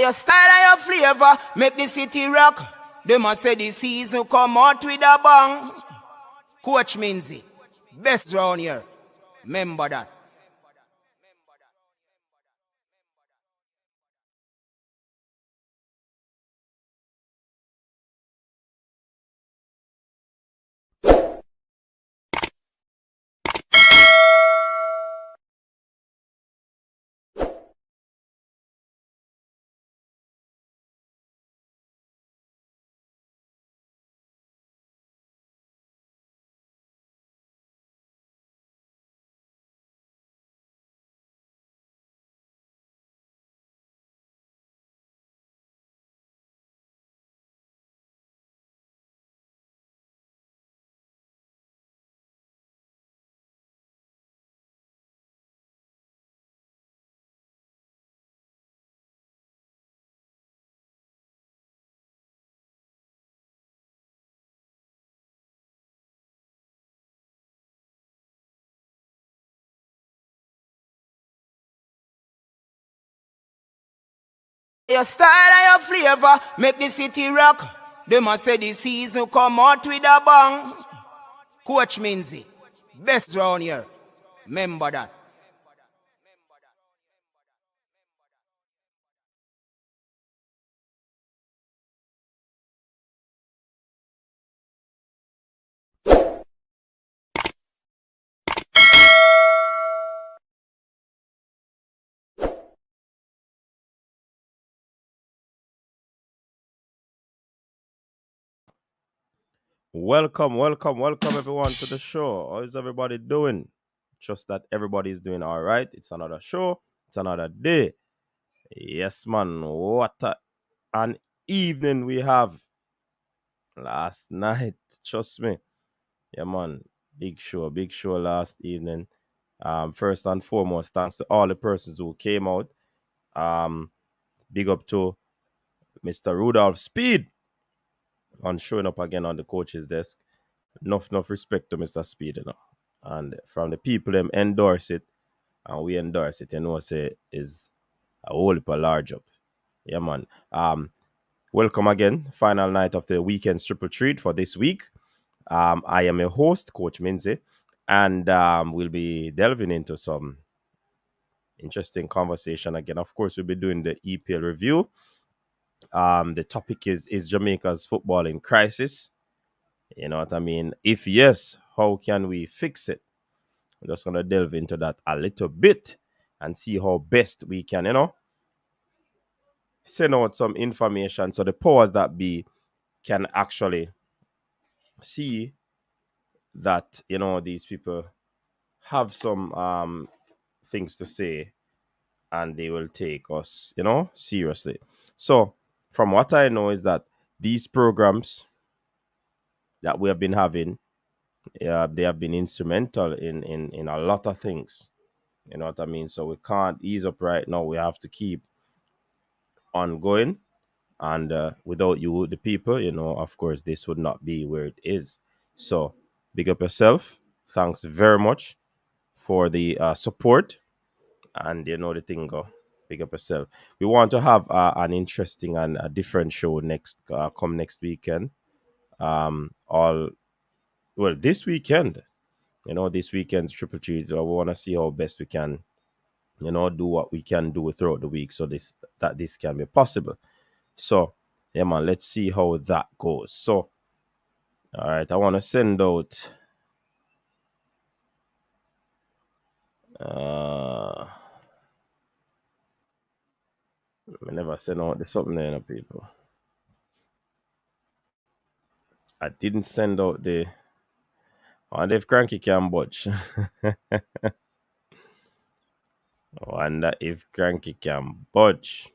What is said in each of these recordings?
Your style and your flavor make the city rock. They must say the season come out with a bang. Coach Minzy, best round here. Remember that. Your style and your flavor make the city rock. They must say the season come out with a bang. Coach Minzy, best round here. Remember that. Welcome everyone to the show. How is everybody doing? Trust that everybody is doing all right. It's another show. It's another day. Yes, man. An evening we have last night. Trust me. Yeah, man. Big show last evening. First and foremost, thanks to all the persons who came out. Big up to Mr. Rudolph Speed on showing up again on the coach's desk. Enough respect to Mr. Speed, And from the people them endorse it, and we endorse it, say is a whole heap of large up. Yeah, man. Welcome again. Final night of the Weekend TripleTreat for this week. I am a host, Coach Minzy, and we'll be delving into some interesting conversation again. Of course, we'll be doing the EPL review. The topic is Jamaica's football in crisis. You know what I mean? If yes, how can we fix it? We're just going to delve into that a little bit and see how best we can, send out some information so the powers that be can actually see that, these people have some things to say and they will take us, seriously. So, from what I know is that these programs that we have been having, they have been instrumental in a lot of things. You know what I mean? So we can't ease up right now. We have to keep on going. And without you, the people, of course, this would not be where it is. So big up yourself. Thanks very much for the support. And the thing go. Big up yourself. We want to have an interesting and a different show come next weekend. This weekend. This weekend's TripleTreat. We want to see how best we can do what we can do throughout the week so this can be possible. So, yeah, man, let's see how that goes. So, all right, I want to send out I never send out the something there, people. I didn't send out the wonder if Cranky can budge. Wonder if Cranky can budge.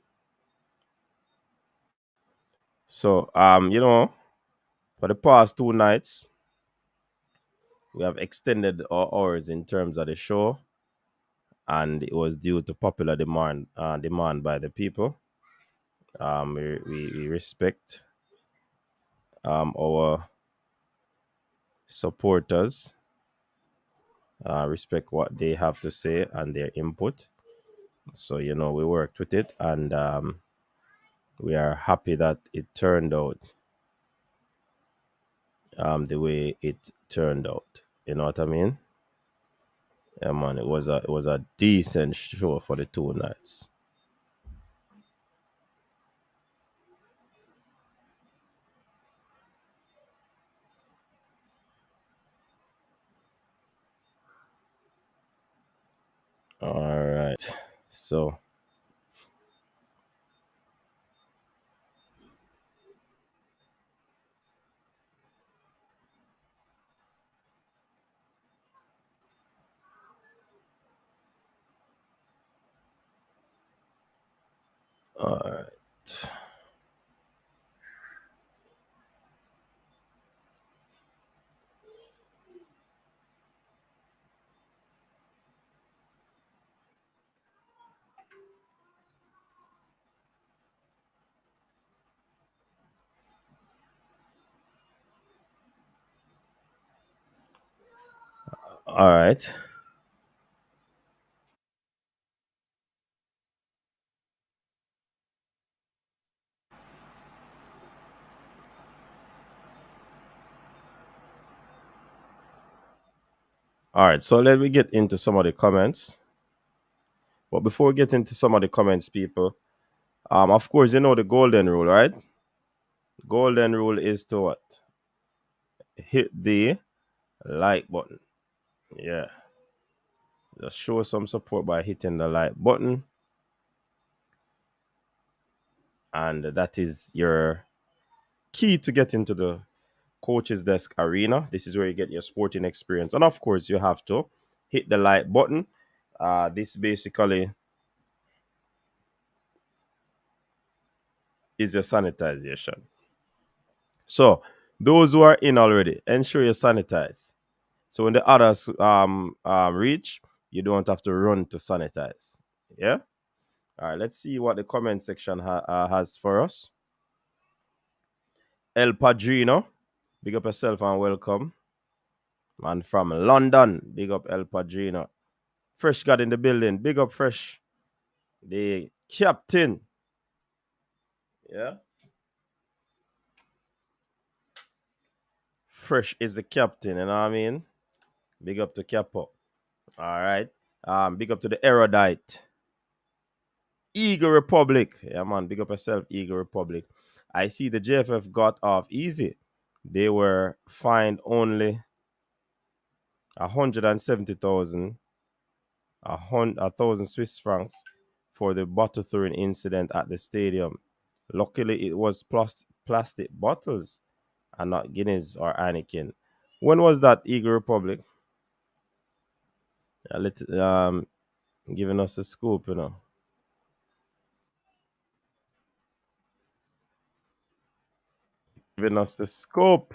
So, for the past 2 nights, we have extended our hours in terms of the show, and it was due to popular demand by the people. We respect our supporters, respect what they have to say and their input. So we worked with it, and We are happy that it turned out the way it turned out. You know what I mean? Yeah, man. It was a decent show for the 2 nights. All right. So, all right. All right. All right. So let me get into some of the comments. But before we get into some of the comments, people, of course, you know the golden rule, right? Golden rule is to what? Hit the like button. Yeah. Just show some support by hitting the like button. And that is your key to get into the coach's desk arena. This is where you get your sporting experience. And of course, you have to hit the like button. This basically is your sanitization. So, those who are in already, ensure you sanitize. So when the others reach, you don't have to run to sanitize. Yeah. All right. Let's see what the comment section has for us. El Padrino, big up yourself and welcome. Man from London, big up El Padrino. Fresh got in the building, big up Fresh, the captain. Yeah. Fresh is the captain, you know what I mean? Big up to Capo. All right. Big up to the erudite. Eagle Republic. Yeah, man. Big up yourself, Eagle Republic. I see the JFF got off easy. They were fined only 170,000, a thousand Swiss francs for the bottle throwing incident at the stadium. Luckily, it was plastic bottles and not Guinness or Anakin. When was that, Eagle Republic? Giving us a scoop, you know. Giving us the scoop.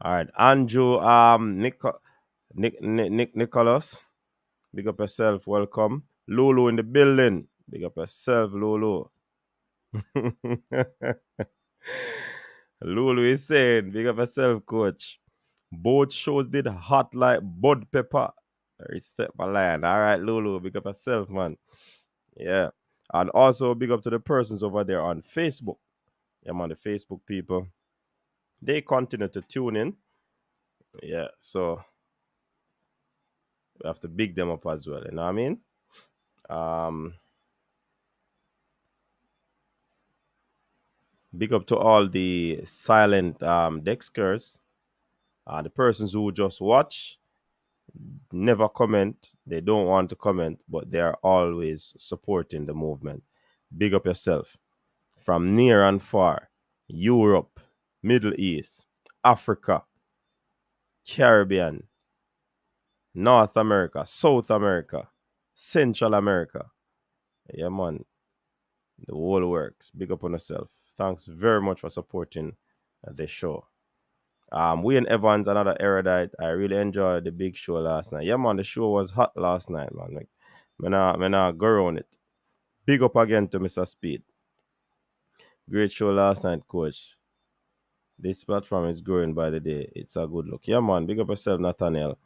All right, Andrew, Nicholas, big up yourself. Welcome, Lulu in the building. Big up yourself, Lulu. Lulu is saying, big up yourself, coach. Both shows did hot like Bud Pepper. Respect my line. All right, Lulu, big up yourself, man. Yeah. And also big up to the persons over there on Facebook. Yeah, man, the Facebook people. They continue to tune in. Yeah, so we have to big them up as well. You know what I mean? Um, Big up to all the silent Dexkers, the persons who just watch, never comment. They don't want to comment, but they are always supporting the movement. Big up yourself. From near and far, Europe, Middle East, Africa, Caribbean, North America, South America, Central America. Yeah, man. The whole works. Big up on yourself. Thanks very much for supporting the show. Wayne Evans, another erudite. I really enjoyed the big show last night. Yeah, man, the show was hot last night, man. Like, man, I go around it. Big up again to Mr. Speed. Great show last night, coach. This platform is growing by the day. It's a good look. Yeah, man. Big up yourself, Nathaniel.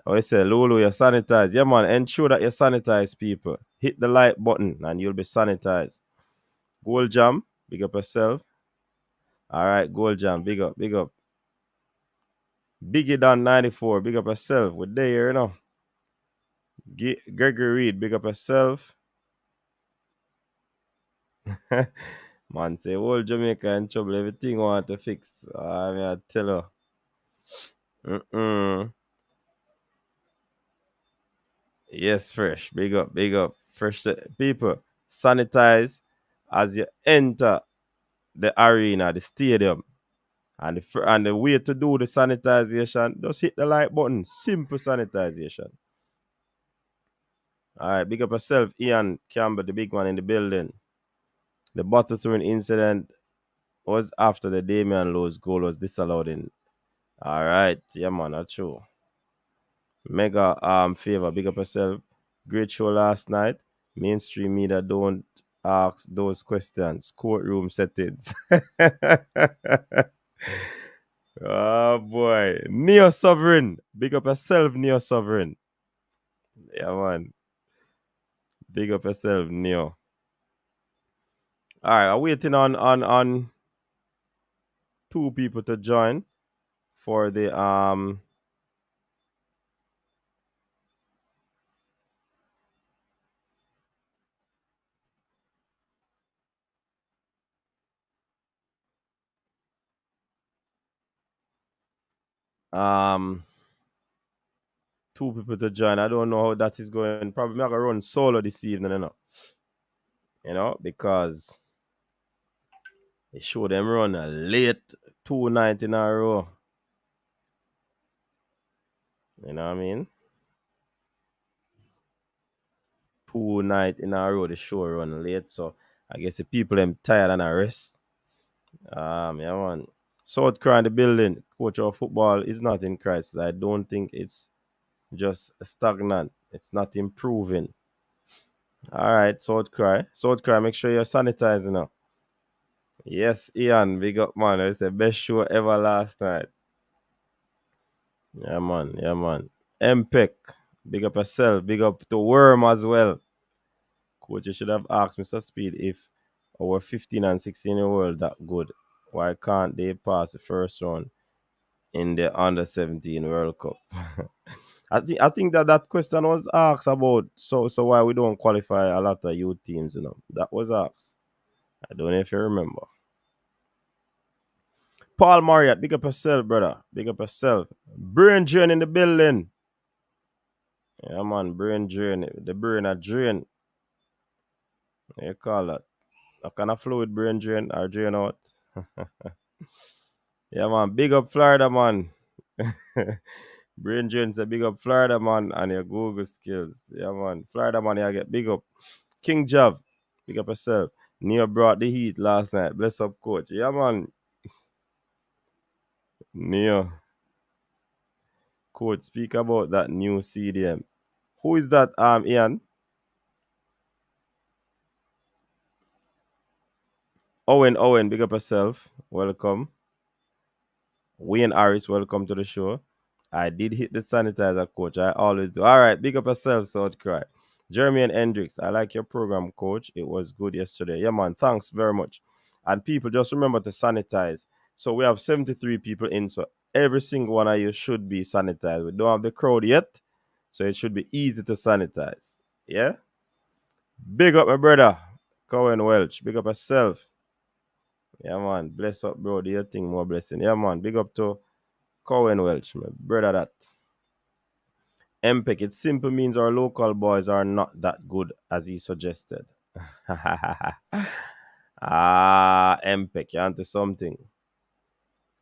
Oh, you say, Lulu, you sanitize. Yeah, man, ensure that you sanitize people. Hit the like button and you'll be sanitized. Gold Jam, big up yourself. All right, Gold Jam, big up, big up. Biggie Don 94, big up yourself. We're there, you know. Gregory Reed, big up yourself. Man, say, whole Jamaica in trouble. Everything want to fix. I mean, I tell you. Mm-mm. Yes, fresh. Big up, big up. Fresh people. Sanitize as you enter the arena, the stadium. And the way to do the sanitization, just hit the like button. Simple sanitization. All right, big up yourself, Ian Campbell, the big one in the building. The bottle throwing incident was after the Damian Lowe's goal was disallowed in. All right, yeah, man, that's true. Mega favor, big up yourself. Great show last night. Mainstream media don't ask those questions. Courtroom settings. Oh boy. Neo Sovereign. Big up yourself, Neo Sovereign. Yeah, man. Big up yourself, Neo. Alright, I'm waiting on two people to join for the um two people to join. I don't know how that is going. Probably I'm gonna run solo this evening, you know. Because they show them run a late 2 night in a row. You know what I mean? 2 night in a row the show run late. So I guess the people them tired and a rest. Yeah, man. South Cry in the building. Coach of football is not in crisis. I don't think it's just stagnant. It's not improving. All right, South Cry. South Cry, make sure you're sanitizing now. Yes, Ian, big up, man. It's the best show ever last night. Yeah, man. Yeah, man. MPEC, big up yourself. Big up to Worm as well. Coach, you should have asked Mr. Speed if our 15 and 16-year-old that good. Why can't they pass the first round in the under 17 World Cup? I think that question was asked about so why we don't qualify a lot of youth teams, That was asked. I don't know if you remember. Paul Marriott, big up yourself, brother. Big up yourself. Brain drain in the building. Yeah, man, brain drain. The brain a drain. What you call that? A kind of fluid brain drain or drain out. Yeah, man. Big up Florida, man. Brain drain's a big up Florida, man, and your Google skills. Yeah, man. Florida, man, you get big up. King Jav, big up yourself. Neo brought the heat last night. Bless up, coach. Yeah, man. Neo. Coach, speak about that new CDM. Who is that, Ian? Owen, big up yourself. Welcome. Wayne Harris, welcome to the show. I did hit the sanitizer, coach. I always do. All right, big up yourself, South Cry. Jeremy and Hendricks, I like your program, coach. It was good yesterday. Yeah, man, thanks very much. And people, just remember to sanitize. So we have 73 people in, so every single one of you should be sanitized. We don't have the crowd yet, so it should be easy to sanitize. Yeah? Big up, my brother, Cohen Welch. Big up yourself. Yeah, man. Bless up, bro. Do your thing, more blessing. Yeah, man. Big up to Cohen Welch, my brother. That MPEC. It simply means our local boys are not that good as he suggested. MPEC. You onto something.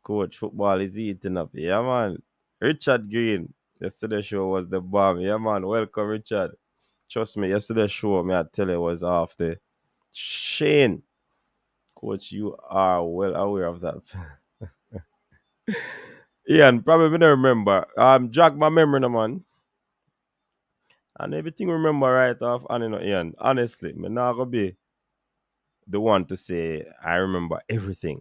Coach, football is eating up. Yeah, man. Richard Green. Yesterday's show was the bomb. Yeah, man. Welcome, Richard. Trust me, yesterday's show, me I tell you, was off the Shane. Coach, you are well aware of that. Ian, probably don't remember. Jog my memory, no, man. And everything remember right off, and Ian. Honestly, me not gonna be the one to say I remember everything.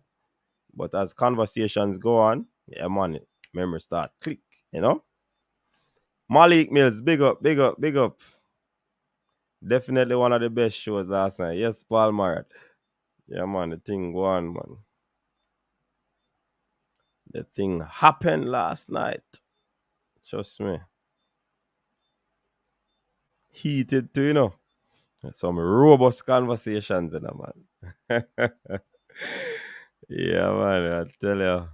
But as conversations go on, yeah, man, memory start click, you know. Malik Mills, big up, big up, big up. Definitely one of the best shows last night. Yes, Paul Marriott. Yeah, man, the thing go on, man. The thing happened last night. Trust me. Heated too, you know. Some robust conversations, you know, man. Yeah, man, I tell you.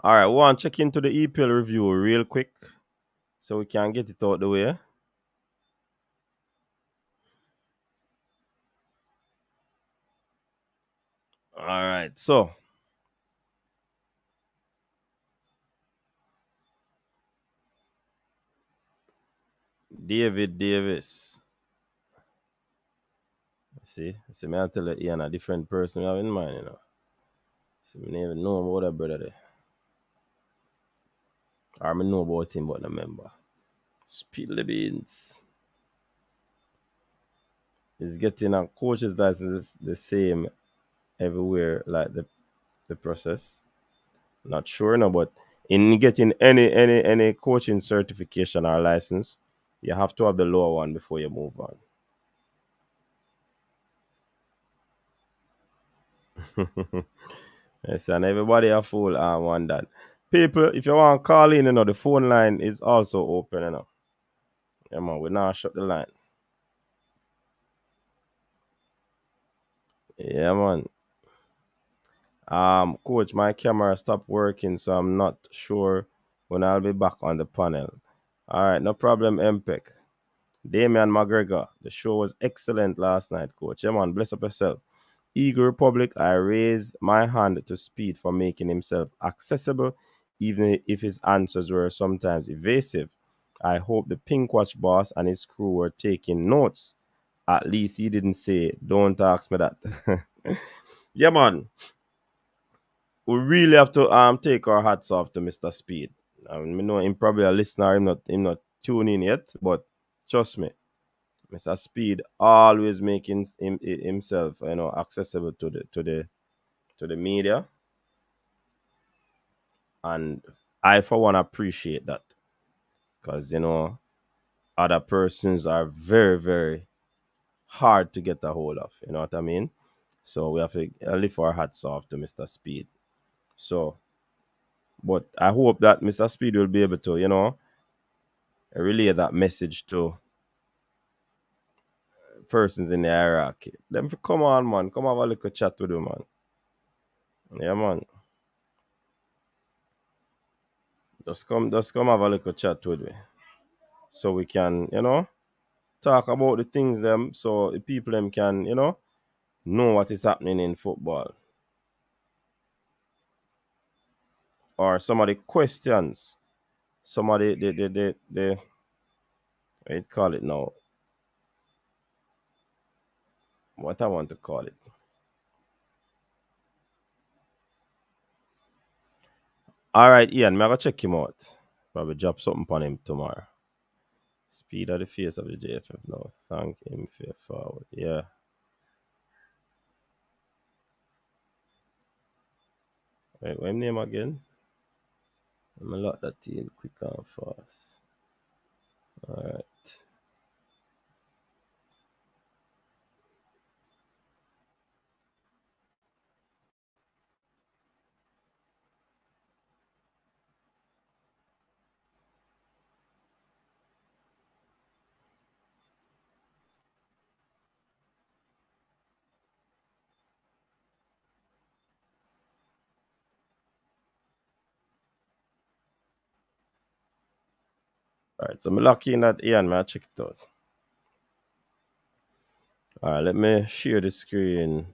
All right, we want to check into the EPL review real quick so we can get it out the way. All right, so David Davis. See, me I tell you, Ian, a different person you have in mind, you know. See, me never know about that brother there. Or me know about him, but I remember. Spill the beans. He's getting a coach's license the same everywhere, like the process. Not sure no, but in getting any coaching certification or license, you have to have the lower one before you move on. Yes, and everybody a fool and one that. People, if you want to call in, you know, the phone line is also open, you know. Yeah, man, we now shut the line. Yeah, man. Coach, my camera stopped working, so I'm not sure when I'll be back on the panel. All right, no problem, MPEC. Damian McGregor, the show was excellent last night, coach. Yeah, man, bless up yourself. Eagle Republic, I raise my hand to Speed for making himself accessible, even if his answers were sometimes evasive. I hope the Pink Watch boss and his crew were taking notes. At least he didn't say, don't ask me that. Yeah, man. We really have to take our hats off to Mr. Speed. I mean, I know him probably a listener, him not tuning yet, but trust me, Mr. Speed always making himself, you know, accessible to the media, and I for one appreciate that because you know other persons are very very hard to get a hold of. You know what I mean? So we have to lift our hats off to Mr. Speed. So, but I hope that Mr. Speed will be able to, you know, relay that message to persons in the hierarchy. Them come on, man, come have a little chat with you, man. Yeah, man. Just come have a little chat with me, so we can, you know, talk about the things them, so the people them can, you know what is happening in football, or some of the questions, some of the what you call it now, what I want to call it. All right, Ian, me I go check him out. Probably drop something on him tomorrow. Speed of the face of the JFF now. Thank him for your forward. Yeah. Wait, what name again? I'm gonna lock that in quick and fast. All right. All right. So I'm locking that Ian, man. Check it out. All right. Let me share the screen.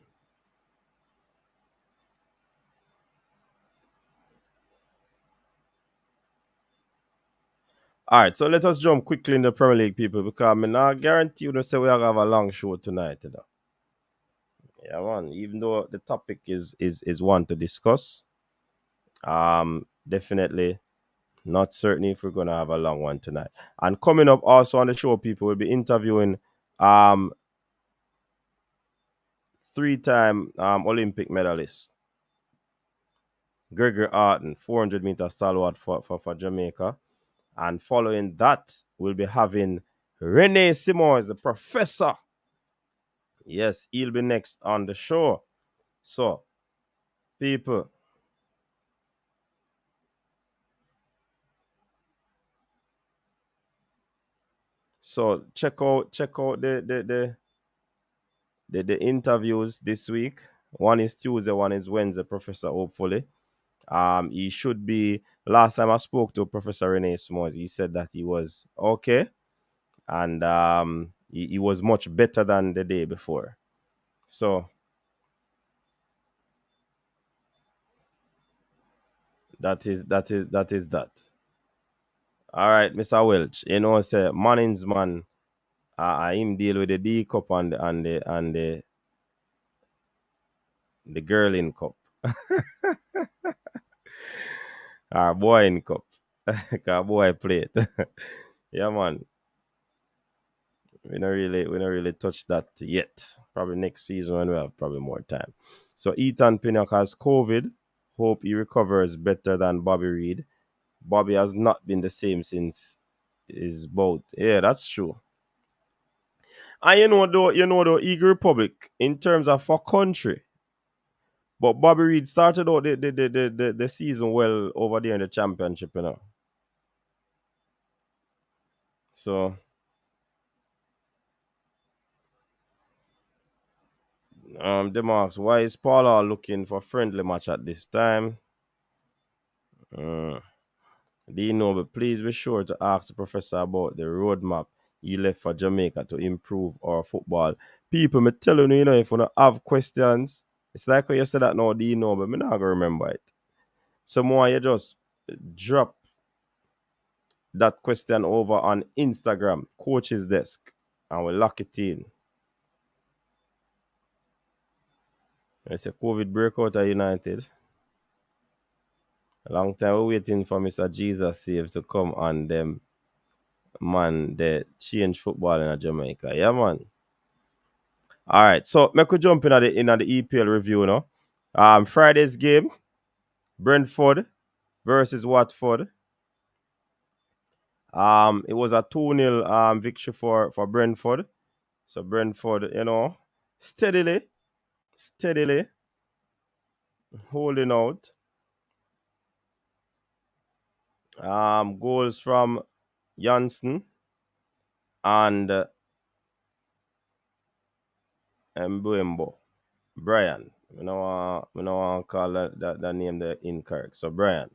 All right, so let us jump quickly in the Premier League, people, because I mean, I guarantee you, don't say we are gonna have a long show tonight, you know. Yeah, man. Even though the topic is one to discuss, definitely not certain if we're gonna have a long one tonight. And coming up also on the show, people will be interviewing three-time Olympic medalist. Gregory Arton, 400 meter stalwart for Jamaica. And following that, we'll be having Rene Simons, the professor. Yes, he'll be next on the show. So, people, so check out the interviews this week. One is Tuesday, one is Wednesday, Professor, hopefully. He should be. Last time I spoke to Professor Rene Simons, he said that he was okay, and he was much better than the day before. So that is that. All right, Mr. Welch. You know, say Manning's man, him deal with the D cup and the girl in cup, or boy in cup. Cause boy play it. Yeah, man. We don't really touch that yet. Probably next season when we have probably more time. So Ethan Pinnock has COVID. Hope he recovers better than Bobby Reed. Bobby has not been the same since his bout. Yeah, that's true. And you know though, Eagle Republic in terms of for country. But Bobby Reed started out the season well over there in the championship, you know. So Demarks, why is Paula looking for friendly match at this time? Uh, D Noble, please be sure to ask the professor about the roadmap he left for Jamaica to improve our football. People, me telling you, if you don't have questions, it's like when you said that now, D Noble, me not gonna remember it. So more you just drop that question over on Instagram, coach's desk, and we'll lock it in. It's a COVID breakout at United. A long time we're waiting for Mr. Jesus Save to come on them. Man, they change football in Jamaica. Yeah, man. All right. So me could jump in the EPL review now. Friday's game, Brentford versus Watford. It was a 2-0 victory for Brentford. So Brentford, steadily holding out. Goals from Janssen and Mbuembo. Brian. We don't want to call that name the incorrect. So Brian.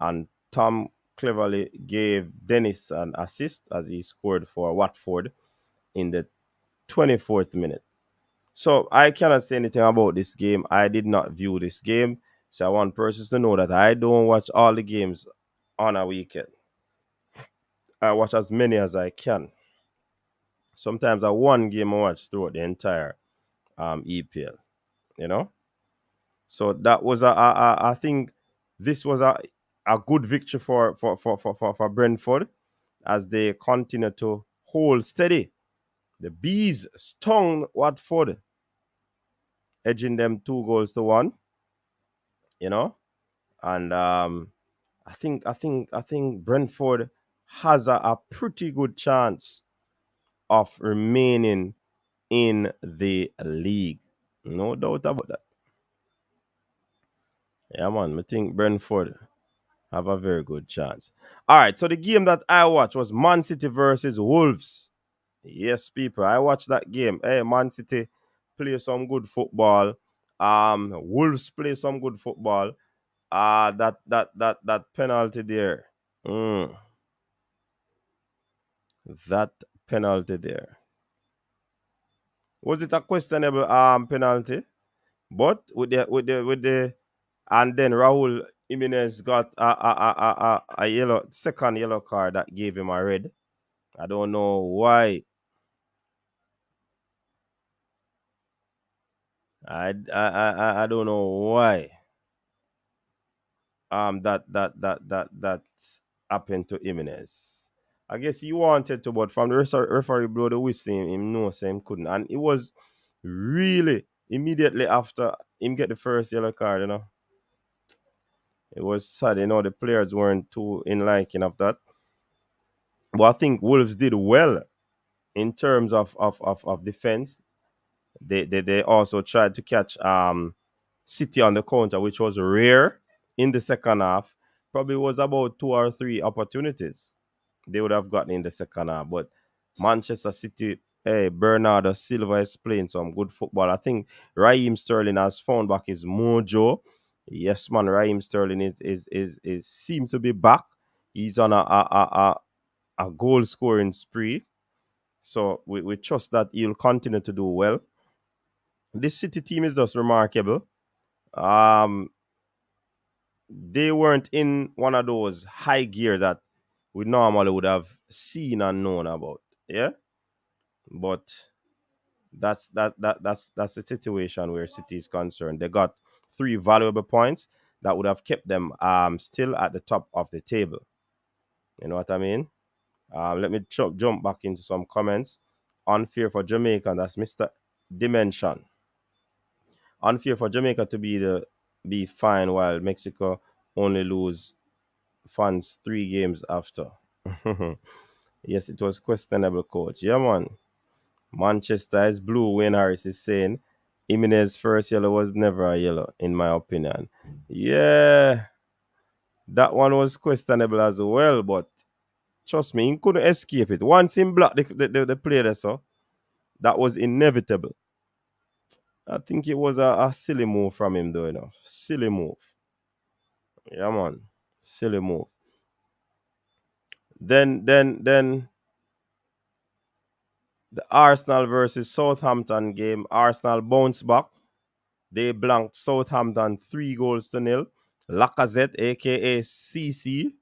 And Tom cleverly gave Dennis an assist as he scored for Watford in the 24th minute. So I cannot say anything about this game. I did not view this game. So I want persons to know that I don't watch all the games on a weekend. I watch as many as I can. Sometimes I one game I watch throughout the entire EPL, you know. So that was I think this was a good victory for Brentford as they continue to hold steady. The Bees stung Watford, edging them 2-1, you know. And I think Brentford has a pretty good chance of remaining in the league. No doubt about that. Yeah, man. I think Brentford have a very good chance. All right, so the game that I watched was Man City versus Wolves. Yes, people, I watched that game. Hey, Man City play some good football. Wolves play some good football. That penalty there. That penalty there. Was it a questionable penalty? But with the and then Raul Jimenez got a yellow second yellow card that gave him a red. I don't know why. I don't know why. That happened to Jimenez. I guess he wanted to, but from the referee blow the whistle, him know so him couldn't. And it was really immediately after him get the first yellow card, you know. It was sad, you know, the players weren't too in liking of that. But I think Wolves did well in terms of defense. They also tried to catch City on the counter, which was rare in the second half. Probably was about 2 or 3 opportunities they would have gotten in the second half. But Manchester City, hey, Bernardo Silva is playing some good football. I think Raheem Sterling has found back his mojo. Yes, man, Raheem Sterling is seems to be back. He's on a goal scoring spree. So we trust that he'll continue to do well. This City team is just remarkable. Um, they weren't in one of those high gear that we normally would have seen and known about. Yeah, but that's the situation where City is concerned. They got 3 valuable points that would have kept them still at the top of the table. You know what I mean? Let me jump back into some comments. Unfair for Jamaica. That's Mr. Dimension. Unfair for Jamaica to be fine while Mexico only lose fans 3 games after. Yes, it was questionable, coach. Yeah, man. Manchester is blue. Wayne Harris is saying Jimenez's first yellow was never a yellow, in my opinion. Yeah, that one was questionable as well, but trust me, he couldn't escape it. Once he blocked the player, so that was inevitable. I think it was a silly move from him, though, you know. Silly move. Yeah, man. Silly move. Then the Arsenal versus Southampton game. Arsenal bounced back. They blanked Southampton 3 goals to nil. Lacazette, aka CC,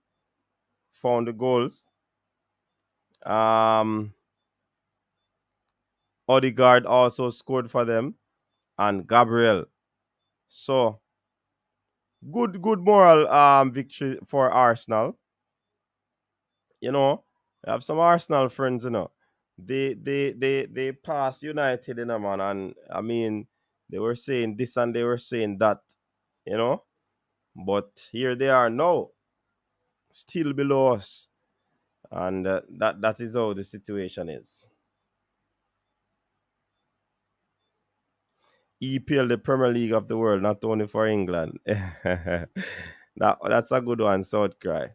found the goals. Um, Odegaard also scored for them, and Gabriel. So good moral victory for Arsenal. You know, I have some Arsenal friends, you know. They passed United, you know, man, and I mean they were saying this and they were saying that, you know. But here they are now, still below us, and that is how the situation is. EPL, the Premier League of the world, not only for England. That's a good one, South Cry.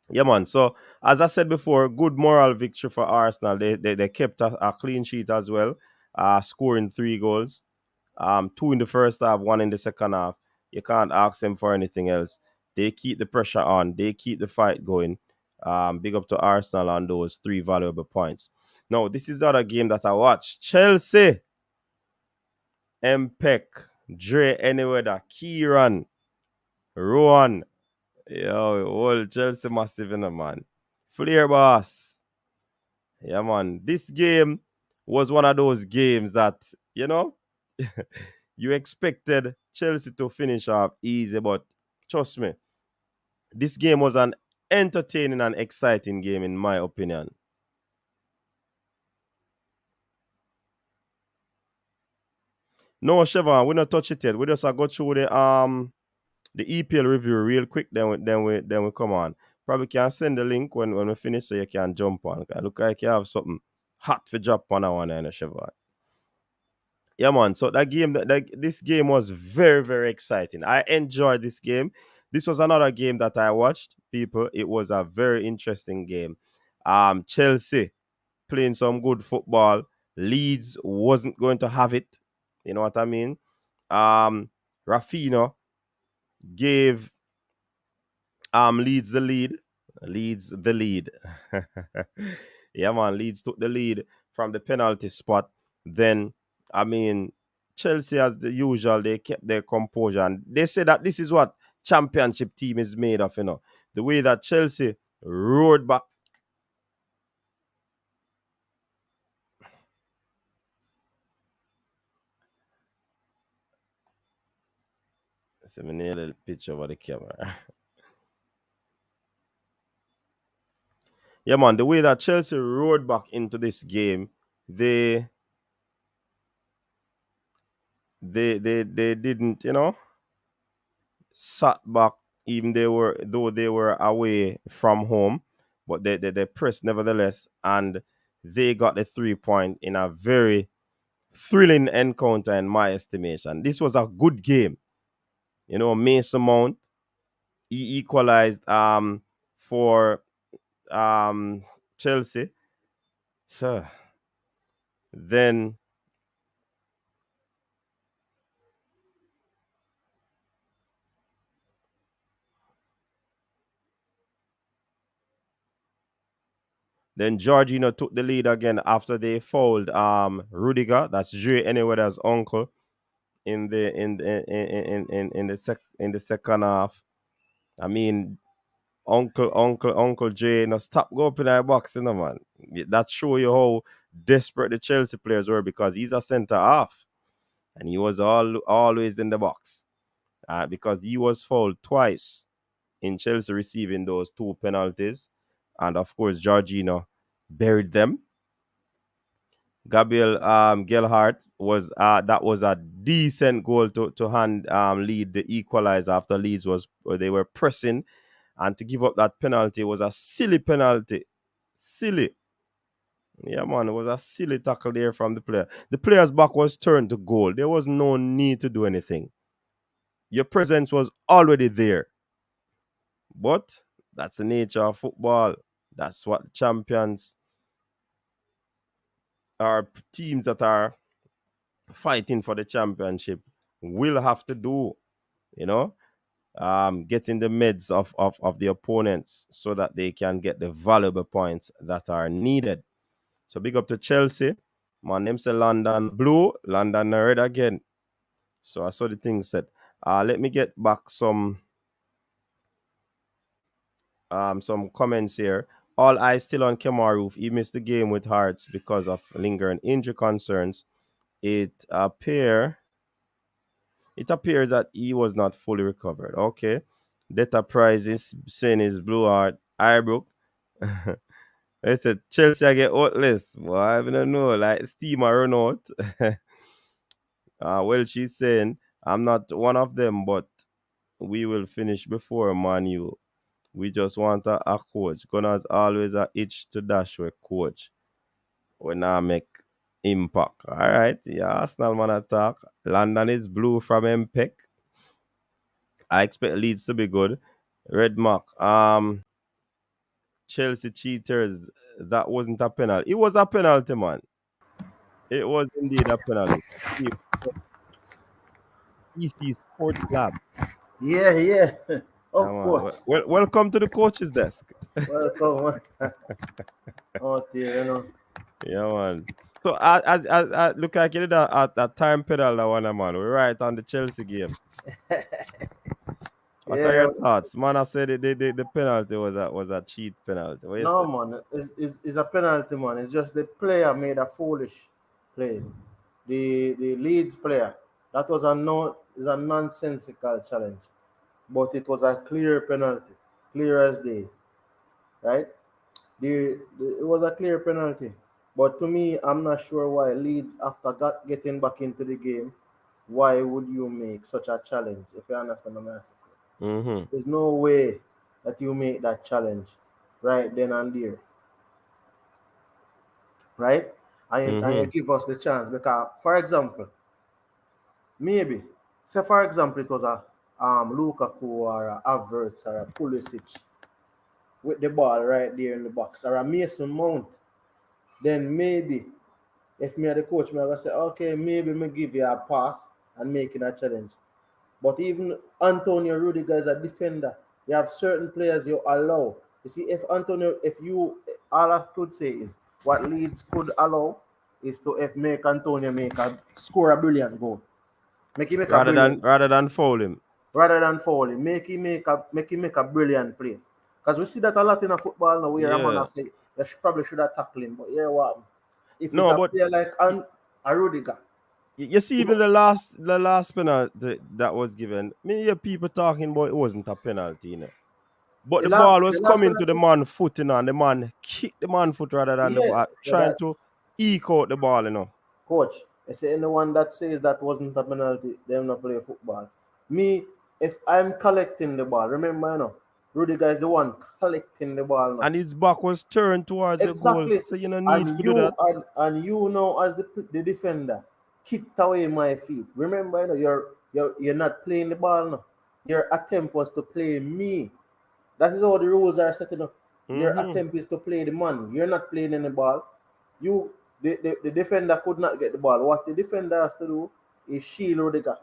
Yeah, man. So, as I said before, good moral victory for Arsenal. They kept a clean sheet as well, scoring 3 goals. 2 in the first half, 1 in the second half. You can't ask them for anything else. They keep the pressure on. They keep the fight going. Big up to Arsenal on those 3 valuable points. Now, this is the other game that I watched. Chelsea, Mpek, Dre, Anywhere, Kieran, Rowan. Yo, whole Chelsea massive, you know, man. Flair boss. Yeah, man. This game was one of those games that, you know, you expected Chelsea to finish off easy, but trust me, this game was an entertaining and exciting game, in my opinion. No, Chevron, we not touch it yet. We just go through the EPL review real quick, then we come on. Probably can send the link when we finish so you can jump on. 'Cause look like you have something hot for drop on that one, Chevron. Yeah, man. So this game was very, very exciting. I enjoyed this game. This was another game that I watched, people. It was a very interesting game. Chelsea playing some good football. Leeds wasn't going to have it. You know what I mean? Rafinha gave Leeds the lead. Leeds the lead. Yeah, man. Leeds took the lead from the penalty spot. Then, I mean, Chelsea, as the usual, they kept their composure. And they say that this is what championship team is made of, you know. The way that Chelsea roared back. Let me nail a little picture over the camera. Yeah, man. The way that Chelsea roared back into this game, they they didn't, sat back, even though they were away from home, but they pressed nevertheless, and they got the 3 point in a very thrilling encounter in my estimation. This was a good game. Mason Mount, he equalized for Chelsea. So then Jorginho took the lead again after they fouled Rudiger, that's Dre Anywhere's uncle, in the second half. I mean, Uncle Jay, stop go up in that box, man. That show you how desperate the Chelsea players were, because he's a centre half and he was always in the box, because he was fouled twice in Chelsea receiving those 2 penalties, and of course Jorginho buried them. Gabriel Gelhardt was that was a decent goal to hand lead the equalizer after Leeds they were pressing, and to give up that penalty was a silly penalty. Silly. Yeah, man, it was a silly tackle there from the player. The player's back was turned to goal. There was no need to do anything. Your presence was already there. But that's the nature of football. That's what champions are, teams that are fighting for the championship will have to do, get in the midst of the opponents so that they can get the valuable points that are needed. So big up to Chelsea. My name say London Blue, London Red again. So I saw the thing said. Let me get back some comments here. All eyes still on Kemaru. He missed the game with Hearts because of lingering injury concerns. It appears that he was not fully recovered. Okay. Data prizes saying his blue heart. Ibrook. I said Chelsea I get outless. Well, I don't know. Like steam I run out. Well, she's saying I'm not one of them, but we will finish before Man U. We just want a coach. Gunners always a itch to dash with coach when I make impact. All right, yeah, Arsenal man attack. London is blue from MPEC. I expect Leeds to be good. Red Mark. Chelsea cheaters. That wasn't a penalty. It was a penalty, man. It was indeed a penalty. CC Sports Lab. Yeah. Yeah, Of man. course. Welcome to the coach's desk. Welcome. Oh dear, Yeah, man. So as look like you did a time pedal that one, man. We're right on the Chelsea game. What are Yeah. your thoughts? Man, I said the penalty was a cheat penalty. What you No, say? man. It's a penalty, man. It's just the player made a foolish play. The Leeds player. That was is a nonsensical challenge. But it was a clear penalty. Clear as day. Right? It was a clear penalty. But to me, I'm not sure why Leeds, after getting back into the game, why would you make such a challenge? If you understand what I'm asking. Mm-hmm. There's no way that you make that challenge right then and there, right? And you Mm-hmm. give us the chance because, for example, maybe, say for example, it was a Lukaku or a Havertz or a Pulisic with the ball right there in the box or a Mason Mount, then maybe if me are the coach, me I gonna say, okay, maybe me give you a pass and making a challenge. But even Antonio Rudiger is a defender. You have certain players you allow. You see, if you, all I could say is what Leeds could allow is to if make Antonio score a brilliant goal, make him make a brilliant Rather than foul him. rather than foul him, make him make a brilliant play. Because we see that a lot in a football now where a man Yeah. have say you probably should have tackled him, but yeah, what? If it's No, a but player like a Rudiger, you see, even the last penalty that was given, me hear people talking about it wasn't a penalty, But the ball the was last coming to the penalty, man foot, and the man kicked the man foot rather than the yeah, ball, yeah, trying to eke out the ball, coach. I say anyone that says that wasn't a penalty, them not play football. Me, if I'm collecting the ball, remember, Rudiger is the one collecting the ball now. And his back was turned towards the goal, Exactly. so you don't need And to do you that. and you know as the defender kicked away my feet. Remember, you're not playing the ball now. Your attempt was to play me. That is how the rules are setting up. Your Mm-hmm. attempt is to play the man. You're not playing any ball. You the defender could not get the ball. What the defender has to do is shield Rudiger.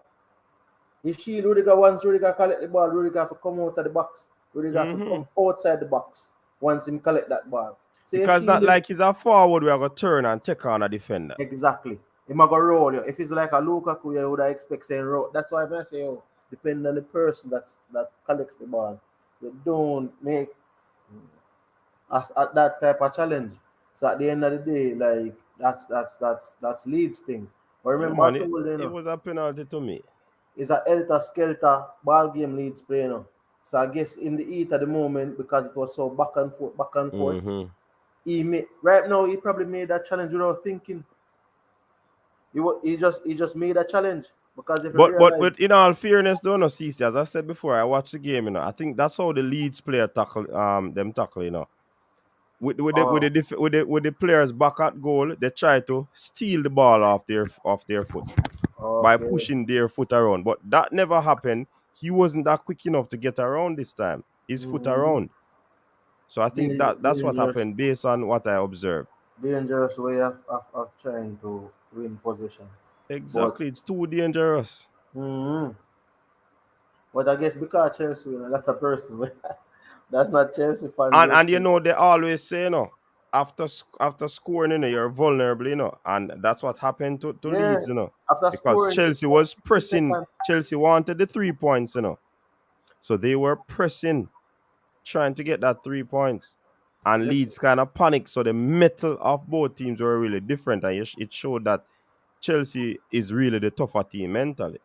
He shield Rudiger once Rudiger collect the ball, Rudiger have to come out of the box. Rudiger have to Mm-hmm. come outside the box once him collect that ball. So you Because shield that him. like he's a forward, we are gonna turn and take on a defender. Exactly. He might go roll you. If it's like a Lukaku, you would expect saying roll. That's why I say, depending on the person that collects the ball, you don't make at that type of challenge. So at the end of the day, like that's Leeds thing. But Yeah, remember, I man, told you, it was a penalty to me. it's a Elter Skelter ball game Leeds play now. So I guess in the heat at the moment, because it was so back and forth, Mm-hmm. right now he probably made that challenge without thinking. He just made a challenge because if you realize, But in all fairness, though, no, CC, as I said before, I watched the game, I think that's how the Leeds player tackle, oh, with the players back at goal, they try to steal the ball off their foot by okay, pushing their foot around. But that never happened. He wasn't that quick enough to get around this time. His foot mm, around. So I think that's what dangerous, happened based on what I observed. dangerous way of trying to win position. But Exactly, it's too dangerous. mm, but I guess because Chelsea, that's a person. That's not Chelsea fans. And they always say, after scoring, you're vulnerable, and that's what happened to Yeah, Leeds, after because scoring Chelsea was the pressing. second. Chelsea wanted the 3 points, so they were pressing, trying to get that 3 points, and Yes. Leeds kind of panicked. So the metal of both teams were really different, and it showed that Chelsea is really the tougher team mentally.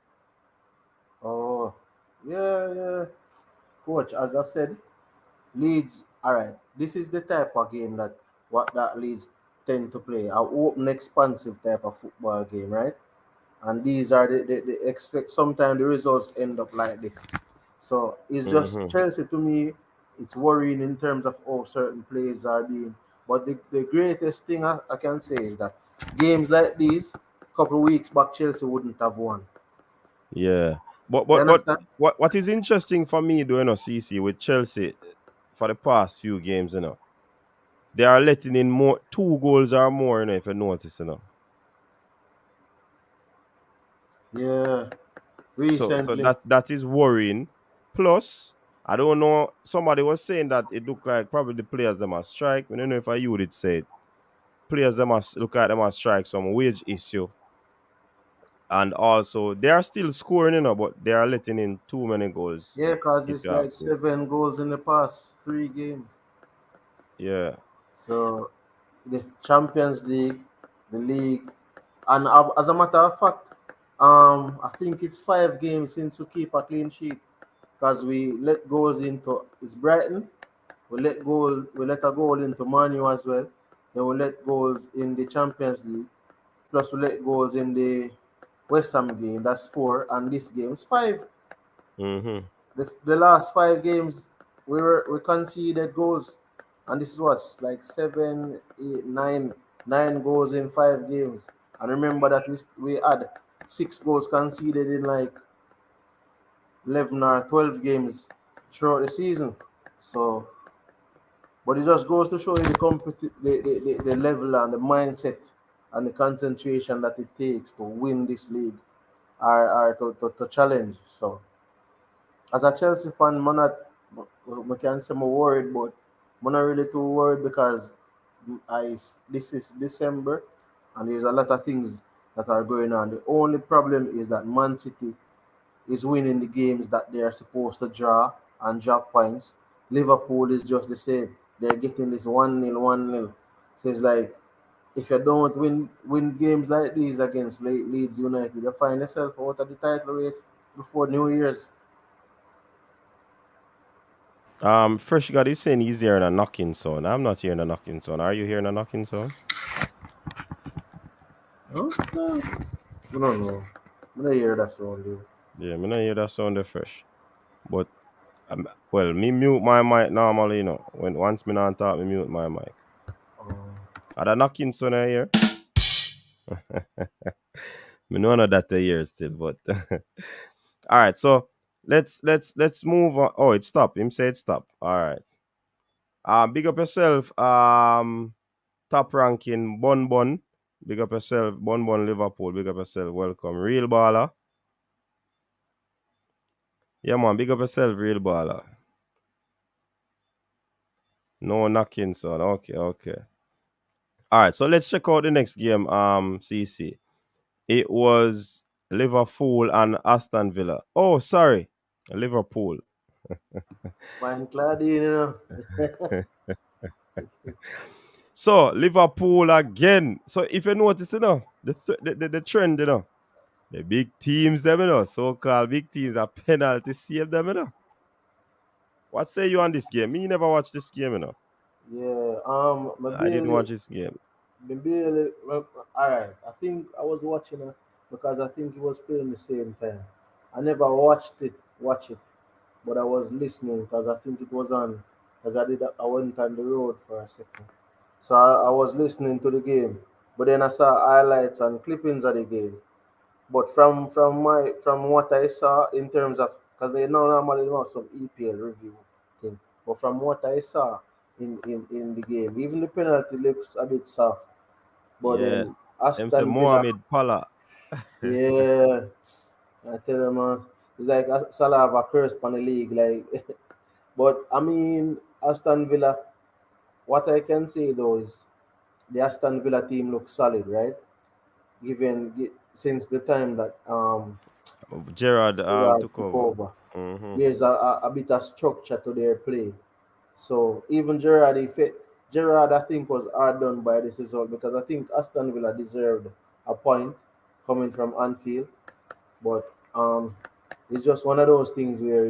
Oh, yeah, yeah. Coach, as I said, Leeds. All right. This is the type of game that Leeds tend to play. A open, expansive type of football game, right? And these are the expect. Sometimes the results end up like this. So it's just Hmm. Chelsea to me. It's worrying in terms of how certain plays are being. But the greatest thing I can say is that games like these, couple of weeks back, Chelsea wouldn't have won. Yeah, You but understand? what is interesting for me, though, CC, with Chelsea for the past few games, they are letting in more 2 goals or more, if you notice, Yeah. So Recently. that is worrying. Plus, I don't know. Somebody was saying that it looked like probably the players them are strike. I don't know if you did say it. Players them must look at them as strike some wage issue, and also they are still scoring, but they are letting in too many goals. Yeah, because If it's you like ask me, 7 goals in the past 3 games. yeah. So the Champions League, the league, and as a matter of fact, I think it's 5 games since we keep a clean sheet because we let goals into it's Brighton. We let a goal into Manu as well. Then we let goals in the Champions League. Plus we let goals in the West Ham game. That's 4, and this game is 5. Mm-hmm. The last 5 games we conceded goals, and this is what's like 7, 8, 9 goals in 5 games. And remember that we had 6 goals conceded in like 11 or 12 games throughout the season. So, but it just goes to show you the level and the mindset and the concentration that it takes to win this league or to challenge. So as a Chelsea fan, I can say I'm worried, but I'm not really too worried because this is December and there's a lot of things that are going on. The only problem is that Man City is winning the games that they are supposed to draw and drop points. Liverpool is just the same. They're getting this 1-0, 1-0. So it's like if you don't win games like these against Leeds United, you find yourself out of the title race before New Year's. Fresh God is saying he's hearing a knocking sound. I'm not hearing a knocking sound. Are you hearing a knocking sound? Huh? I don't know. I don't hear that sound there. Yeah, me not hear that sound there fresh. But well, me mute my mic normally, you know. When once me not talk, me mute my mic. Um, Are that knocking son I hear? Me know that they hear still, but all right. So let's move on. Oh, it stopped. Him say it stopped. All right. Big up yourself. Top ranking Bun Bun. Big up yourself, Bun Bun Liverpool. Big up yourself. Welcome, real baller. Yeah, man. Big up yourself, real baller. No knocking, son. Okay, okay. All right. So let's check out the next game. CC. It was Liverpool and Aston Villa. Oh, sorry, Liverpool. Fine Claudine, you know. So Liverpool again. So if you notice, you know, the trend, you know, the big teams, them, you know, so-called big teams are penalty save them, you know. What say you on this game? Me never watch this game, you know. Yeah, I didn't watch this game. maybe, all right. I think I was watching it because I think it was playing the same time. I never watch it, but I was listening because I think it was on. Because I went on the road for a second, so I was listening to the game. But then I saw highlights and clippings of the game. But from what I saw in terms of, because they know normally know some EPL review thing, but from what I saw in the game, even the penalty looks a bit soft. But Yeah. then Them say Aston Villa, Mohamed Pala. yeah, I tell them, it's like Salah have a curse on the league, like. But I mean, Aston Villa. What I can say though is the Aston Villa team looks solid, right? Since the time that Gerard Gerrard took took over. over, Hmm. there's a bit of structure to their play. So even Gerrard, I think, was hard done by this result because I think Aston Villa deserved a point coming from Anfield, but it's just one of those things where,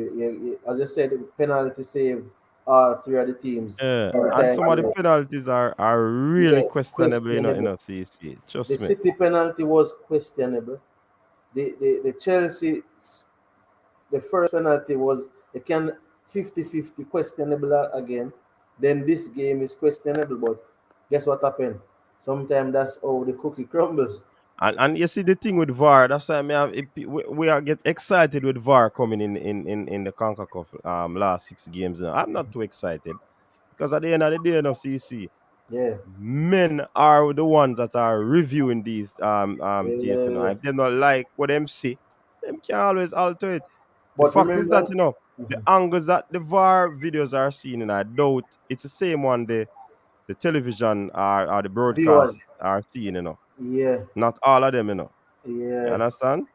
as I said, penalty saved all three of the teams Yeah. in the And time some of the period. penalties are really Yeah, questionable, you questionable. know, CC. The Trust me. City penalty was questionable. The Chelsea, the first penalty was it can 50-50 questionable again. Then this game is questionable, but guess what happened? Sometimes that's how the cookie crumbles. And you see the thing with VAR, that's why we are get excited with VAR coming in the CONCACAF last 6 games. Now. I'm not too excited because at the end of the day, no CC, Yeah, men are the ones that are reviewing these tape. You know, yeah. if they not like what them see, them can always alter it. The But fact is that remember, you know the mhm, angles that the VAR videos are seen, and I doubt it's the same one the television or the viewers, broadcast are seeing. You know, yeah, not all of them. You know. You yeah. understand?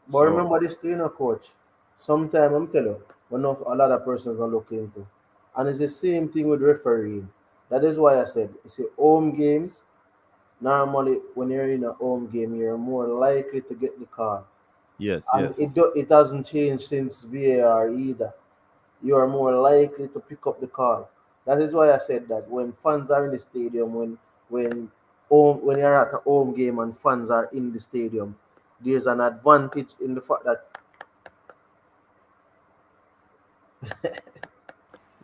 But So remember this too, coach. Sometimes I'm telling you, when not a lot of persons not looking into. And it's the same thing with refereeing. That is why I said it's a home games. Normally, when you're in a home game, you're more likely to get the call. yes, And yes. it doesn't change since VAR either. You are more likely to pick up the call. That is why I said that when fans are in the stadium, when when you're at a home game and fans are in the stadium, there's an advantage in the fact that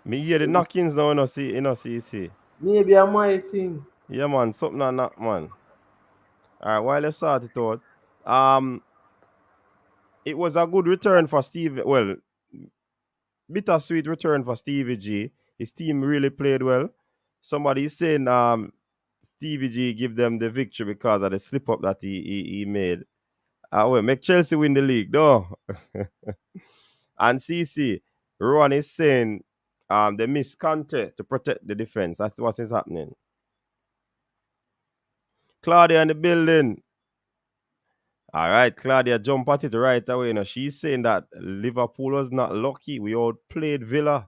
Me hear the knockings now, see. maybe I might think, Yeah, man, something on knock, man. All right, while I sort it out, um, it was a good return for Steve. Well, bittersweet return for Stevie G. His team really played well. Somebody is saying Stevie G give them the victory because of the slip up that he made. Well, make Chelsea win the league, no. And CC, Rowan is saying they miss Conte to protect the defense. That's what is happening. Claudia in the building. All right, Claudia, jump at it right away. You know, she's saying that Liverpool was not lucky. We outplayed Villa.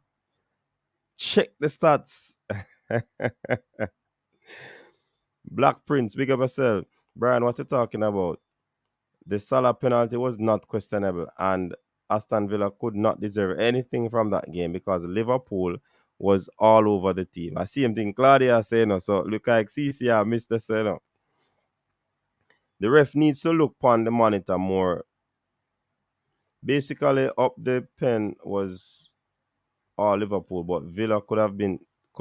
Check the stats. Black Prince, big up yourself. Brian, what you talking about? The Salah penalty was not questionable, and Aston Villa could not deserve anything from that game because Liverpool was all over the team. I see him think Claudia saying, so look like CCR missed the center. The ref needs to look on the monitor more. Basically, up the pen was all Liverpool, but Villa could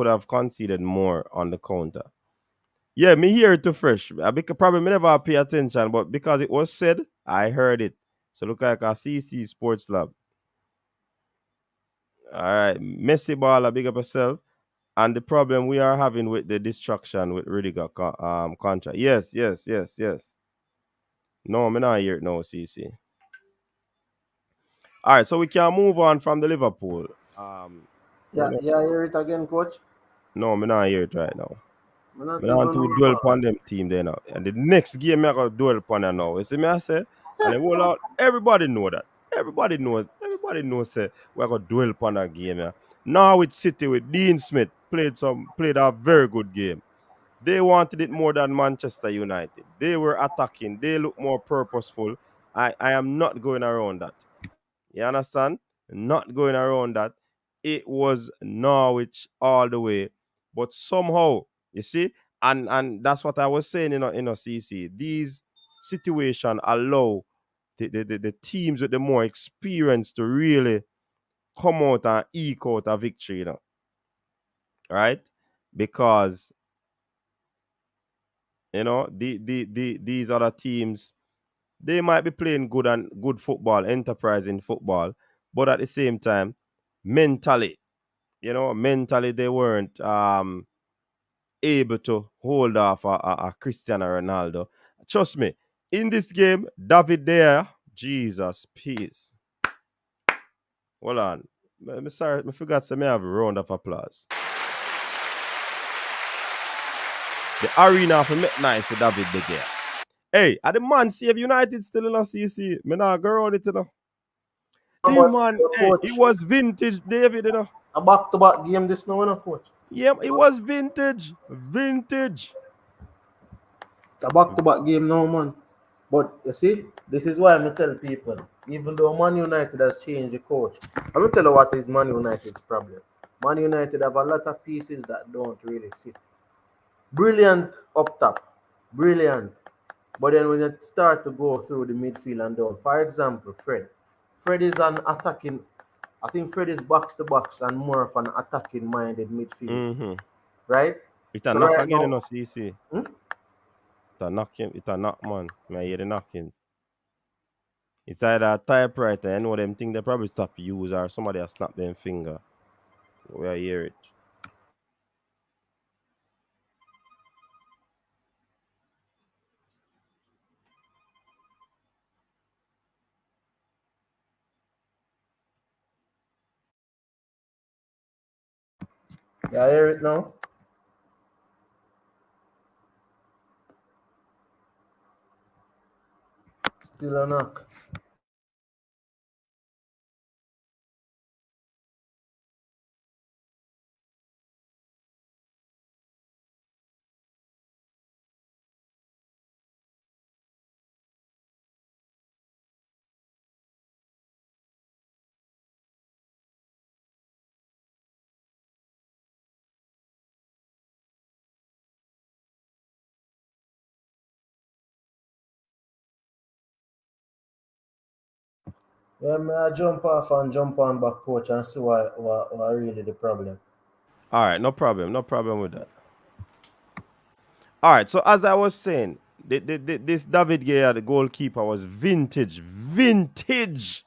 have conceded more on the counter. Yeah, me hear it too fresh. Probably me never pay attention, but because it was said, I heard it. So look like a CC Sports Lab. All right, Messi baller, big up yourself. And the problem we are having with the distraction with Rudiger contract. Yes, yes, yes, yes. No, me not hear it now, CC. All right, so we can move on from the Liverpool. Yeah, yeah, hear it again, coach. No, me not hear it right now. I'm not Me not even to know dwell about upon them team there now. And the next game me I go dwell upon them now. You see me I say? And they roll out, everybody know that. Everybody knows say we're gonna dwell upon that game. Yeah. Now with City with Dean Smith played a very good game. They wanted it more than Manchester United. They were attacking, they look more purposeful. I am not going around that. You understand? Not going around that. It was Norwich all the way. But somehow, you see, and that's what I was saying, CC. These situations allow the teams with the more experience to really come out and eke out a victory, right? Because these other teams, they might be playing good football, enterprising football, but at the same time, mentally, mentally they weren't able to hold off a Cristiano Ronaldo. Trust me, in this game, David there, Jesus, peace. Hold on. I'm sorry, I forgot to have a round of applause. The arena for make nice for David De Gea. Hey, are the man save United still in a CC? Me not go around it, The man, hey, coach. it was vintage, David, A back-to-back game this now, coach. Yeah, it was vintage. Vintage. A back-to-back game now, man. But you see, this is why I tell people, even though Man United has changed the coach, I'm going to tell you what is Man United's problem. Man United have a lot of pieces that don't really fit. Brilliant up top, brilliant. But then when you start to go through the midfield and down, for example, Fred. Fred is an attacking, I think Fred is box to box and more of an attacking minded midfield, Mm-hmm. right? It a So knock right again, now, CC. hmm? It a knock him. It a knock, man. I hear the knockings. It's either a typewriter, I know them thing they probably stop use or somebody has snapped them finger. We hear it. Yeah, I hear it now. Still a knock. Yeah, may I jump off and jump on back, coach, and see what really the problem. All right, no problem. No problem with that. All right, so as I was saying, this David Gea, the goalkeeper, was vintage. Vintage.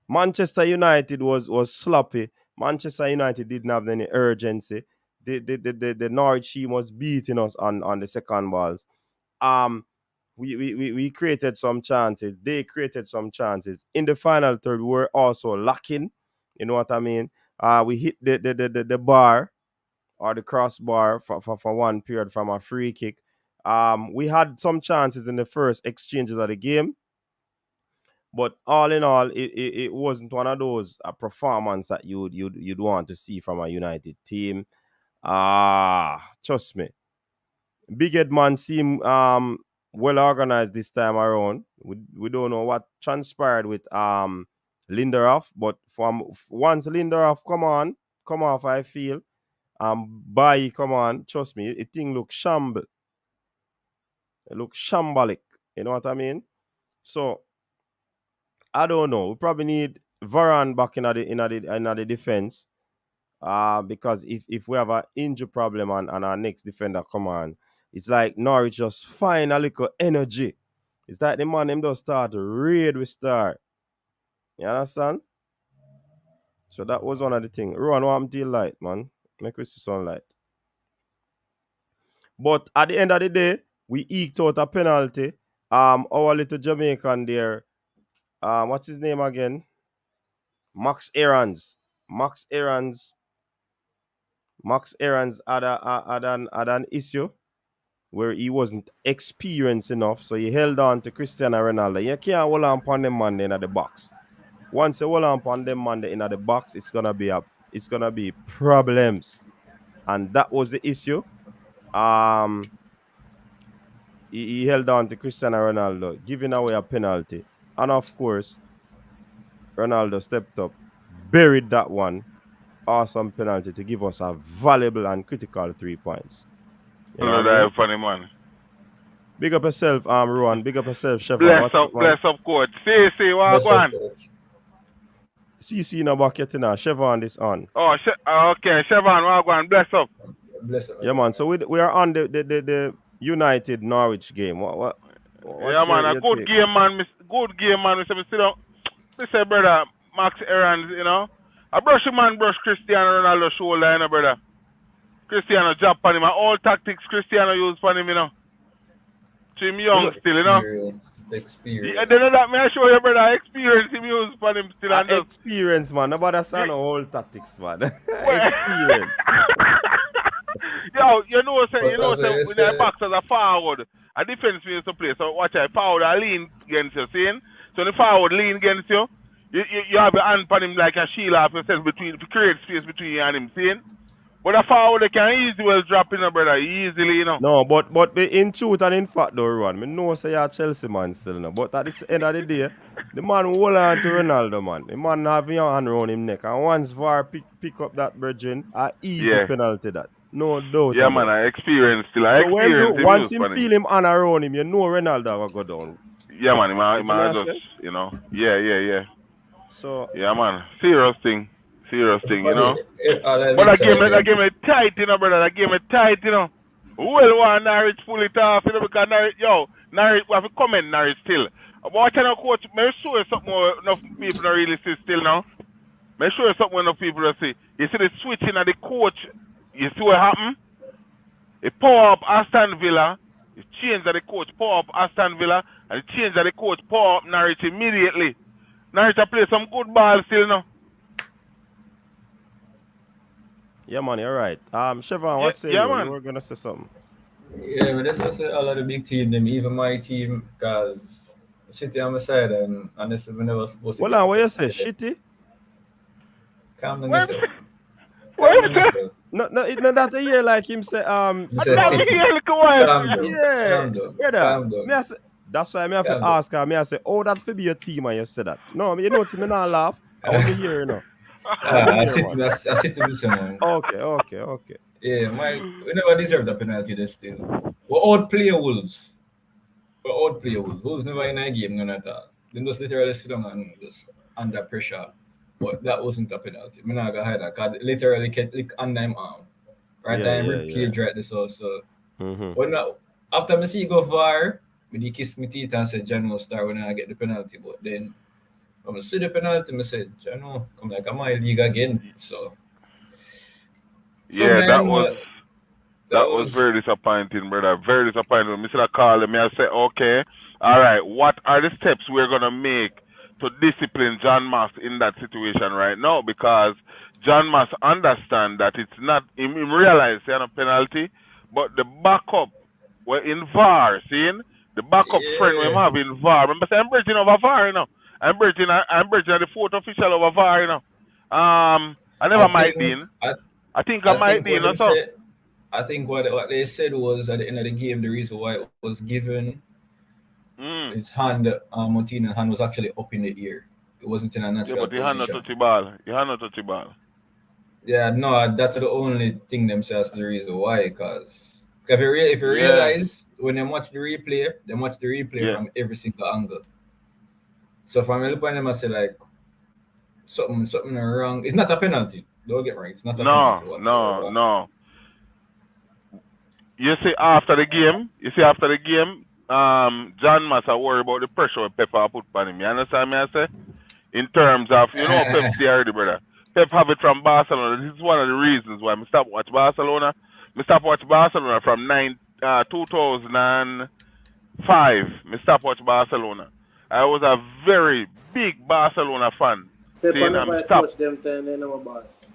Manchester United was sloppy. Manchester United didn't have any urgency. The Norwich team was beating us on the second balls. Um, we created some chances. They created some chances. In the final third, we were also lacking. You know what I mean? We hit the bar or the crossbar for one period from a free kick. We had some chances in the first exchanges of the game, but all in all, it wasn't one of those performance that you'd want to see from a United team. Trust me, Big Ed man seem well organized this time around. We don't know what transpired with Lindelof, but once Lindelof come off, I feel Bayi come on, trust me, it thing look shambolic. You know what I mean? So I don't know. We probably need Varane back in the defense. Because if we have an injury problem and our next defender come on, it's like Norwich just find a little energy. It's like the man them just start to raid with start. You understand? So that was one of the things. Rowan, what I'm deal light, man. Make we see sunlight. But at the end of the day, we eked out a penalty. Our little Jamaican there, what's his name again? Max Aarons. Max Aarons had an issue where he wasn't experienced enough, so he held on to Cristiano Ronaldo. You can't hold on upon them man in the box. Once you hold on upon them man in the box, it's gonna be problems, and that was the issue. He held on to Cristiano Ronaldo, giving away a penalty, and of course, Ronaldo stepped up, buried that one. Awesome penalty to give us a valuable and critical 3 points. You know what I mean? Funny man. Big up yourself, Rowan. Big up yourself, Chef. Bless up, coach. See, what go on? CC in the bucket now. Chevron this on. Oh, okay. Chevron, what go on? Bless up. Yeah, man. So we are on the United Norwich game. What yeah, man. A good game, man. Good game, man. We sit down. We say, brother, Max Aarons, you know. I brush Cristiano Ronaldo shoulder, you know, brother. Cristiano jump on him. All tactics Cristiano use for him, you know. To him young still, you know. Experience. Yeah, they know that, man. I show you, brother. Experience him use for him still. And experience, man. Nobody say no whole tactics, man. Experience. Yo, you know, when I box as a forward, a defense means to play. So watch out, forward I lean against you, seeing? So the forward lean against you, you have your hand on him like a shield off yourself to create space between you and him, seeing? But a forward they can easily drop in, brother, easily, you know. No, but in truth and in fact, though, Ron, I know say you're a Chelsea man still, no. But at the end of the day, the man hold on to Ronaldo, man. The man have your hand around him neck. And once VAR pick up that virgin, a easy penalty that. No doubt. Yeah, man, I experienced still. Once him feel him hand around him, you know Ronaldo will go down. Yeah, man, he might just, you know. Yeah. So yeah, man, serious thing, you know. But that game is tight, you know, brother. That game is tight, you know. Well, one Norwich pull it off, you know, because Norwich, we have to comment Norwich still. But what kind of coach? May show you something more enough people don't really see still now. May show you something enough people don't see. You see the switching of the coach. You see what happened? He power up Aston Villa. He changed the coach, power up Aston Villa, and he changed the coach, power up Norwich immediately. Norwich play some good ball still now. Yeah, man, you're right. Chevron, what say you? Man. You were gonna say something. Yeah, but that's what all of the big team, them, even my team, because City on my side, and honestly, we never supposed to. Hold on, what you say? Shitty? Calm down yourself. No, that a year like him say Calm down. That's why I have to ask her. I say, oh, that's to be your team, and you say that. No, you know what? Me not laugh. I want to hear, you know. I sit to listen, man. Okay. Yeah, we never deserve the penalty this still. We outplay Wolves. Wolves never in a game, none at all. They just literally sit down and just under pressure. But that wasn't a penalty. I'm not gonna hide that because literally lick under him arm. Right time cage right this also. But now after I see you go VAR, he kissed me teeth and said John will start when I get the penalty. But then when I see the penalty, I said, John, come like I'm my league again. So yeah, that was very disappointing, brother. Very disappointing. I said I call him, I said, okay, all right, what are the steps we're gonna make to discipline John Moss in that situation right now? Because John Moss understand that it's not him realize it's a penalty, but the backup were in VAR, seeing the backup friend we have in VAR. Remember, I'm bridging over VAR, you know. I'm bridging the fourth official over VAR, you know. I never might be in. I think I might be, you know. So I think what they said was at the end of the game, the reason why it was given. His hand, Martina's hand was actually up in the air. It wasn't in a natural position. Yeah, but he had not touched the ball. Touch the ball. Yeah, no, that's the only thing them say as the reason why, because If you realize when they watch the replay, from every single angle. So from the point them I say like something wrong. It's not a penalty. Don't get me wrong. It's not a penalty whatsoever. No. You see after the game, John Massa worry about the pressure Pepper put on him. You understand me I say? In terms of, Pep see already, brother. Pep have it from Barcelona. This is one of the reasons why I stop watch Barcelona. I stop watch Barcelona from 2005. I stop watch Barcelona. I was a very big Barcelona fan. Pep never coach them time, they never boss.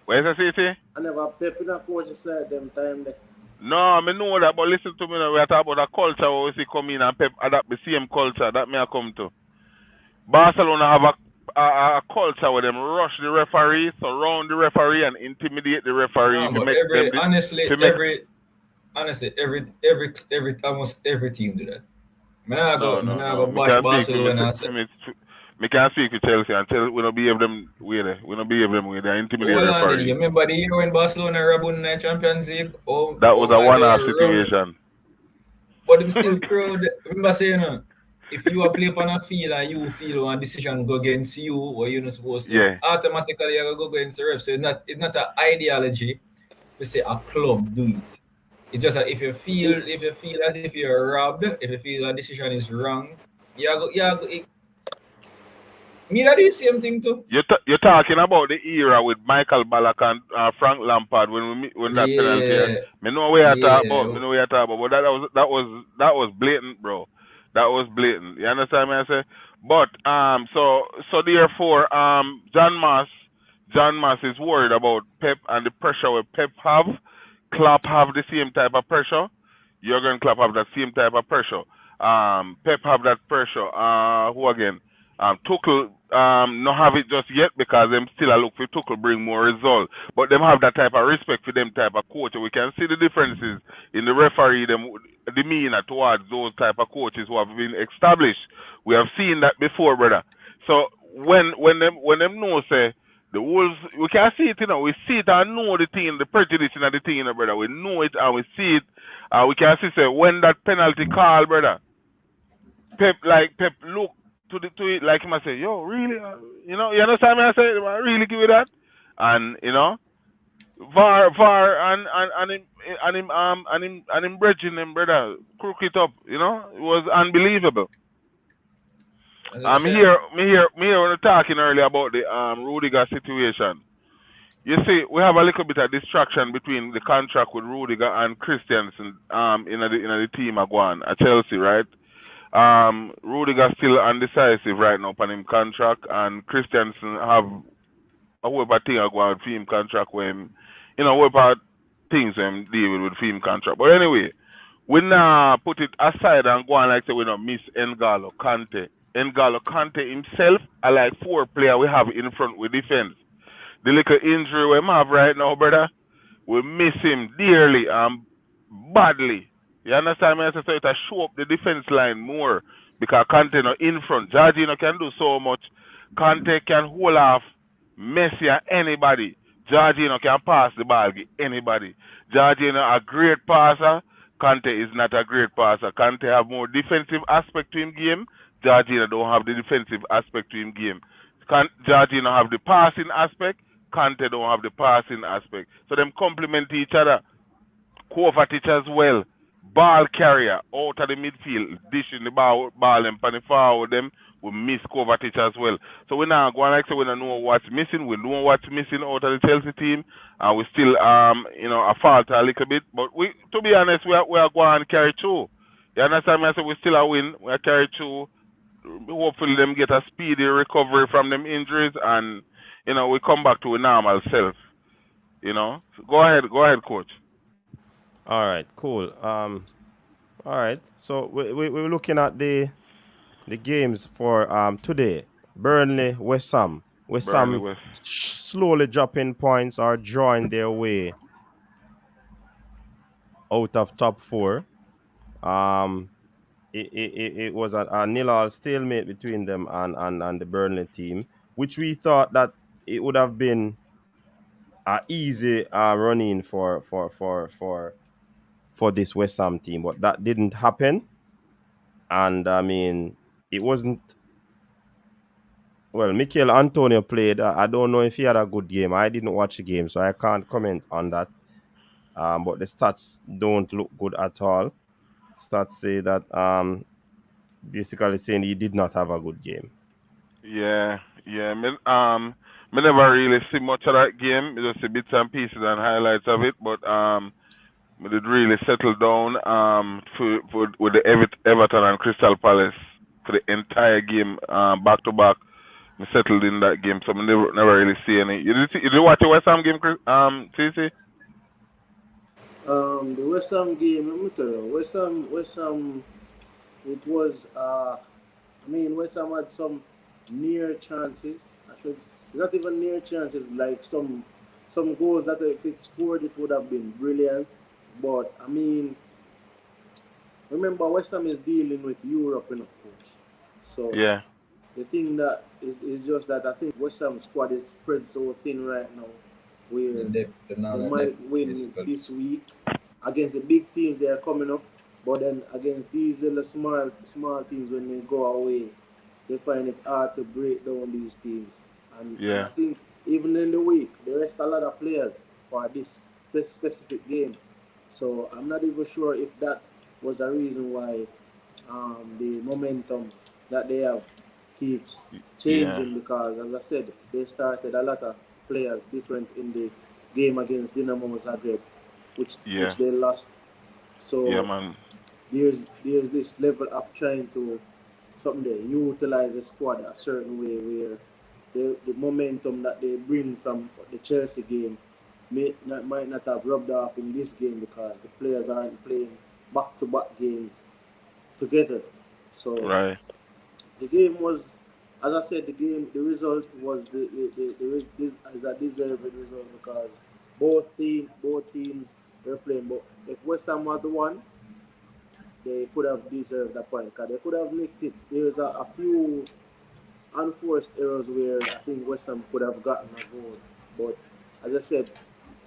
Where's the city? I never Pep in a coach side them time there. No, I know that, but listen to me now. We are talking about a culture where we see come in and Pep adapt the same culture that may I come to. Barcelona have a culture where them rush the referee, surround the referee, and intimidate the referee. No, almost every team do that. I go bash Barcelona. Me can't speak for Chelsea and tell we don't behave them way there. We don't behave them way there. Intimidate the referee. You remember the year when Barcelona won the Champions League? That was a one-off situation. But them still crowd. Remember saying, if you are playing on a field and you feel one decision go against you or you're not supposed to, automatically you go against the ref. So it's not an ideology to say a club do it. It's just that if you feel as if you're robbed, if you feel a decision is wrong, me that do the same thing too. You're talking about the era with Michael Ballack and Frank Lampard when that penalty. Me know where you talk about. But that was blatant, bro. That was blatant. You understand me I say? But so therefore John Mass is worried about Pep and the pressure where Pep have. Klopp have the same type of pressure. Jurgen Klopp have that same type of pressure. Pep have that pressure. Who again? Tuchel not have it just yet because them still a look for Tuchel bring more result. But them have that type of respect for them type of coach. We can see the differences in the referee, them demeanor towards those type of coaches who have been established. We have seen that before, brother. So when them know say the Wolves, we can see it, we see it and know the team, the prejudice in the team, brother. We know it and we see it. We can see say when that penalty call, brother. Pep look to it like him and say, yo, really? You understand me? I say, I really give you that? And VAR and him bridging them, brother, crook it up, it was unbelievable. Me here when we're talking earlier about the Rudiger situation. You see, we have a little bit of distraction between the contract with Rudiger and Christensen in the team at Chelsea, right? Rudiger still undecisive right now on him contract, and Christensen have a whole lot of things going with him contract when a whole lot of things when deal with him contract. But anyway, we now put it aside and go on like say we don't miss N'Golo Kante. N'Golo Kante himself are like 4 players we have in front with defense. The little injury we have right now, brother, we miss him dearly and badly. You understand me? So it will show up the defense line more because Kante no in front. Jorginho can do so much. Kante can hold off Messi and anybody. Jorginho can pass the ball to anybody. Jorginho a great passer. Kante is not a great passer. Kante have more defensive aspect to him game. Jorginho don't have the defensive aspect to him game. Jorginho have the passing aspect. Kante don't have the passing aspect. So them complement each other. Kovacic as well. Ball carrier out of the midfield, dishing the ball and pan forward them. We miss Kovacic as well. So we now go like say we don't know what's missing. We know what's missing out of the Chelsea team, and we still a falter a little bit. But we, to be honest, we are going to carry through. You understand me? I say we still a win. We are carry through. Hopefully them get a speedy recovery from them injuries, and we come back to a normal self. So go ahead, coach. All right, cool. All right. So we're looking at the games for today. Burnley, West Ham. West Ham slowly dropping points or drawing their way out of top 4. It was a 0-0 stalemate between them and the Burnley team, which we thought that it would have been easy running for this West Ham team, but that didn't happen. And I mean, it wasn't. Well, Mikel Antonio played. I don't know if he had a good game. I didn't watch the game, so I can't comment on that. But the stats don't look good at all. Stats say that basically saying he did not have a good game. Yeah. Me never really see much of that game. Just see bits and pieces and highlights of it, but me did really settle down for with the Everton and Crystal Palace for the entire game back to back. Me settled in that game, so me never really see any. You did watch the West Ham game, CC? The West Ham game, let me tell you, West Ham, it was, West Ham had some near chances. Actually, not even near chances, like some goals that if it scored, it would have been brilliant. But, remember, West Ham is dealing with Europe in a coach. So, yeah. The thing that is just that I think West Ham squad is spread so thin right now, where they might win this week against the big teams they are coming up, but then against these little small teams when they go away, they find it hard to break down these teams. And I think even in the week, they rest a lot of players for this specific game. So I'm not even sure if that was a reason why the momentum that they have keeps changing, because as I said, they started a lot of players different in the game against Dinamo Zagreb, which they lost. So there's this level of trying to utilize the squad a certain way where the momentum that they bring from the Chelsea game might not have rubbed off in this game because the players aren't playing back-to-back games together. So the game was, as I said, the result was a deserved result because both teams were playing. But if West Ham had won, they could have deserved a point because they could have nicked it. There's a few unforced errors where I think West Ham could have gotten a goal. But as I said,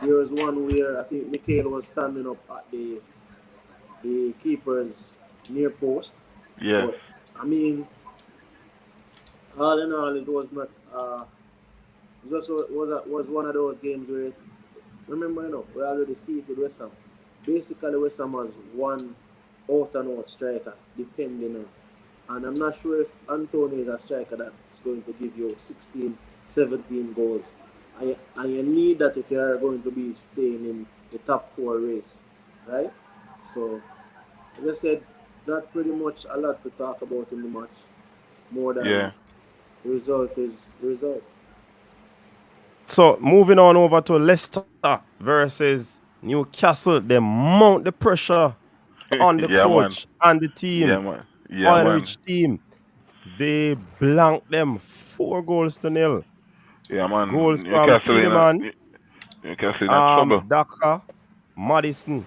there was one where I think Mikel was standing up at the keeper's near post. Yes. But, all in all, it was not. It was one of those games where, remember, we already see it with West Ham. Basically, West Ham has one out-and-out striker, depending on. And I'm not sure if Antonio is a striker that's going to give you 16, 17 goals. And you need that if you are going to be staying in the top 4 race, right? So, as I said, not pretty much a lot to talk about in the match. More than the result is the result. So, moving on over to Leicester versus Newcastle. They mount the pressure on the coach and the team. Oil-rich team. They blanked them 4-0. Yeah, man. Goals from Tielemans, Newcastle in trouble. Daka, Madison.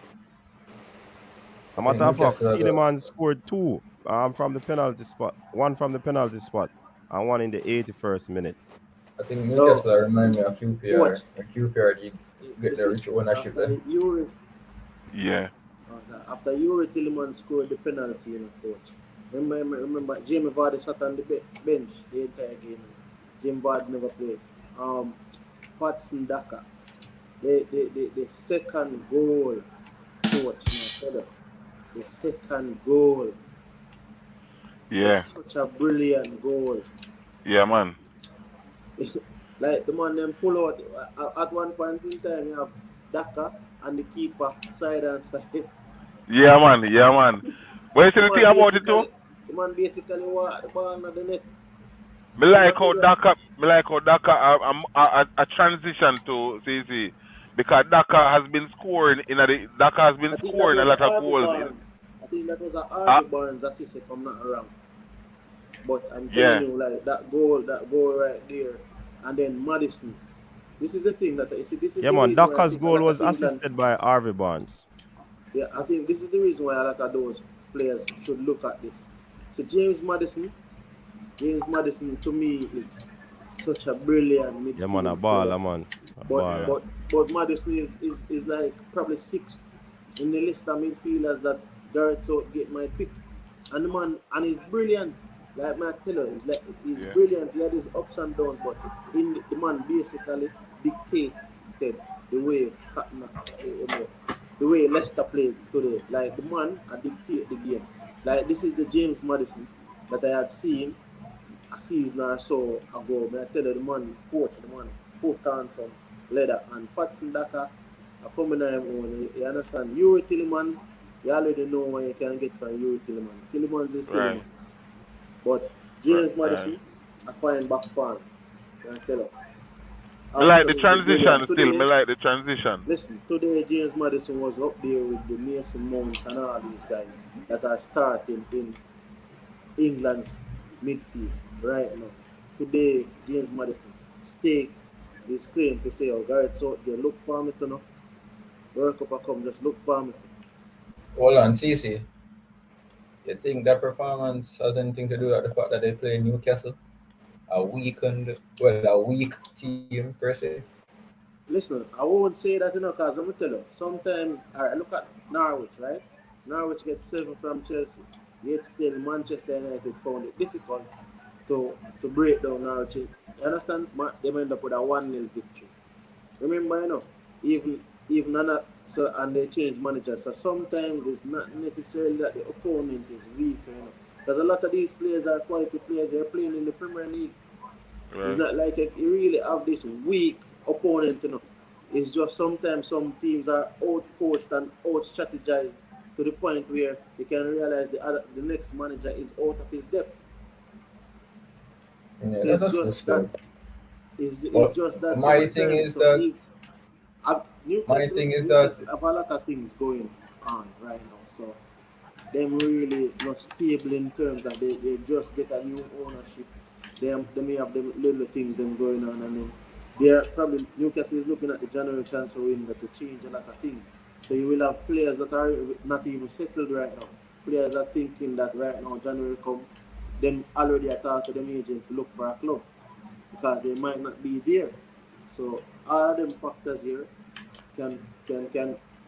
A matter of fact, Tielemans scored 2 from the penalty spot. 1 from the penalty spot and 1 in the 81st minute. I think Newcastle remind me of QPR. QPR get the rich ownership there. After Yuri Tielemans scored the penalty, coach. Remember Jamie Vardy sat on the bench the entire game. Jamie Vardy never played. Patson Daka. The second goal, coach, the second goal. Yeah. Such a brilliant goal. Yeah, man. Like the man then pull out at one point in time you have Daka and the keeper side and side. Yeah, man. What you say the thing about it too? The man basically walked the ball on the net. Me like how Daka a transition to CC because Daka has been scoring a lot of goals. I think that was a Harvey Barnes assist if I'm not wrong. But I'm telling you, like that goal right there, and then Madison. This is the thing that this is. Yeah, man. Daka's goal was assisted by Harvey Barnes. Yeah, I think this is the reason why a lot of those players should look at this. So James Madison to me is such a brilliant midfield. Yeah, man, a baller, man. But Madison is like probably sixth in the list of midfielders that Gareth Southgate might pick. And the man, and he's brilliant. Like my tell you, he's brilliant. He had his ups and downs, but the man basically dictated the way the way Leicester played today. Like the man dictate the game. Like this is the James Maddison that I had seen a season or so ago. I tell you, the man put on some leather, and Patson Daka are coming on him own. You understand? Yuri Tillemans, you already know what you can get from Yuri Tillemans. Tillemans is Tillemans. Right. But James Maddison, I find back farm. I tell you. I like the transition still. I like the transition. Listen, today James Maddison was up there with the Mason Mounts and all these guys that are starting in England's midfield right now. Today, James Maddison stake his claim to say, oh, Gareth Southgate, look for me to know. Work up and come, just look for me. Hold on, CC. You think that performance has anything to do with the fact that they play Newcastle? A weak team per se? Listen, I won't say that, because I'm going to tell you, sometimes, all right, look at Norwich, right? Norwich gets 7 from Chelsea, yet still Manchester United found it difficult to break down Norwich. You understand? They end up with a 1-0 victory. Remember, even and they change managers. So sometimes it's not necessarily that the opponent is weak, because a lot of these players are quality players. They're playing in the Premier League. Right. It's not like you really have this weak opponent, It's just sometimes some teams are out-coached and out-strategized to the point where you can realize the next manager is out of his depth. Yeah, so it's just that. It's just that. My thing is that. Newcastle have a lot of things going on right now. So them really not stable in terms that they just get a new ownership. They may have them little things them going on, and then they're probably Newcastle is looking at the January transfer window to change a lot of things. So you will have players that are not even settled right now. Players are thinking that right now January come, then already I talk to them agent to look for a club because they might not be there. So all of them factors here can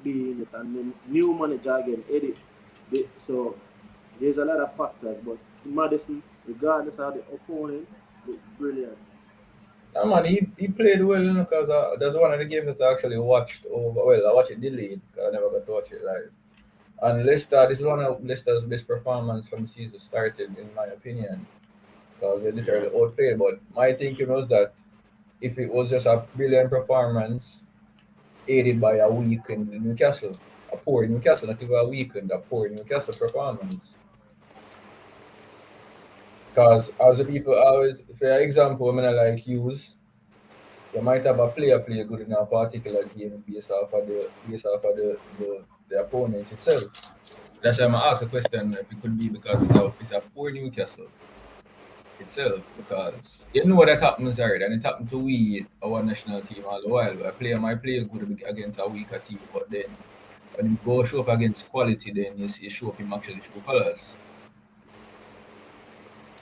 be in it, and then new manager again, Eddie. So there's a lot of factors, but Maddison, regardless of the opponent, looked brilliant. No, man, he played well because that's one of the games that I actually watched over. Well, I watched it delayed because I never got to watch it live. And Leicester, this is one of Leicester's best performance from the season started, in my opinion, because they literally outplayed. But my thinking was that if it was just a brilliant performance aided by a weakened Newcastle, a poor Newcastle, not even a weakened, a poor Newcastle performance. Because as the people always, for example, I like use, you might have a player play good in a particular game based off of the opponent itself. That's why I'm gonna ask a question if it could be because it's a poor Newcastle itself, because you know what that happens already, and it happened to our national team all the while. A player might play good against a weaker team, but then when you go show up against quality, then you show up in actually true colors.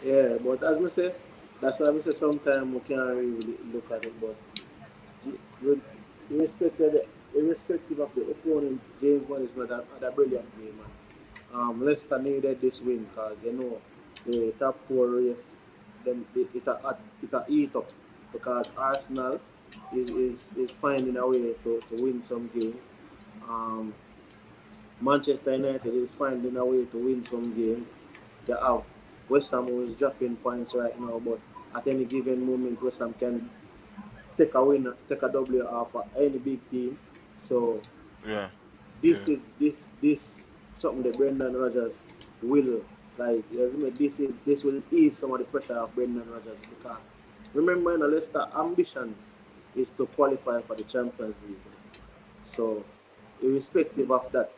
Yeah, but as I say, that's why I say sometimes we can't really look at it, but irrespective of the opponent, James Maddison had a brilliant game, man. Leicester needed this win because the top 4 race, then it eat up because Arsenal is finding a way to win some games. Manchester United is finding a way to win some games. They have West Ham is dropping points right now, but at any given moment, West Ham can take a W off of any big team. So this is something that Brendan Rodgers will like. This will ease some of the pressure of Brendan Rodgers, because remember, Leicester ambitions is to qualify for the Champions League. So irrespective of that,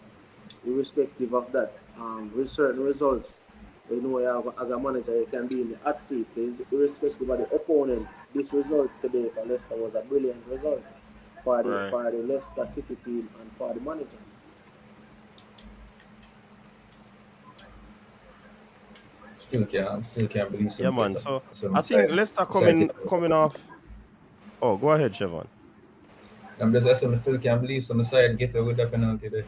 with certain results, you have as a manager, you can be in the hot seat. So irrespective of the opponent, this result today for Leicester was a brilliant result for the Leicester City team and for the manager. Still can't believe some Yeah, man. get So some I think side Leicester side coming off. Oh, go ahead, Chevon. I'm just asking, I still can't believe some side get away with that penalty there.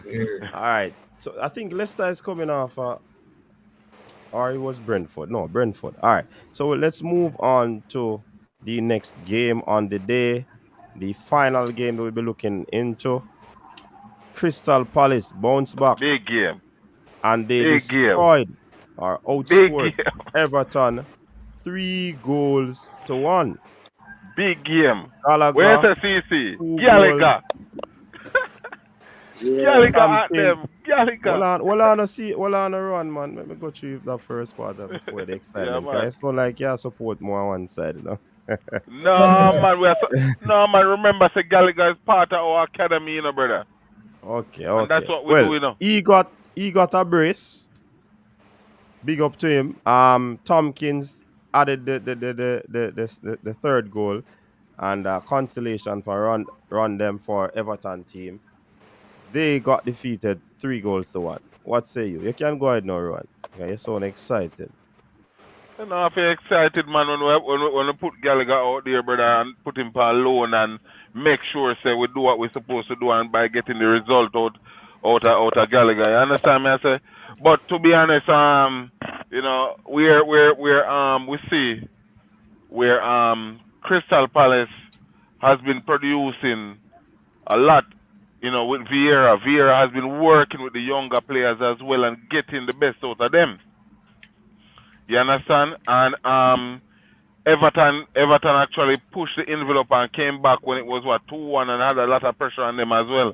Weird. All right. So I think Leicester is coming off. Or it was Brentford. No, Brentford. All right. So let's move on to the next game on the day. The final game that we'll be looking into. Crystal Palace bounce back Big game. and they Big game. destroyed or Big outscored game. Everton 3-1. Big game. Where's Gallagher the CC? 2 goals. Gallagher. Yeah. Gallagher at Camping. them. Gallagher. Well on a run, man. Let me go through that first part before the Yeah, excitement. Cause man. it's not like you support more on one side, you know. No, man. No, man. Remember, say Gallagher is part of our academy, you know, brother. Okay. And that's what we Well, do, you know. he got a brace. Big up to him. Tompkins added the third goal and consolation for run them for Everton team. They got defeated 3-1. What say you? You can go ahead now, Rowan. Okay, you're so excited. You know, I feel excited, man, when we put Gallagher out there, brother, and put him on loan and make sure, say, we do what we're supposed to do and by getting the result out of Gallagher. You understand me? I say, but to be honest, you know, we see where Crystal Palace has been producing a lot, you know, with Vieira. Vieira has been working with the younger players as well and getting the best out of them. You understand? And Everton actually pushed the envelope and came back when it was 2-1 and had a lot of pressure on them as well.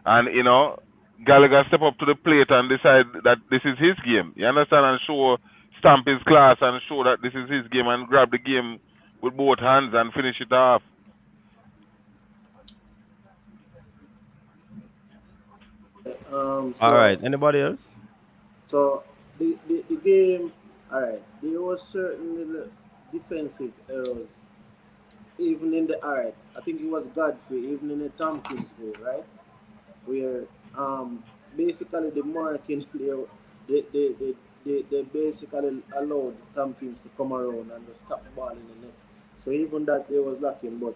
And you know, Gallagher stepped up to the plate and decided that this is his game. You understand? And stamp his class and show that this is his game and grab the game with both hands and finish it off. So, All right. Anybody else? So the game, all right. There was certain little defensive errors, even in the all right. I think it was Godfrey, even in the Tompkins goal, right? Where basically the marking player, they basically allowed Tompkins to come around and just stop the ball in the net. So even that they was lacking, but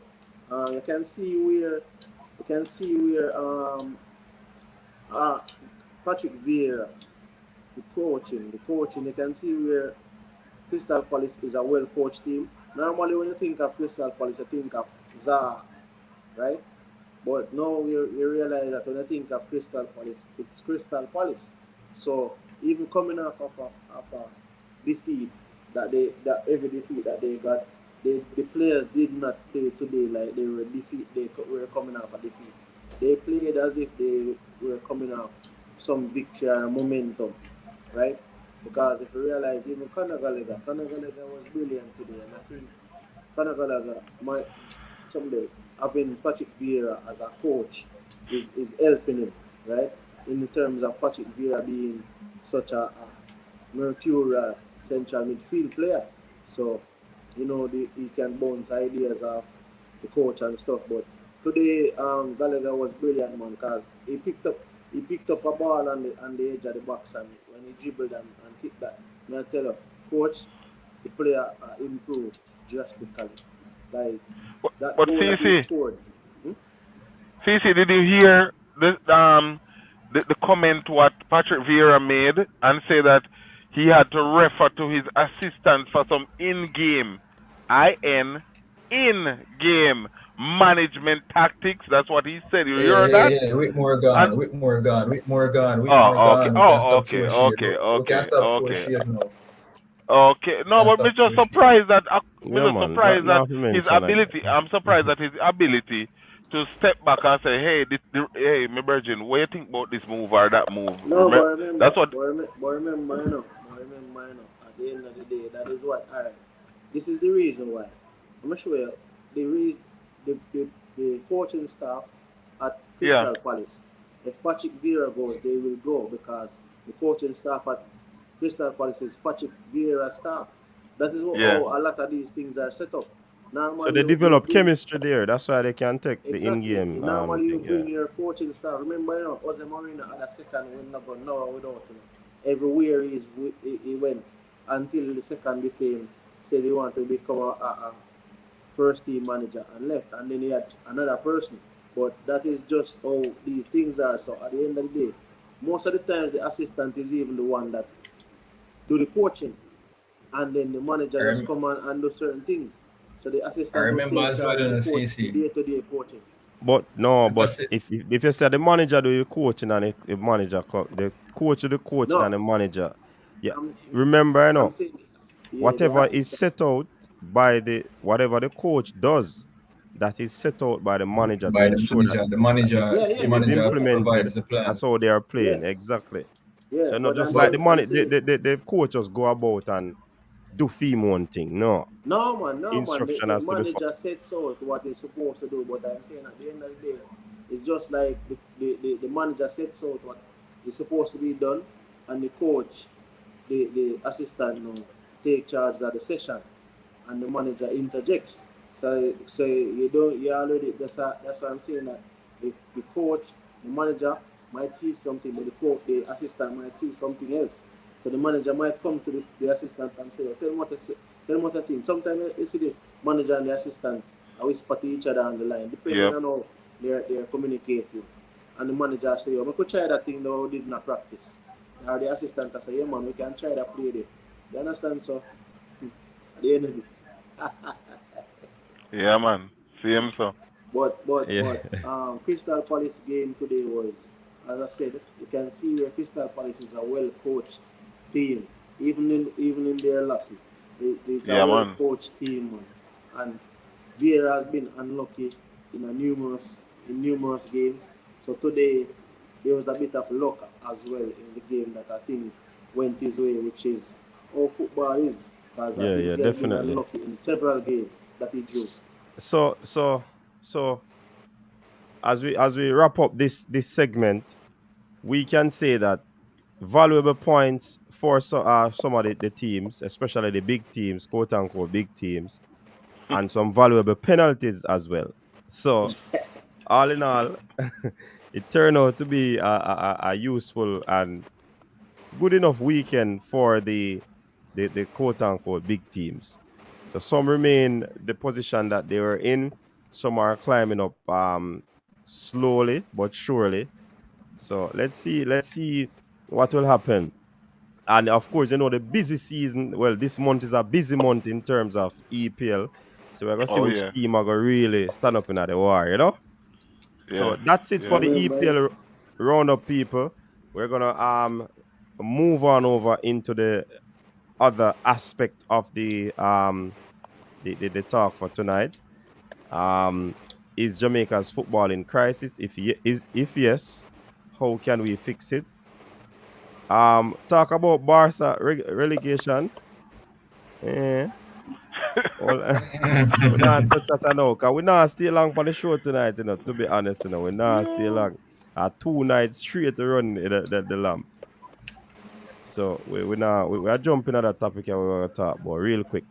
you can see where Patrick Vieira, the coaching, you can see where Crystal Palace is a well-coached team. Normally, when you think of Crystal Palace, you think of Zaha, right? But now you realize that when you think of Crystal Palace, it's Crystal Palace. So even coming off of a defeat that every defeat that they got, the players did not play today like they were coming off a defeat. They played as if they were coming off some victory and momentum, right? Because if you realize, even Conor Gallagher was brilliant today, and I think Conor Gallagher might someday having Patrick Vieira as a coach is helping him, right? In terms of Patrick Vieira being such a mercurial central midfield player, so you know he can bounce ideas off the coach and stuff. But today, Gallagher was brilliant, man, because he picked up a ball on the edge of the box, and when he dribbled and kicked that, I tell you, coach, the player improved drastically. Like that But goal that he scored. CC, did you hear the comment what Patrick Vieira made and say that he had to refer to his assistant for some in-game management tactics? That's what he said. You heard that? Yeah. Whitmore gone. Oh, okay. We can stop throwing shade now. Okay, no, but I'm just surprised that Yeah, man. Not to his mention ability. I'm surprised at his ability to step back and say, "Hey, my virgin, what do you think about this move or that move?" No, but remember, that's what. but remember, at the end of the day, that is what. All right, this is the reason why. I'm not sure the coaching staff at Crystal Palace. If Patrick Vieira goes, they will go because the coaching staff at Crystal Palace is Patrick Vieira staff. That is how a lot of these things are set up. Normally, so they develop chemistry there. That's why they can take the in-game. Normally, you bring your coaching staff. Remember, Jose Mourinho had a second win, but now without him. everywhere he went until the second became said he wanted to become a first team manager and left, and then he had another person. But that is just how these things are. So at the end of the day, most of the times the assistant is even the one that do the coaching, and then the manager just come on and do certain things. So the assistant will remember take as charge well of the in the coach, the CC. day-to-day coaching. But no, but Because if you say the manager do the coaching and the manager the coach do the coaching and No, the manager, yeah. I'm Remember, I'm saying, yeah, the whatever is assistant. set out by the whatever the coach does, that is set out by the manager to by ensure that the is manager, Yeah, the yeah, is yeah, manager yeah, implemented. provides the plan. That's how they are yeah, playing exactly. yeah. So not But just like the I'm money, saying, the coach just go about and do theme one thing. No, no, man. instruction The has to be followed. manager sets out what he's supposed to do. But I'm saying at the end of the day, it's just like the manager sets out what is supposed to be done, and the coach, the assistant, take charge of the session, and the manager interjects. So you don't you already that's why I'm saying that the coach, the manager might see something, but the assistant might see something else. So the manager might come to the assistant and say, tell him what I say, tell him what I think. Sometimes you see the manager and the assistant whisper to each other on the line, depending Yep. on how they're communicating. And the manager say, oh, I could try that thing though, did not practice. Or the assistant say, yeah man, we can try that play there. You understand? So at the end of it. Yeah, man. Same so. Yeah, Crystal Palace game today was, as I said, you can see where Crystal Palace is a well coached team, even in their losses. It's a Yeah, well man. coached team, man. And Vieira has been unlucky in numerous games. So today there was a bit of luck as well in the game that I think went his way, which is how football is. Because I yeah, think yeah, he has been definitely. unlucky in several games that he drew. So so as we wrap up this segment, we can say that valuable points for some of the teams, especially the big teams, quote unquote big teams, and some valuable penalties as well. So all in all, it turned out to be a useful and good enough weekend for the quote unquote big teams. So some remain the position that they were in. Some are climbing up slowly but surely. So let's see what will happen. And of course, the busy season. Well, this month is a busy month in terms of EPL. So we're gonna see Oh which yeah. team are gonna really stand up in the war. So Yes. that's it for Yes. the Remember, EPL roundup, people. We're gonna move on over into the other aspect of the talk for tonight. Um, is Jamaica's football in crisis? If yes, how can we fix it? Talk about Barca relegation. Eh, well, we not touch that now, cause we not stay long for the show tonight. To be honest, we not stay Yeah. long. 2 nights straight to run the lamp. So we are jumping at that topic and we're gonna talk about real quick.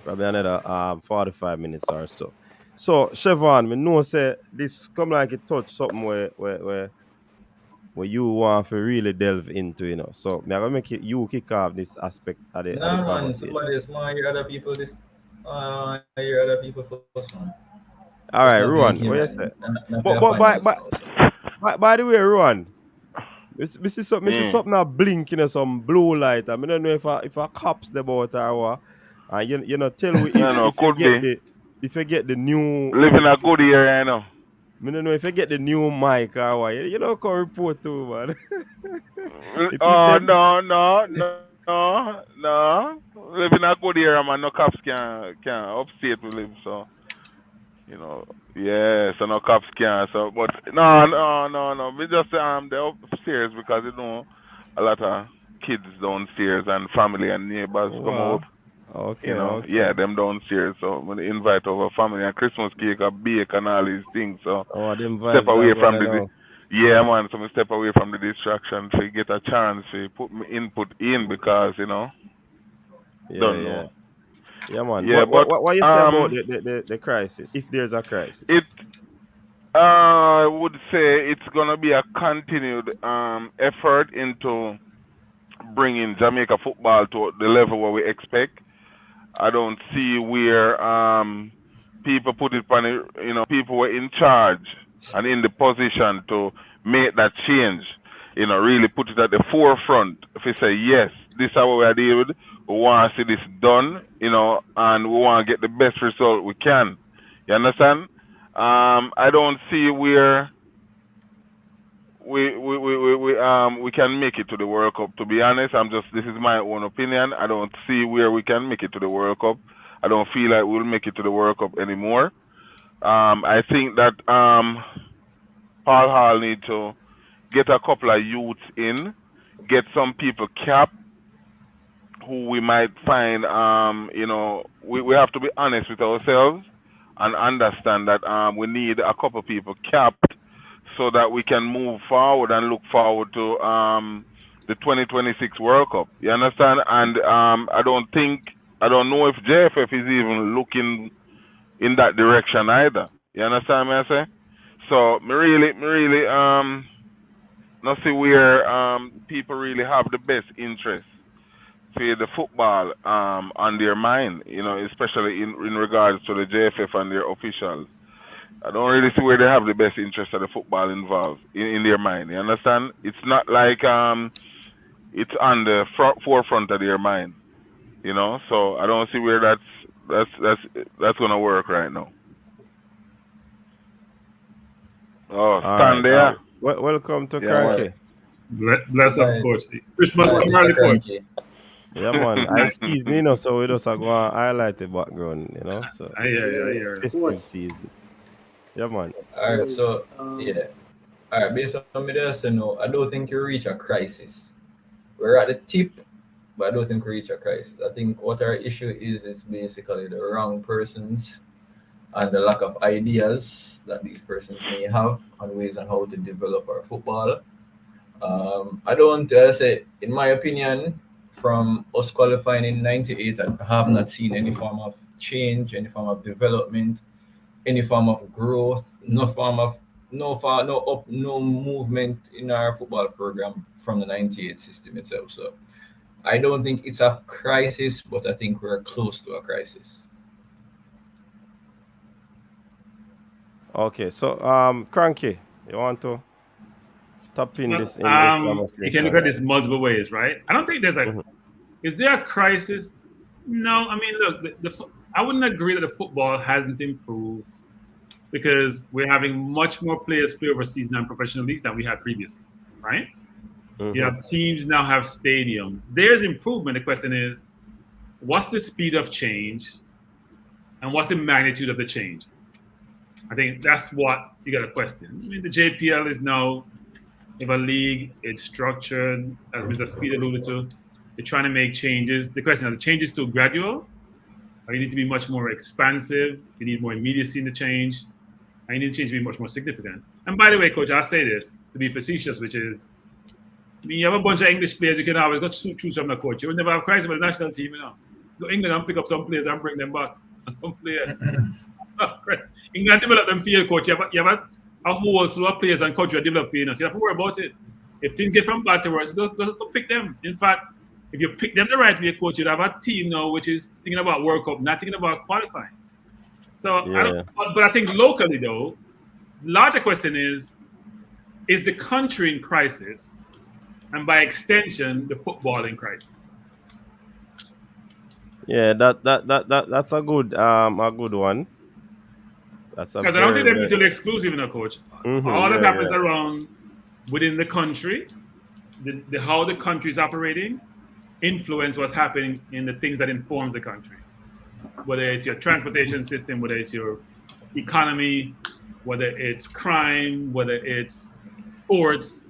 Probably another 45 minutes or so. So Chevron, we know say this come like it touch something where you want to really delve into. So me I gonna make you kick off this aspect of the No man, conversation. somebody else want hear other people this. Hear other people first man. All Just right, not being Ruan, here what you man. say? Not But to but find by us by now. So. by the way, Ruan, we see Mm. something a blinking some blue light. I mean, I don't know if a cops the about or what. And tell we I know. if you Could get be the new. living a good area, you know. I don't know if you get the new mic or what. Come report too, man. if you Oh them no, no, no. Living a good area, man. No cops can upstate we live, so you know. Yeah, so no cops can. So, but no. We just they're upstairs because a lot of kids downstairs and family and neighbors come out. wow. Okay, Yeah, okay. them downstairs. So when they invite over family and Christmas cake, a bake and all these things. So Oh, them step vibes are away going from on now. yeah, man. So me step away from the distraction to get a chance to put my input in because Yeah, don't yeah. know. Yeah, man. Yeah, But what but what, what you say about the crisis? If there's a it crisis. I would say it's gonna be a continued effort into bringing Jamaica football to the level where we expect. I don't see where people put it on it, people were in charge and in the position to make that change. Really put it at the forefront. If we say yes, this is how we are dealing with. We want to see this done, and we want to get the best result we can. You understand? I don't see where we can make it to the World Cup. To be honest, this is my own opinion. I don't see where we can make it to the World Cup. I don't feel like we'll make it to the World Cup anymore. I think that Paul Hall need to get a couple of youths in, get some people capped who we might find. We have to be honest with ourselves and understand that we need a couple people capped so that we can move forward and look forward to the 2026 World Cup. You understand? And I don't know if JFF is even looking in that direction either. You understand what I say? So me really not see where people really have the best interest for the football on their mind, especially in regards to the JFF and their officials. I don't really see where they have the best interest of the football involved in their mind. You understand? It's not like it's on the forefront of their mind. So I don't see where that's gonna work right now. Oh, stand there. Welcome to Cranky. Bless up, coach. Christmas come early, coach. Yeah, man. I season, so we just go and highlight the background, So Yeah. Christmas season. Yeah, man. All right, so yeah. All right, based on me there, so no, I don't think you reach a crisis. We're at the tip, but I don't think we reach a crisis. I think what our issue is basically the wrong persons and the lack of ideas that these persons may have on ways on how to develop our football. I don't say, in my opinion, from us qualifying in '98, I have not seen any form of change, any form of development, any form of growth, no movement in our football program from the '98 system itself. So I don't think it's a crisis, but I think we're close to a crisis. Okay, so Cranky, you want to tap in this? You can look at this multiple ways, right? I don't think there's is there a crisis? No, I mean, look, I wouldn't agree that the football hasn't improved because we're having much more players play overseas than professional leagues than we had previously, right? You have teams now have stadiums. There's improvement. The question is, what's the speed of change and what's the magnitude of the changes? I think that's what you got to question. I mean, the JPL is now, if a league, it's structured, as Mr. Speed alluded to, they're trying to make changes. The question, are the changes still gradual? Or you need to be much more expansive? You need more immediacy in the change? And you need the change to be much more significant. And by the way, Coach, I'll say this, to be facetious, which is, I mean, you have a bunch of English players, you can always go choose from the coach. You will never have crisis with the national team, Go to England and pick up some players and bring them back and come play. England develop them field, coach. You have a whole slew of players and coach you develop field. So you have to worry about it. If things get from bad to worse, go pick them. In fact, if you pick them the right way, coach, you'd have a team now which is thinking about World Cup, not thinking about qualifying. So, yeah. But I think locally, though, the larger question is the country in crisis, and by extension, the football in crisis? Yeah, that's a good one. That's a I don't think they're mutually exclusive in a coach. All that happens around within the country, how the country is operating, influence what's happening in the things that inform the country. Whether it's your transportation system, whether it's your economy, whether it's crime, whether it's sports.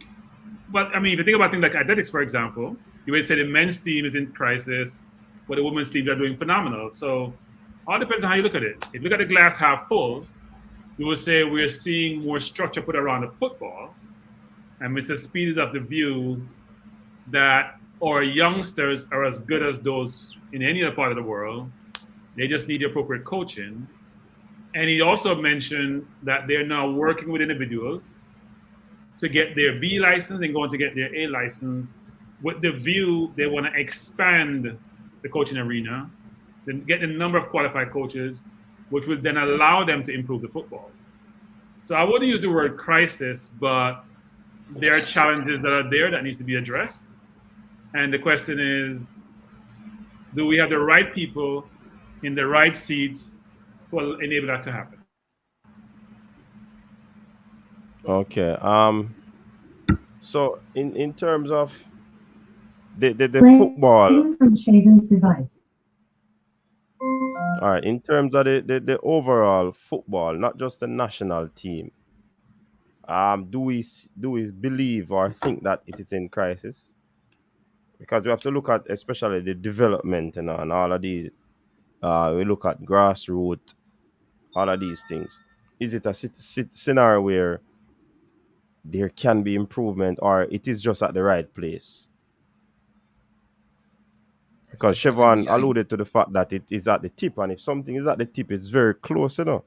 But I mean, if you think about things like athletics, for example, you would say the men's team is in crisis, but the women's teams are doing phenomenal. So all depends on how you look at it. If you look at the glass half full, you will say we're seeing more structure put around the football. And Mr. Speed is of the view that our youngsters are as good as those in any other part of the world. They just need the appropriate coaching. And he also mentioned that they're now working with individuals to get their B license and going to get their A license with the view they want to expand the coaching arena, then get the number of qualified coaches, which would then allow them to improve the football. So I wouldn't use the word crisis, but there are challenges that are there that needs to be addressed. And the question is, do we have the right people in the right seats to enable that to happen? Okay. So in terms of the football, from Shaden's device. all right. In terms of the overall football, not just the national team, do we believe or think that it is in crisis? Because we have to look at especially the development and all of these. We look at grassroots, all of these things. Is it a scenario where there can be improvement, or it is just at the right place? Because Siobhan alluded to the fact that it is at the tip, and if something is at the tip, it's very close, you know.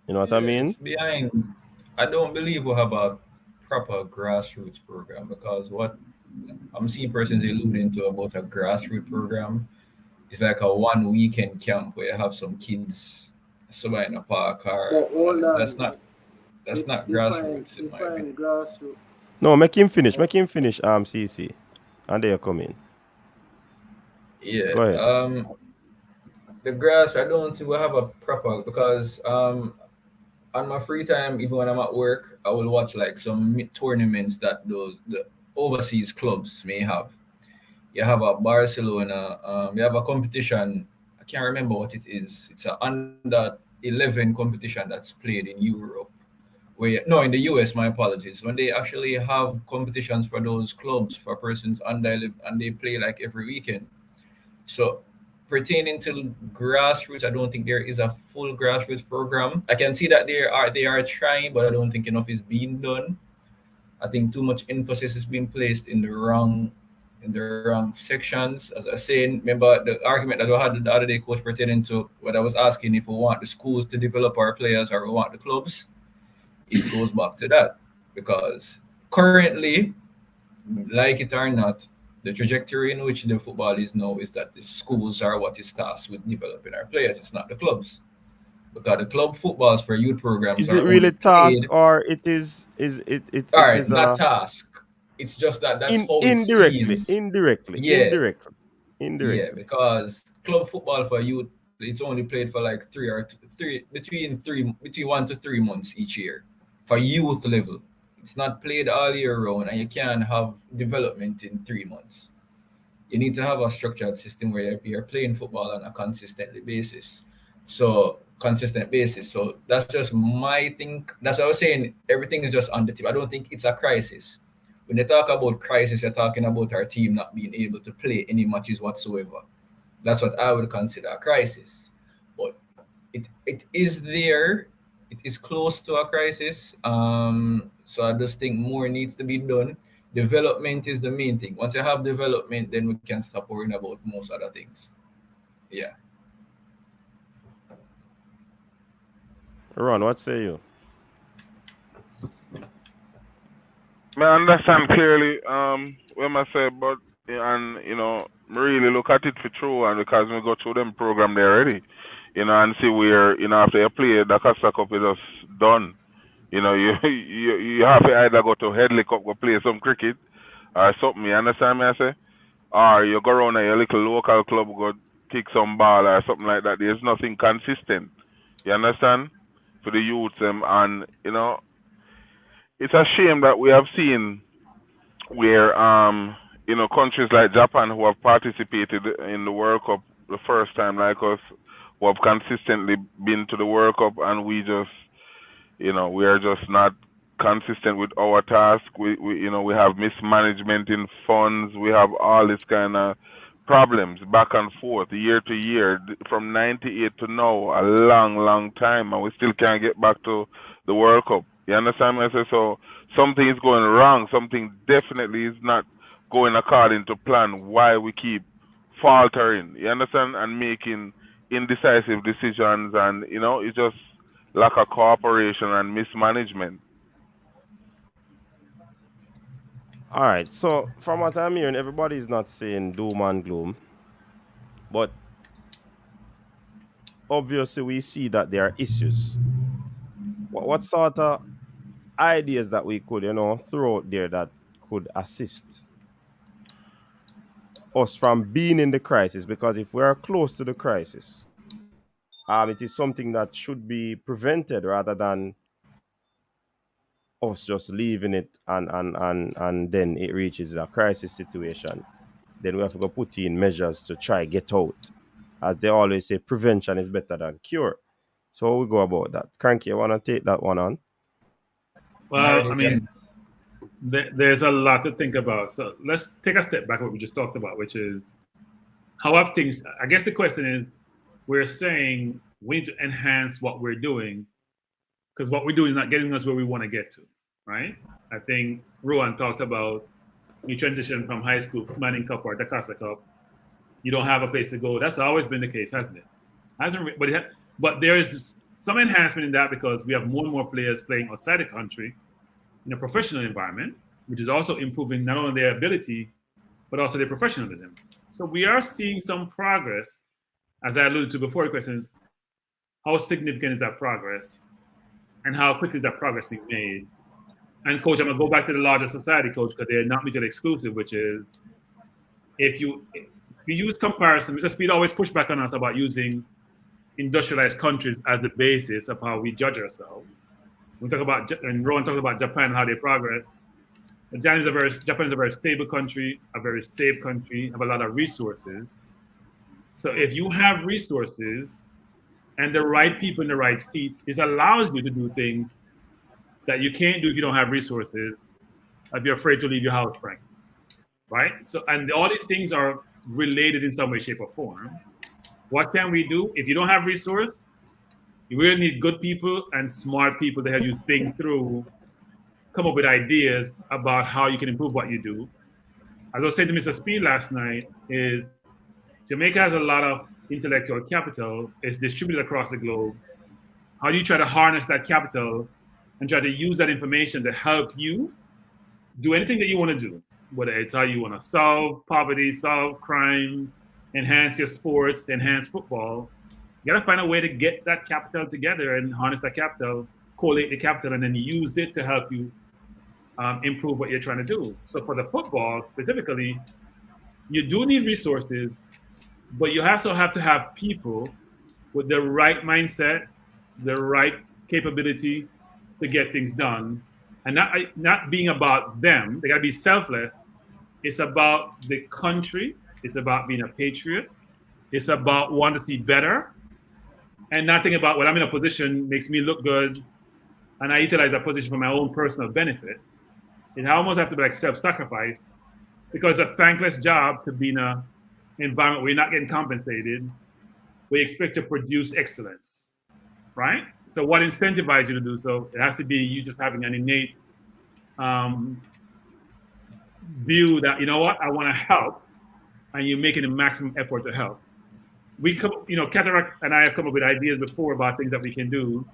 You know what I mean? It's behind. I don't believe we have a proper grassroots program, because what I'm seeing persons alluding to about a grassroots program is like a 1 weekend camp where you have some kids somewhere in a park, or that's not grassroots in my opinion. Grassroots. No, make him finish. CC, and they come in. Yeah. Go ahead. The grass, I don't think we have a proper, because on my free time, even when I'm at work, I will watch like some tournaments that the overseas clubs may have. You have a Barcelona, you have a competition, I can't remember what it is. It's a under 11 competition that's played in Europe. In the US, my apologies. When they actually have competitions for those clubs for persons under 11, and they play like every weekend. So pertaining to grassroots, I don't think there is a full grassroots program. I can see that they are trying, but I don't think enough is being done. I think too much emphasis is being placed in the wrong sections. As I was saying, remember the argument that we had the other day, coach, pertaining to what I was asking, if we want the schools to develop our players or we want the clubs. It goes back to that, because currently, like it or not, the trajectory in which the football is now is that the schools are what is tasked with developing our players. It's not the clubs, because the club footballs for youth programs Is it really task, or it is not task? It's just that's how indirectly, it's indirectly. Because club football for youth, it's only played for like between 1 to 3 months each year for youth level. It's not played all year round, and you can't have development in 3 months. You need to have a structured system where you're playing football on a consistent basis. So that's just my thing. That's what I was saying. Everything is just on the tip. I don't think it's a crisis. When you talk about crisis, you're talking about our team not being able to play any matches whatsoever. That's what I would consider a crisis. But it is there. It is close to a crisis. So I just think more needs to be done. Development is the main thing. Once you have development, then we can stop worrying about most other things. Yeah. Ron, what say you? I understand clearly what I say, but really look at it for true, and because we go through them program there already, and see where, after you play the Costa Cup is just done. You have to either go to Headley Cup, go play some cricket or something, you understand me I say? Or you go around a little local club, go kick some ball or something like that. There's nothing consistent. You understand? For the youths, and it's a shame that we have seen where countries like Japan, who have participated in the World Cup the first time, like us, who have consistently been to the World Cup, and we just we are just not consistent with our task. We have mismanagement in funds. We have all this kind of problems back and forth year to year from 98 to now, a long time, and we still can't get back to the World Cup. You understand me? I say, so something is going wrong. Something definitely is not going according to plan. Why we keep faltering? You understand? And making indecisive decisions, and it's just lack of cooperation and mismanagement. All right. So from what I'm hearing, everybody is not saying doom and gloom, but obviously we see that there are issues. What sort of ideas that we could, throw out there that could assist us from being in the crisis? Because if we are close to the crisis, it is something that should be prevented rather than us just leaving it and then it reaches a crisis situation. Then we have to go put in measures to try get out. As they always say, prevention is better than cure. So how we go about that? Cranky, you wanna take that one on? Well, I mean, there's a lot to think about. So let's take a step back what we just talked about, which is how have things. I guess the question is, we're saying we need to enhance what we're doing because what we're doing is not getting us where we want to get to, right? I think Rowan talked about you transition from high school, Manning Cup or Dakota Cup. You don't have a place to go. That's always been the case, hasn't it? But there is some enhancement in that because we have more and more players playing outside the country in a professional environment, which is also improving not only their ability, but also their professionalism. So we are seeing some progress, as I alluded to before the questions, how significant is that progress and how quickly is that progress being made? And coach, I'm gonna go back to the larger society, coach, because they're not mutually exclusive, which is if you use comparison, Mr. Speed always push back on us about using industrialized countries as the basis of how we judge ourselves. We talk about, and Rowan talked about Japan, how they progress. Japan is a very stable country, a very safe country, have a lot of resources. So if you have resources and the right people in the right seats, it allows you to do things that you can't do if you don't have resources, if you're afraid to leave your house, Frank. Right? So, and all these things are related in some way, shape, or form. What can we do? If you don't have resource, you really need good people and smart people to help you think through, come up with ideas about how you can improve what you do. As I was saying to Mr. Speed last night, is Jamaica has a lot of intellectual capital. It's distributed across the globe. How do you try to harness that capital and try to use that information to help you do anything that you want to do? Whether it's how you want to solve poverty, solve crime, enhance your sports, enhance football. You got to find a way to get that capital together and harness that capital, collate the capital, and then use it to help you improve what you're trying to do. So for the football specifically, you do need resources, but you also have to have people with the right mindset, the right capability to get things done, and not being about them. They got to be selfless. It's about the country. It's about being a patriot. It's about wanting to see better, and not thinking about, well, I'm in a position makes me look good, and I utilize that position for my own personal benefit. It almost have to be like self-sacrifice, because it's a thankless job to be in an environment where you're not getting compensated. We expect to produce excellence, right? So what incentivizes you to do so? It has to be you just having an innate view that, you know what, I want to help, and you're making the maximum effort to help. Cataract and I have come up with ideas before about things that we can do.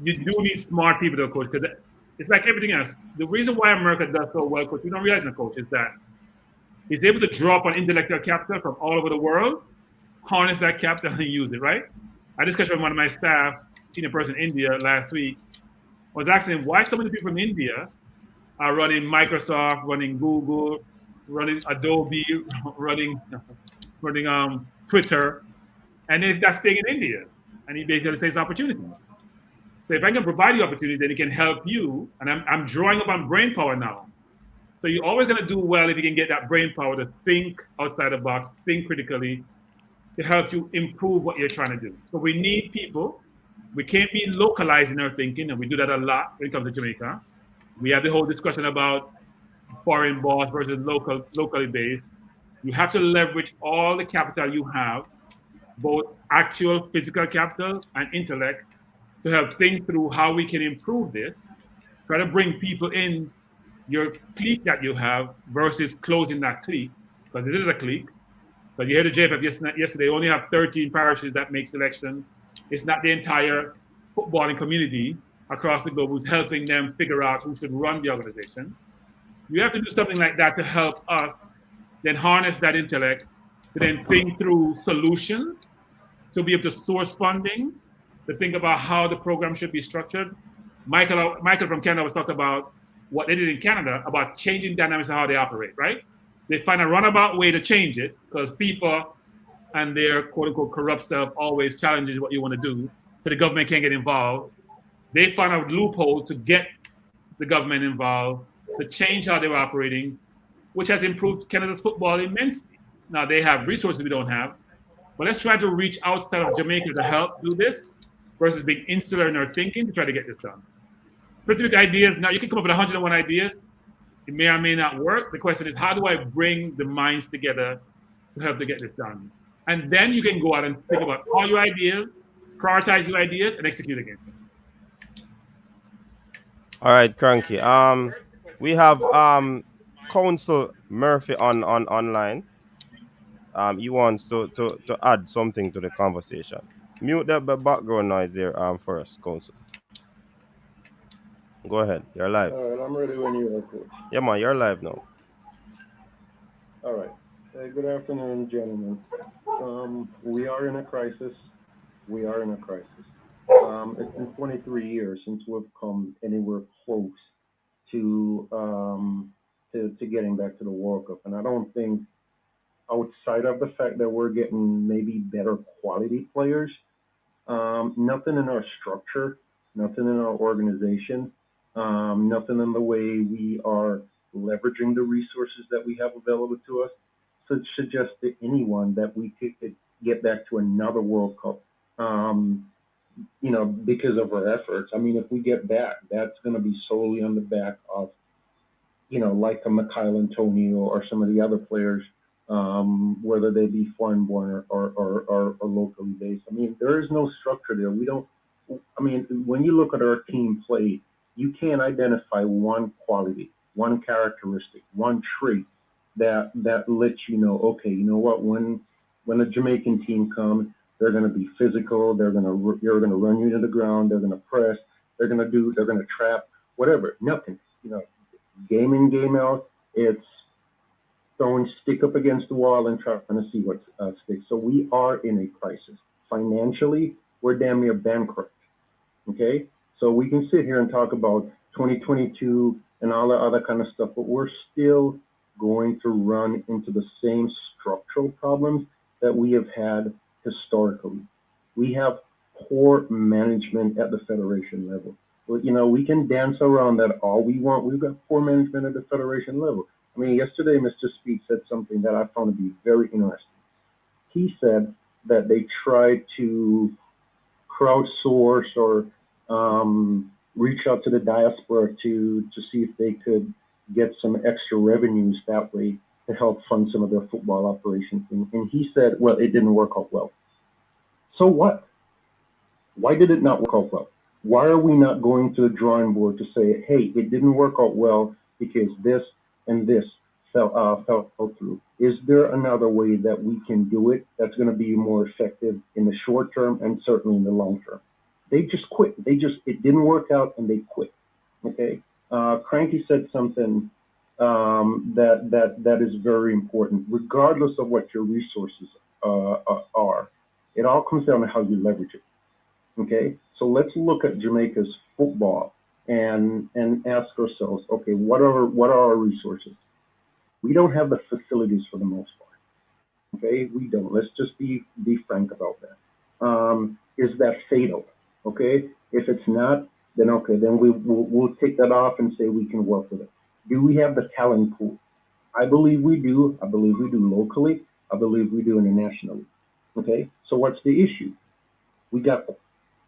You do need smart people to coach, because it's like everything else. The reason why America does so well, coach, we don't realize in coach, is that it's able to draw upon intellectual capital from all over the world, harness that capital and use it, right? I discussed with one of my staff, senior person in India last week, was asking why so many people from India are running Microsoft, running Google, running Adobe, running Twitter, and they're not staying in India. And he basically says opportunity. So if I can provide you opportunity, then it can help you. And I'm drawing up on brain power now. So you're always going to do well if you can get that brain power to think outside the box, think critically, to help you improve what you're trying to do. So we need people. We can't be localizing our thinking, and we do that a lot when it comes to Jamaica. We have the whole discussion about foreign boss versus locally based. You have to leverage all the capital you have, both actual physical capital and intellect, to help think through how we can improve this. Try to bring people in your clique that you have versus closing that clique, because it is a clique. But you heard the JFF yesterday, only have 13 parishes that make selection. It's not the entire footballing community across the globe who's helping them figure out who should run the organization. You have to do something like that to help us then harness that intellect to then think through solutions, to be able to source funding, to think about how the program should be structured. Michael from Canada was talking about what they did in Canada about changing dynamics of how they operate, right? They find a runabout way to change it because FIFA and their quote unquote corrupt stuff always challenges what you want to do. So the government can't get involved. They find a loophole to get the government involved, to change how they were operating, which has improved Canada's football immensely. Now they have resources we don't have, but let's try to reach outside of Jamaica to help do this versus being insular in our thinking to try to get this done. Specific ideas, now you can come up with 101 ideas. It may or may not work. The question is, how do I bring the minds together to help to get this done? And then you can go out and think about all your ideas, prioritize your ideas, and execute against them. All right, Cranky. We have Council Murphy on online. He wants to add something to the conversation. Mute that background noise there first, Council. Go ahead. You're live. All right, I'm ready when you are, Coach. Yeah, man, you're live now. All right. Hey, good afternoon, gentlemen. We are in a crisis. We are in a crisis. It's been 23 years since we've come anywhere close to getting back to the World Cup, and I don't think, outside of the fact that we're getting maybe better quality players, nothing in our structure, nothing in our organization, nothing in the way we are leveraging the resources that we have available to us to suggest to anyone that we could get back to another World Cup, because of our efforts. I mean, if we get back, that's going to be solely on the back of, like a Mikhail Antonio or some of the other players, whether they be foreign-born or locally based. I mean, there is no structure there. When you look at our team play, you can't identify one quality, one characteristic, one trait that lets you know, okay, you know what, when a Jamaican team comes, they're going to be physical, they're going to run you to the ground, they're going to press, they're going to trap, whatever. Nothing. Game in, game out, it's throwing stick up against the wall and trying to see what sticks. So we are in a crisis. Financially, we're damn near bankrupt. Okay? So we can sit here and talk about 2022 and all the other kind of stuff, but we're still going to run into the same structural problems that we have had historically. We have poor management at the federation level. We can dance around that all we want. We've got poor management at the federation level. I mean, yesterday, Mr. Speed said something that I found to be very interesting. He said that they tried to crowdsource or reach out to the diaspora to see if they could get some extra revenues that way to help fund some of their football operations. And he said, well, it didn't work out well. So what? Why did it not work out well? Why are we not going to the drawing board to say, hey, it didn't work out well because this and this fell through? Is there another way that we can do it that's going to be more effective in the short term and certainly in the long term? They just quit. It didn't work out and they quit. Okay. Cranky said something that is very important. Regardless of what your resources are, it all comes down to how you leverage it. Okay, so let's look at Jamaica's football and ask ourselves, okay, what are our resources? We don't have the facilities for the most part. Okay, we don't. Let's just be frank about that. Is that fatal? Okay, if it's not, then okay, then we'll take that off and say we can work with it. Do we have the talent pool? I believe we do. I believe we do locally. I believe we do internationally. Okay, so what's the issue? We got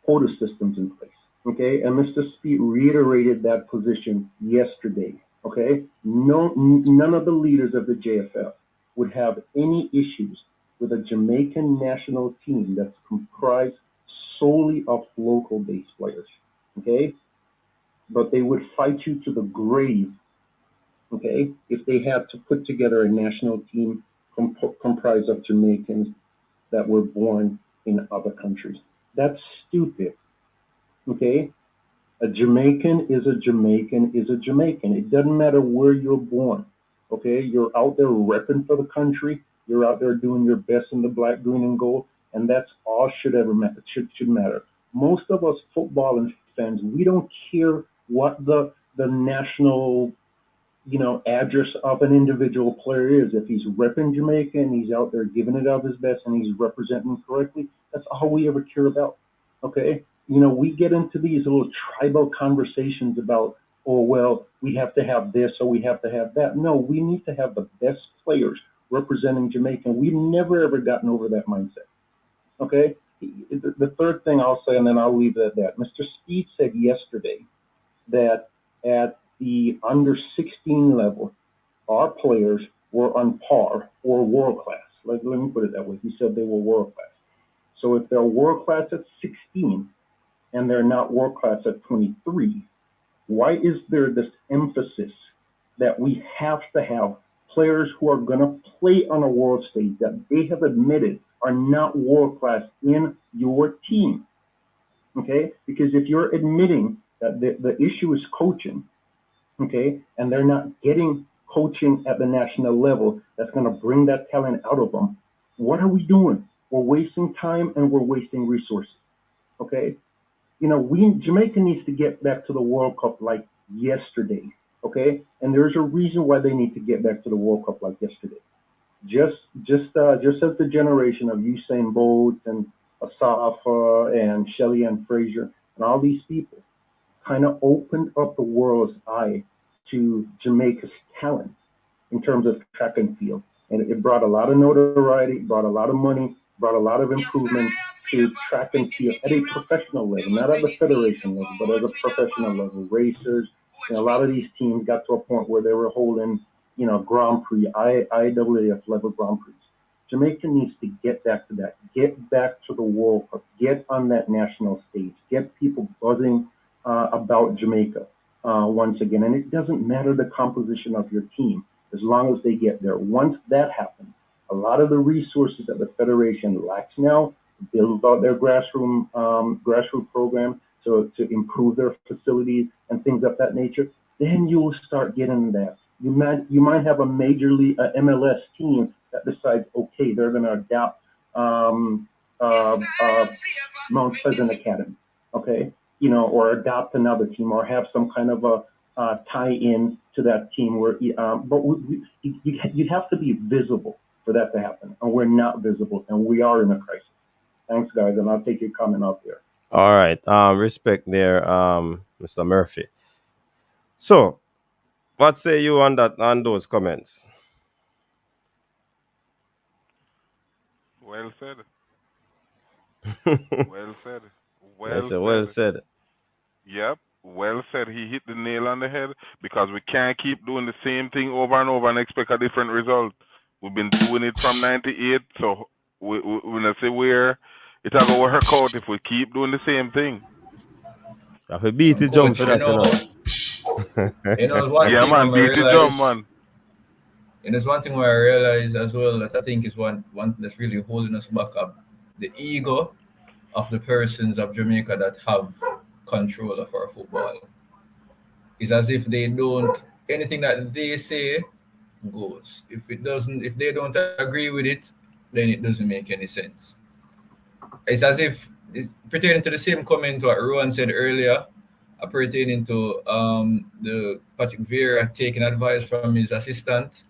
quota systems in place. Okay, and Mr. Speed reiterated that position yesterday. Okay, none of the leaders of the JFF would have any issues with a Jamaican national team that's comprised solely of local-based players. Okay, but they would fight you to the grave. Okay, if they had to put together a national team comprised of Jamaicans that were born in other countries. That's stupid. Okay, A Jamaican is a Jamaican is a Jamaican. It doesn't matter where you're born. Okay, you're out there repping for the country. You're out there doing your best in the black, green, and gold, and that's all should ever matter. Should matter. Most of us football and fans, we don't care what the national address of an individual player is. If he's repping Jamaica and he's out there giving it of his best and he's representing correctly, that's all we ever care about. Okay? We get into these little tribal conversations about, oh, well, we have to have this or we have to have that. No, we need to have the best players representing Jamaica. We've never, ever gotten over that mindset. Okay? The third thing I'll say, and then I'll leave it at that. Mr. Speed said yesterday that at the under 16 level, our players were on par or world class. Let me put it that way. He said they were world class. So if they're world class at 16 and they're not world class at 23, why is there this emphasis that we have to have players who are going to play on a world stage that they have admitted are not world class in your team? Okay? Because if you're admitting that the issue is coaching, okay, and they're not getting coaching at the national level that's going to bring that talent out of them, what are we doing? We're wasting time and we're wasting resources. Okay? Jamaica needs to get back to the World Cup like yesterday. Okay? And there's a reason why they need to get back to the World Cup like yesterday. Just as the generation of Usain Bolt and Asafa and Shelley and Frazier and all these people kind of opened up the world's eye to Jamaica's talent in terms of track and field. And it brought a lot of notoriety, brought a lot of money, brought a lot of improvement to track and field at a professional level, not at the federation level, but at a professional level. Racers, a lot of these teams got to a point where they were holding, Grand Prix, IAAF level Grand Prix. Jamaica needs to get back to that, get back to the World Cup, get on that national stage, get people buzzing about Jamaica once again. And it doesn't matter the composition of your team as long as they get there. Once that happens, a lot of the resources that the Federation lacks now, build out their grassroots program to improve their facilities and things of that nature, then you will start getting that. You might have a major league MLS team that decides, okay, they're going to adopt Mount Pleasant Academy, okay, or adopt another team, or have some kind of a tie-in to that team. Where, but you have to be visible for that to happen, and we're not visible, and we are in a crisis. Thanks, guys, and I'll take your comment off there. All right, respect there, Mr. Murphy. So, what say you on those comments? Well said. Well said. Well said. Yep. Well said. He hit the nail on the head, because we can't keep doing the same thing over and over and expect a different result. We've been doing it from 98, so we're going to say where it's going to work out if we keep doing the same thing. If we beat the jump for that, Yeah, man, beat the jump, man. And there's one thing where I realize as well that I think is one that's really holding us back up: the ego of the persons of Jamaica that have control of our football. It's as if they don't, anything that they say goes. If they don't agree with it, then it doesn't make any sense. It's as if it's pertaining to the same comment what Rowan said earlier, pertaining to the Patrick Vieira taking advice from his assistant.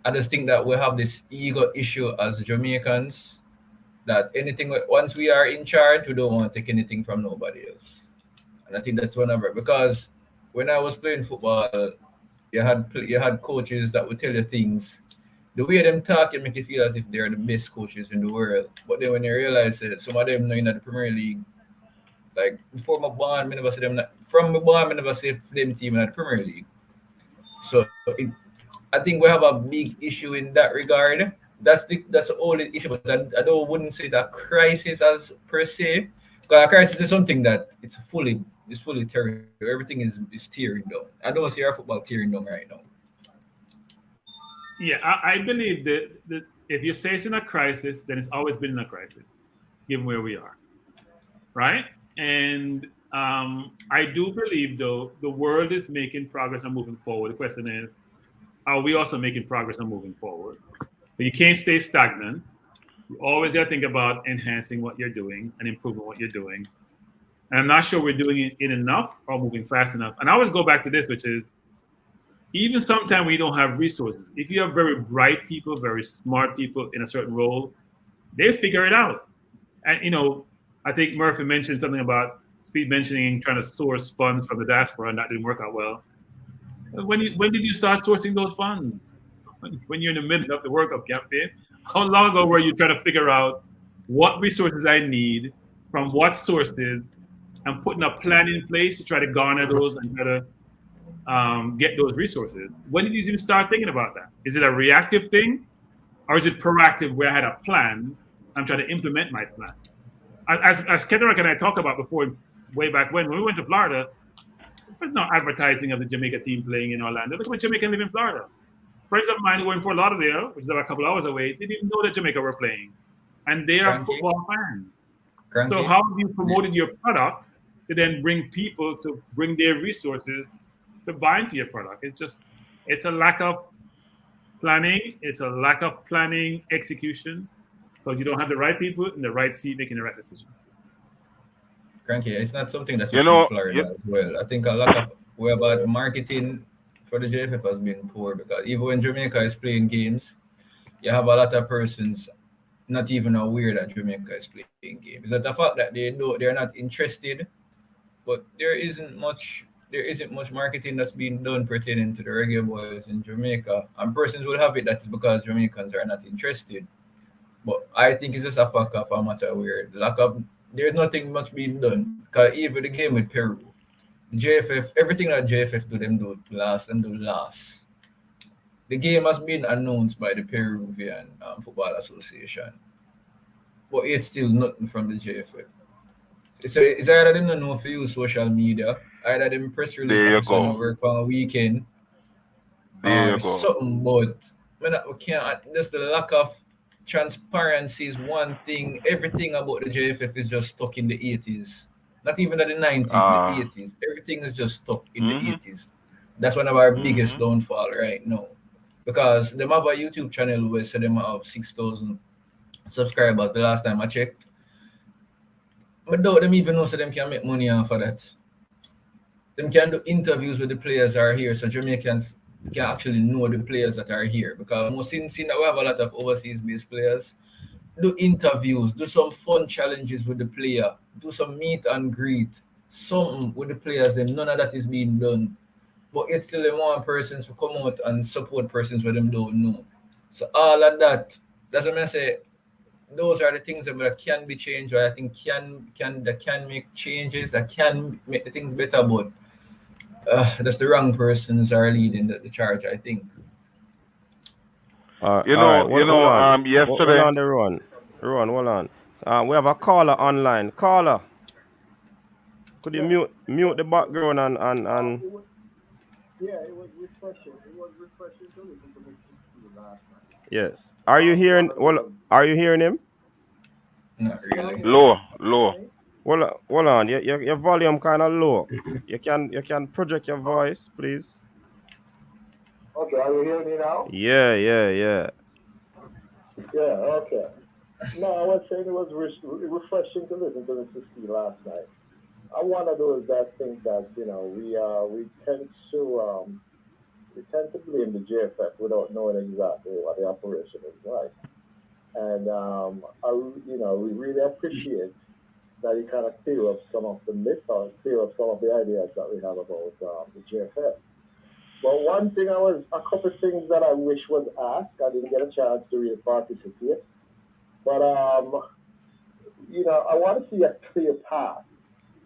I just think that we have this ego issue as Jamaicans, that once we are in charge, we don't want to take anything from nobody else. And I think that's one of it, because when I was playing football, you had coaches that would tell you things. The way them talk, it make you feel as if they're the best coaches in the world. But then when you realize that some of them know in the Premier League, like before my born, I never see them. From my born, I never see them team in the Premier League. So I think we have a big issue in that regard. That's the only issue, but I wouldn't say that crisis as per se. Because a crisis is something that it's fully tearing. Everything is tearing down. I don't see our football tearing down right now. Yeah, I believe that if you say it's in a crisis, then it's always been in a crisis, given where we are, right? And I do believe, though, the world is making progress and moving forward. The question is, are we also making progress and moving forward? But you can't stay stagnant. You always got to think about enhancing what you're doing and improving what you're doing. And I'm not sure we're doing it enough or moving fast enough. And I always go back to this, which is, even sometimes we don't have resources. If you have very bright people, very smart people in a certain role, they figure it out. And, you know, I think Murphy mentioned something about Speed mentioning trying to source funds from the diaspora, and that didn't work out well. When did you start sourcing those funds? When you're in the middle of the World Cup campaign? How long ago were you trying to figure out what resources I need from what sources and putting a plan in place to try to garner those and try to get those resources? When did you even start thinking about that? Is it a reactive thing, or is it proactive where I had a plan, I'm trying to implement my plan? As Kendrick and I talked about before, way back when we went to Florida, there's no advertising of the Jamaica team playing in Orlando. Look at Jamaican live in Florida. Friends of mine who were in Fort Lauderdale, which is about a couple hours away, didn't even know that Jamaica were playing. And they are football fans. So how have you promoted your product to then bring people to bring their resources to buy into your product? It's a lack of planning. It's a lack of planning execution, because you don't have the right people in the right seat making the right decision. Cranky, it's not something that's just in Florida as well. I think a lot of where about marketing for the JFF has been poor, because even when Jamaica is playing games, you have a lot of persons not even aware that Jamaica is playing games. Is that the fact that they're not interested, but there isn't much marketing that's being done pertaining to the Reggae Boyz in Jamaica. And persons will have it that is because Jamaicans are not interested. But I think it's just a fact of how much aware. There's nothing much being done. Because even the game with Peru, the JFF, everything that JFF do last. The game has been announced by the Peruvian Football Association, but it's still nothing from the JFF. So it's either them don't know if you use social media, either them press release on work on a weekend, something. But we can't. Just the lack of transparency is one thing. Everything about the JFF is just stuck in the 80s. Not even in the 90s, the 80s. Everything is just stuck in the 80s. That's one of our biggest downfall right now. Because they have a YouTube channel where they have 6,000 subscribers the last time I checked. But don't them even know so them can make money off of that. Them can do interviews with the players that are here, so Jamaicans can actually know the players that are here. Because most since that we have a lot of overseas-based players, do interviews, do some fun challenges with the player, do some meet and greet, something with the players. Then none of that is being done. But it's still the more persons to come out and support persons where them don't know. So all of that, that's what I say. Those are the things that can be changed, or I think that can make changes, that can make the things better. But that's the wrong persons are leading the charge, I think. Yesterday. Hold on, Ron, hold on. We have a caller online. Caller, could you mute the background and Yeah, it was refreshing. It was refreshing to listen to Mr. last night. Yes. Are you hearing him? Not really. Low. Well, hold on. Your volume kind of low. You can project your voice, please. Okay, are you hearing me now? Yeah. Yeah, okay. No, I was saying it was refreshing to listen to Mr. Steve last night. I'm one of those that think that we tend to blame the JFF without knowing exactly what the operation is like, and we really appreciate that you kind of clear up some of the myths or clear up some of the ideas that we have about the JFF. But one thing a couple of things that I wish was asked. I didn't get a chance to really participate, but I want to see a clear path,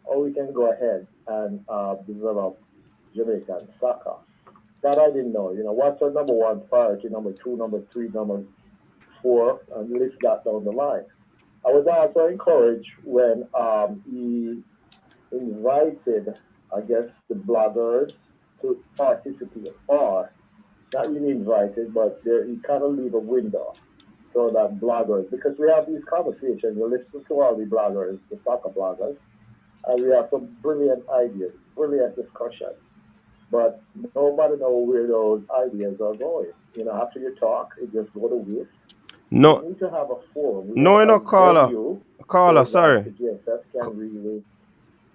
or we can go ahead and develop Jamaican soccer. That I didn't know. What's our number one priority, number two, number three, number four, and list that down the line. I was also encouraged when he invited, I guess, the bloggers to participate, or not really invited, but he kind of leave a window so that bloggers, because we have these conversations, you listen to all the bloggers, the soccer bloggers, and we have some brilliant ideas, brilliant discussion. But nobody knows where those ideas are going. After you talk, it just go to waste. No, We need to have a forum. We no, have you know, a caller. venue Caller, so that sorry. the GSS can really,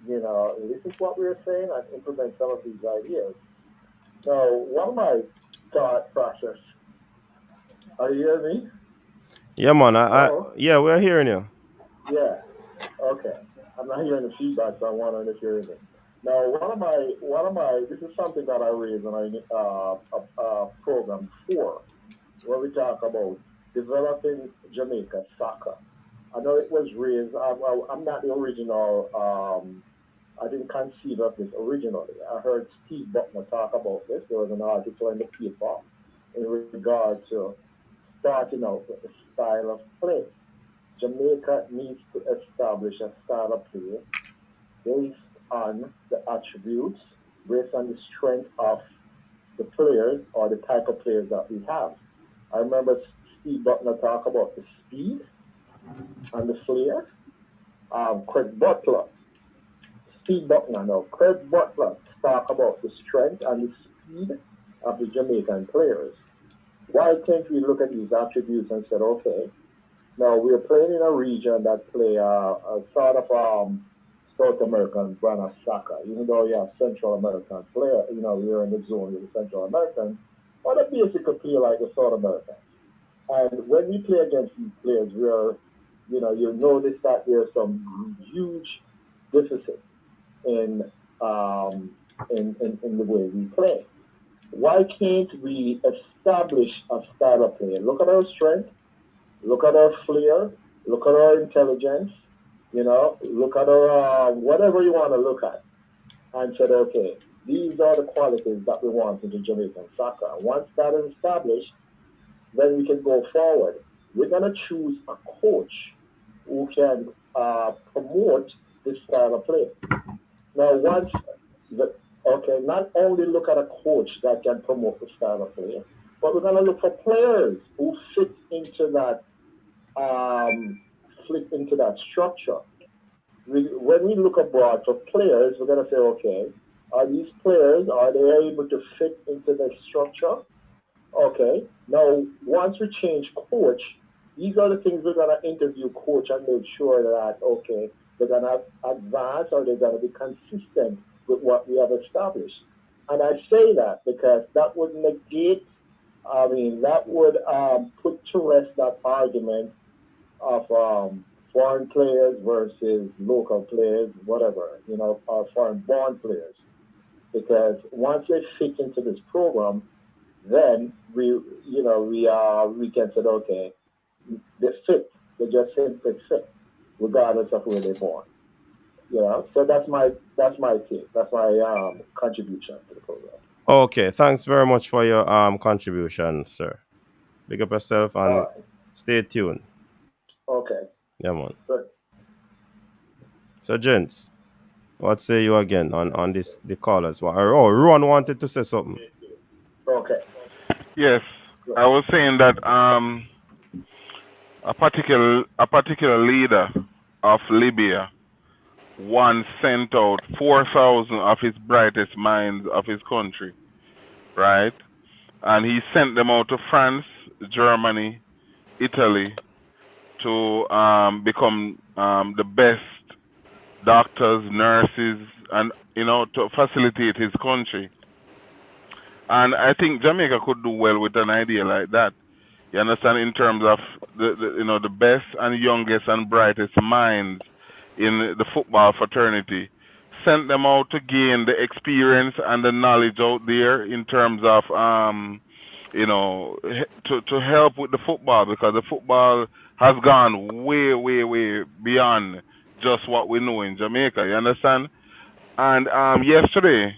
this is what we're saying and implement some of these ideas. Now, one of my thought process. Are you hearing me? Yeah, man. Hello? Yeah, we're hearing you. Yeah. Okay. I'm not hearing the feedback, so I'm wondering if you're hearing me. Now, this is something that I raised in a program 4, where we talk about developing Jamaica soccer. I know it was raised. I'm not the original. I didn't conceive of this originally. I heard Steve Buckner talk about this. There was an article in the paper in regard to starting out with the style of play. Jamaica needs to establish a style of play based on the attributes, based on the strength of the players or the type of players that we have. I remember Steve Buckner talk about the speed and the flair. Craig Butler, Steve Buckner now, Craig Butler talk about the strength and the speed of the Jamaican players. Why can't we look at these attributes and say, okay, now we're playing in a region that play a sort of South American brand of soccer, even though you have Central American player, we're in the zone with the Central Americans, but they basically play like the South Americans. And when we play against these players, you notice that there's some huge deficit in the way we play. Why can't we establish a style of play? Look at our strength, look at our flair, look at our intelligence, look at our whatever you want to look at, and said, okay, these are the qualities that we want in the Jamaican soccer. Once that is established, then we can go forward. We're going to choose a coach who can promote this style of play. Now, not only look at a coach that can promote the style of play, but we're going to look for players who fit into that structure. When we look abroad for players, we're going to say, okay, are these players, are they able to fit into the structure? Okay, now once we change coach, these are the things we're going to interview coach and make sure that, okay, they're going to advance or they're going to be consistent with what we have established. And I say that because that would put to rest that argument of foreign players versus local players, whatever, or foreign-born players. Because once they fit into this program, then we can say, okay, they fit. They just simply fit, regardless of where they're born. So that's my take. That's my contribution to the program. Okay, thanks very much for your contribution, sir. Big up yourself and stay tuned. Okay. Yeah, man. Good. So, gents, what say you again on this? The callers. Oh, Ron wanted to say something. Okay. Yes, I was saying that a particular leader of Libya once sent out 4,000 of his brightest minds of his country, right? And he sent them out to France, Germany, Italy to become the best doctors, nurses, and to facilitate his country. And I think Jamaica could do well with an idea like that. You understand, in terms of the best and youngest and brightest minds in the football fraternity, sent them out to gain the experience and the knowledge out there in terms of to help with the football, because the football has gone way, way, way beyond just what we know in Jamaica. You understand? And yesterday,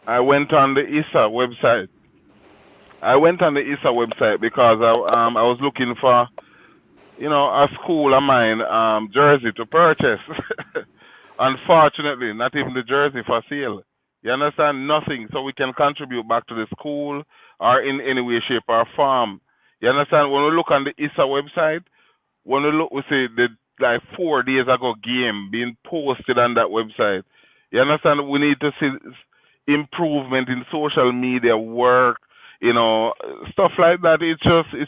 I went on the ISA website. Because I was looking for, a school of mine jersey to purchase. Unfortunately, not even the jersey for sale. You understand? Nothing. So we can contribute back to the school or in any way, shape, or form. You understand? When we look on the ISA website, we see the like 4 days ago game being posted on that website. You understand? We need to see improvement in social media work, stuff like that. It's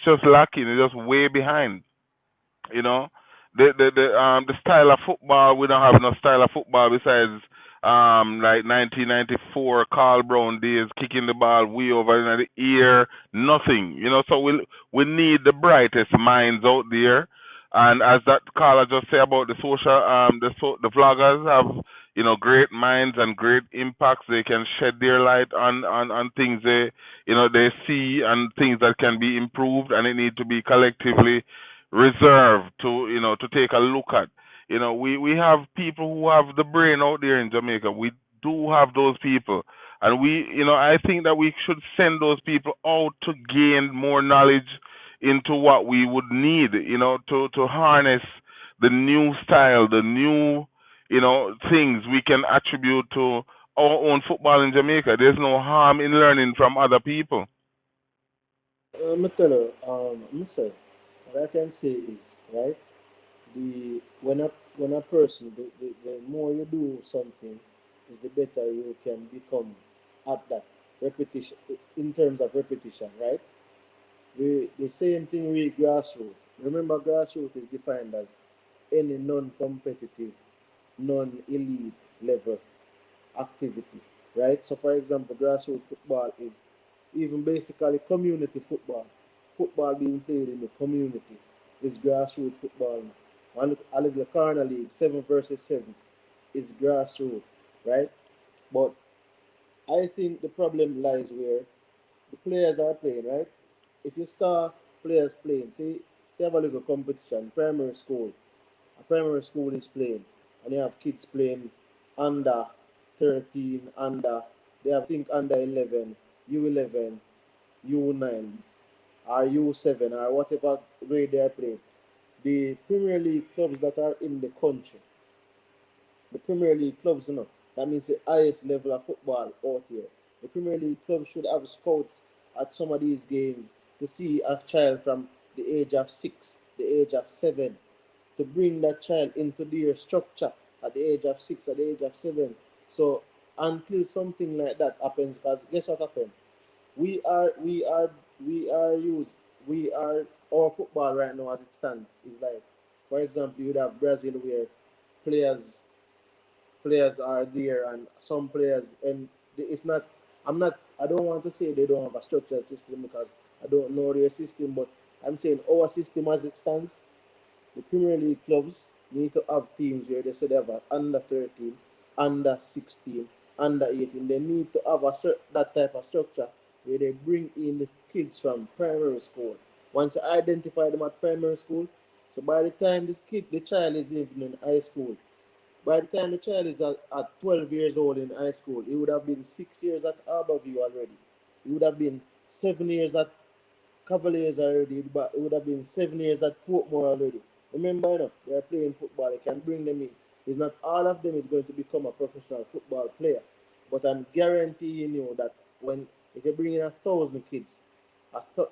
just lacking. It's just way behind. You know, the style of football, we don't have no style of football besides like 1994 Carl Brown days, kicking the ball way over in the ear, nothing. So we need the brightest minds out there. And as that caller just said about the social, the vloggers have great minds and great impacts. They can shed their light on things they see and things that can be improved, and it need to be collectively reserved to take a look at. We have people who have the brain out there in Jamaica. We do have those people, and I think that we should send those people out to gain more knowledge into what we would need, to harness the new style, the new, things we can attribute to our own football in Jamaica. There's no harm in learning from other people. I'm tell you, Mr. What I can say is, right, when a person, the more you do something, is the better you can become at that repetition, in terms of repetition, right? The same thing with grassroots. Remember, grassroots is defined as any non-competitive, non-elite level activity, right? So, for example, grassroots football is even basically community football. Football being played in the community is grassroots football. And I live in the corner league, 7 versus 7 is grassroots, right? But I think the problem lies where the players are playing, right? If you saw players playing, say have a little competition, a primary school is playing, and you have kids playing under 13, they have, I think, under 11, U11, U9, or U7, or whatever grade they are playing. The Premier League clubs that are in the country, the Premier League clubs, that means the highest level of football out here. The Premier League clubs should have scouts at some of these games to see a child from the age of 6, the age of 7, to bring that child into their structure at the age of 6, at the age of 7. So until something like that happens, because guess what happened? Our football right now as it stands is like, for example, you'd have Brazil where players are there, and some players, and it's not, I don't want to say they don't have a structured system because I don't know their system, but I'm saying our system as it stands, the Premier League clubs need to have teams where they say they have a under 13, under 16, under 18. They need to have that type of structure where they bring in the kids from primary school. Once you identify them at primary school, so by the time the child is even in high school, by the time the child is at 12 years old in high school, he would have been 6 years at Harborview already. He would have been 7 years at Cavaliers already, but it would have been 7 years at Portmore already. Remember, they are playing football. They can bring them in. It's not all of them is going to become a professional football player, but I'm guaranteeing you that if you bring in 1,000 kids,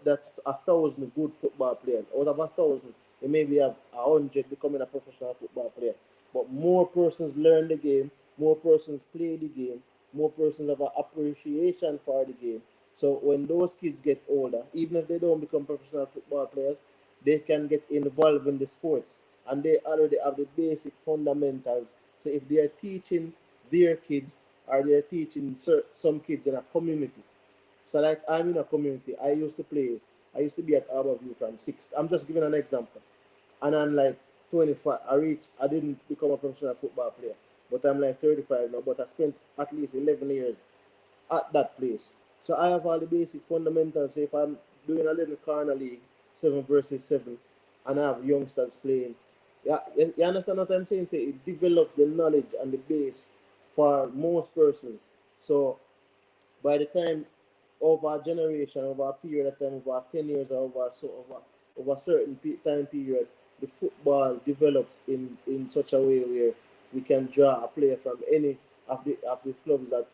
that's 1,000 good football players. Out of 1,000, you maybe have 100 becoming a professional football player. But more persons learn the game, more persons play the game, more persons have an appreciation for the game. So when those kids get older, even if they don't become professional football players, they can get involved in the sports, and they already have the basic fundamentals. So if they are teaching their kids, or they are teaching some kids in a community. So like I'm in a community, I used to be at Harborview from 6. I'm just giving an example. And I'm like 25. I didn't become a professional football player, but I'm like 35 now, but I spent at least 11 years at that place. So I have all the basic fundamentals. If I'm doing a little corner league, 7 versus 7, and I have youngsters playing, yeah, you understand what I'm saying? So it develops the knowledge and the base for most persons. So by the time, over a generation, over a period of time, over 10 years, or over a certain time period, the football develops in such a way where we can draw a player from any of the clubs that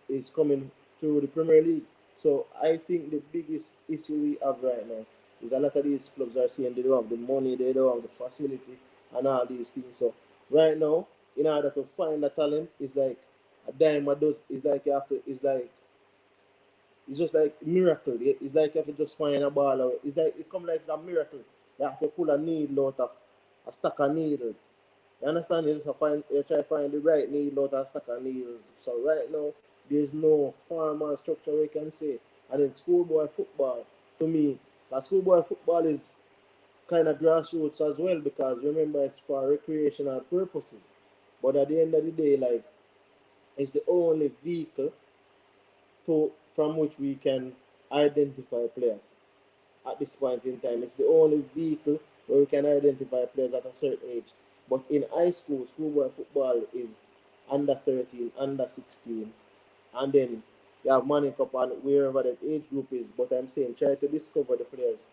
is coming through the Premier League. So I think the biggest issue we have right now is a lot of these clubs are saying they don't have the money, they don't have the facility, and all these things. So right now, in order to find a talent, it's like a dime a dozen. It's like you have to. It's just like a miracle. It's like you have to just find a ball away. It's like it come like a miracle. You have to pull a needle out of a stack of needles. You understand? You try to find the right needle out of a stack of needles. So right now, there's no formal structure we can say. And in schoolboy football, to me, schoolboy football is kind of grassroots as well, because remember, it's for recreational purposes. But at the end of the day, like, it's the only vehicle from which we can identify players at this point in time. It's the only vehicle where we can identify players at a certain age. But in high school, schoolboy football is under 13, under 16, and then you have Manning Cup and wherever that age group is. But I'm saying try to discover the players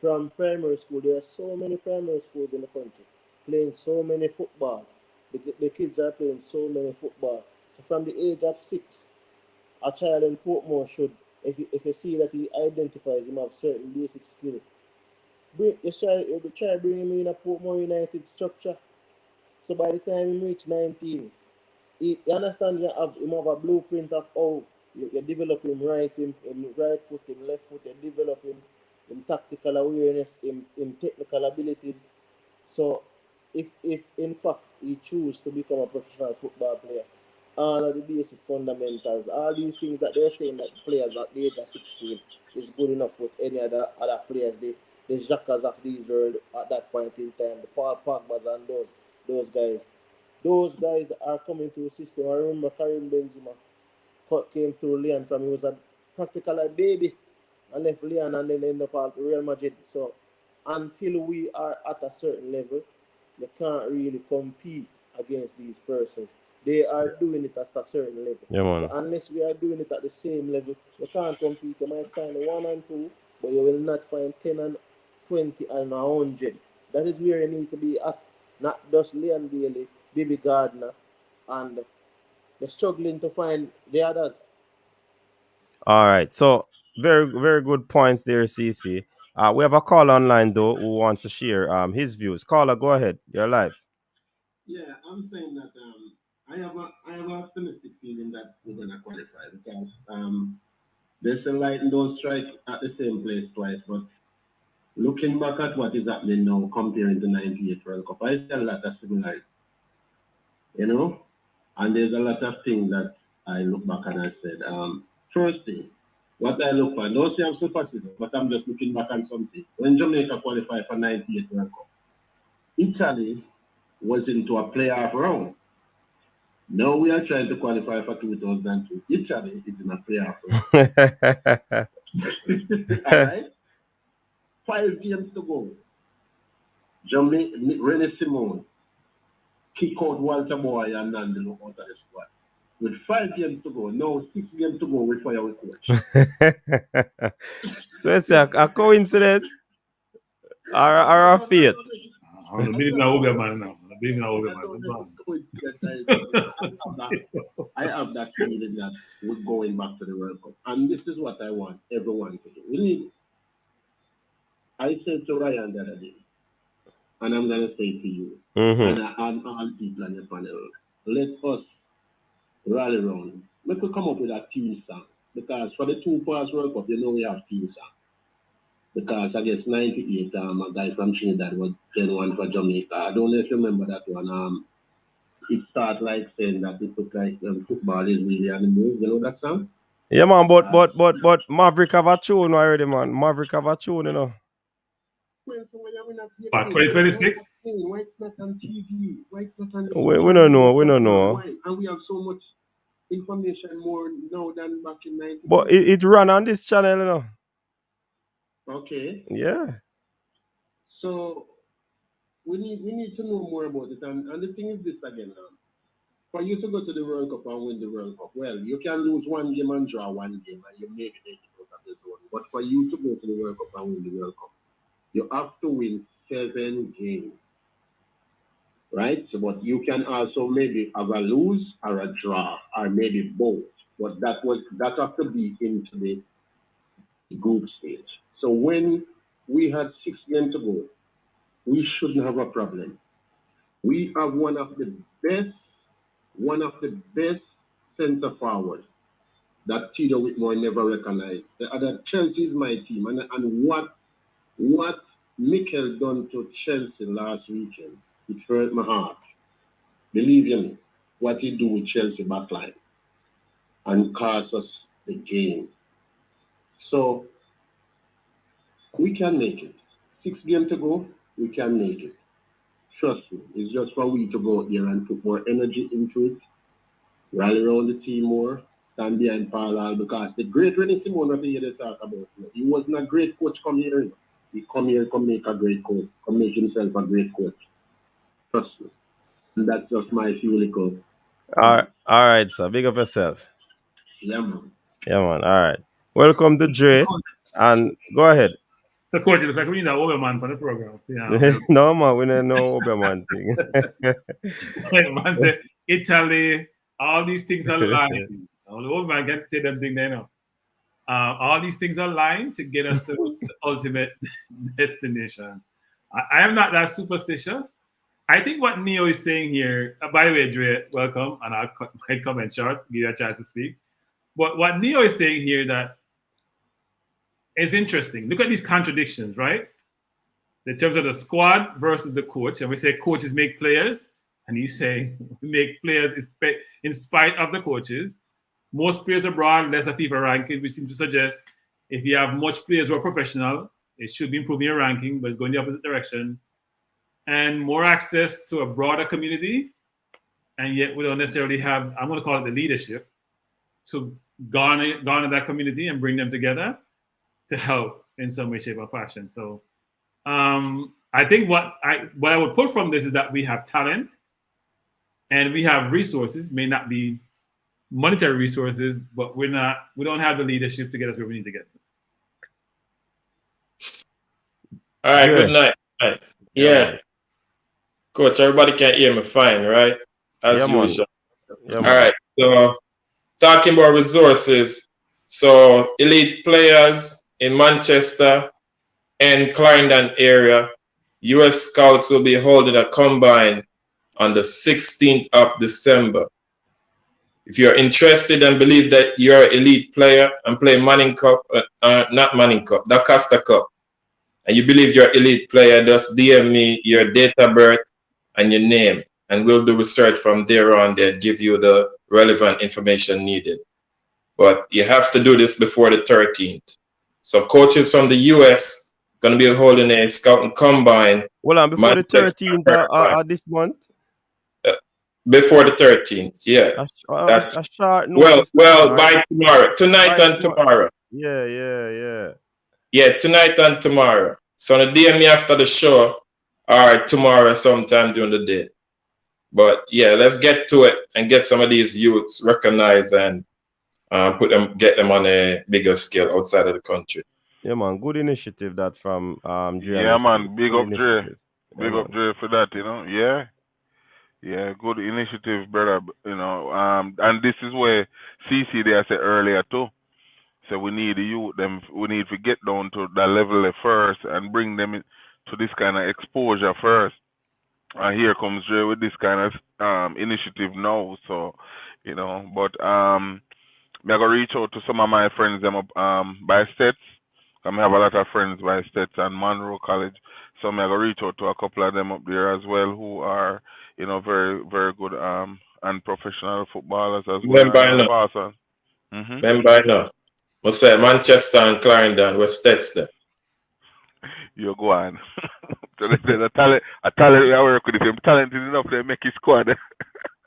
from primary school. There are so many primary schools in the country playing so many football. The kids are playing so many football. So from the age of 6, a child in Portmore should, if you see that he identifies him have certain basic skill, try bring him in a Portmore United structure. So by the time he reach 19, you understand, you have a blueprint of how you develop him right foot, him left foot, you develop him tactical awareness, him technical abilities. So if in fact he choose to become a professional football player, all of the basic fundamentals, all these things that they're saying that players at the age of 16 is good enough with any other players, the Xhakas of these world at that point in time, the Paul Pogbas and those guys. Those guys are coming through the system. I remember Karim Benzema came through Lyon from he was a practical like baby and left Lyon and then ended up at Real Madrid. So until we are at a certain level, you can't really compete against these persons. They are doing it at a certain level. Yeah, man. So unless we are doing it at the same level, you can't compete. You might find 1 and 2, but you will not find 10 and 20 and 100. That is where you need to be at. Not just Leon Bailey, Bibi Gardner, and they're struggling to find the others. All right. So very, very good points there, CC. We have a caller online though who wants to share his views. Caller, go ahead. You're live. Yeah, I'm saying that I have an optimistic feeling that we're gonna qualify because there's a lightning don't strike at the same place twice. But looking back at what is happening now, comparing to '98 World Cup, I see a lot of similarity. You know, and there's a lot of things that I look back and I said, first thing, what I look for, don't say I'm superstitious, but I'm just looking back on something. When Jamaica qualified for '98 World Cup, Italy was into a playoff round. Now we are trying to qualify for 2002. Italy is in a playoff round. All right? 5 games to go. René Simone kick out Walter Boy and Nandelo out of the squad. With 5 games to go, now 6 games to go, we fire with coach. So it's a coincidence or a fate? I'm believing I will be a man now. I'm believing I will be a man. I have that feeling that we're going back to the World Cup. And this is what I want everyone to do. We need it. I said to Ryan the other day, and I'm going to say to you, and all people on the panel, let us rally around. We could come up with a team song. Because for the 2 past World Cup, you know we have team song. Because I guess '98, a guy from Trinidad was playing one for Jamaica. I don't know if you remember that one. It started like saying that it looked like football is really on the move. You know that song? Yeah, man. But Maverick have a tune already, man. Maverick have a tune, you know. But 2026? Why it's not on TV? Why it's not on TV? We don't know. We don't know. And we have so much information more now than back in '90. But it run on this channel, you know. Okay. Yeah. So we need to know more about it. And the thing is this again. For you to go to the World Cup and win the World Cup, well, you can lose 1 game and draw 1 game, and you maybe make it out of the zone. But for you to go to the World Cup and win the World Cup, you have to win 7 games, right? So, but you can also maybe have a lose or a draw, or maybe both. But that has to be into the group stage. So when we had 6 games to go, we shouldn't have a problem. We have one of the best centre forwards that Tito Whitmore never recognized. The other Chelsea is my team, and what Mikel done to Chelsea last weekend, it hurt my heart. Believe me, what he do with Chelsea backline and cost us the game. So we can make it. 6 games to go, we can make it. Trust me, it's just for we to go out there and put more energy into it, rally around the team more, stand behind Paul, because the great René Simone that they talk about, he wasn't a great coach come here. He come here, come make a great coach, come make himself a great coach. Trust me. And that's just my feeling. All right, sir. Big up yourself. Yeah, man. Yeah, man. All right. Welcome to Dre. And go ahead. So, coach, it looks like we need an Oberman for the program. Yeah. No, man. We don't know Oberman thing. Man said, Italy, all these things are lying. The old man can take them thing there now. All these things are lying to get us to the ultimate destination. I am not that superstitious. I think what Neo is saying here, by the way, Dre, welcome, and I'll cut my comment short, give you a chance to speak. But what Neo is saying here that is interesting. Look at these contradictions, right? In terms of the squad versus the coach, and we say coaches make players, and he's saying make players in spite of the coaches. Most players abroad, less a FIFA ranking, which seems to suggest if you have much players who are professional, it should be improving your ranking, but it's going the opposite direction. And more access to a broader community, and yet we don't necessarily have, I'm going to call it the leadership, to garner that community and bring them together to help in some way, shape, or fashion. So I think what I would put from this is that we have talent and we have resources, may not be monetary resources, but we don't have the leadership to get us where we need to get to. All right, good night. Yeah. Coach, everybody can hear me fine, right? As usual. All right. So talking about resources, so elite players in Manchester and Clarendon area, US Scouts will be holding a combine on the 16th of December. If you're interested and believe that you're an elite player and play Manning Cup, not Manning Cup, the Costa Cup, and you believe you're an elite player, just DM me your date of birth and your name, and we'll do research from there on and give you the relevant information needed. But you have to do this before the 13th. So coaches from the US going to be holding a scouting combine. Well, before the 13th this month? Before the 13th, yeah. That's a short notice. Well, by tomorrow. Tonight and tomorrow. Yeah. Yeah, tonight and tomorrow. So the DM me after the show or tomorrow sometime during the day. But yeah, let's get to it and get some of these youths recognized and get them on a bigger scale outside of the country. Yeah, man, good initiative that from Dre. Yeah, man, big up Dre. Big up Dre for that, you know. Yeah, good initiative, brother. You know, and this is where CC there said earlier too. So we need the youth, we need to get down to that level first and bring them to this kind of exposure first. And here comes Dre with this kind of initiative now. So, you know, but I'm gonna reach out to some of my friends them by States. I have a lot of friends by States and Monroe College. So I'm gonna reach out to a couple of them up there as well who are, you know, very, very good and professional footballers as well. Remember I know. What's that? Manchester and Clarendon, where States there? You go on. So the talent I work with, if you're talented enough, they make it squad.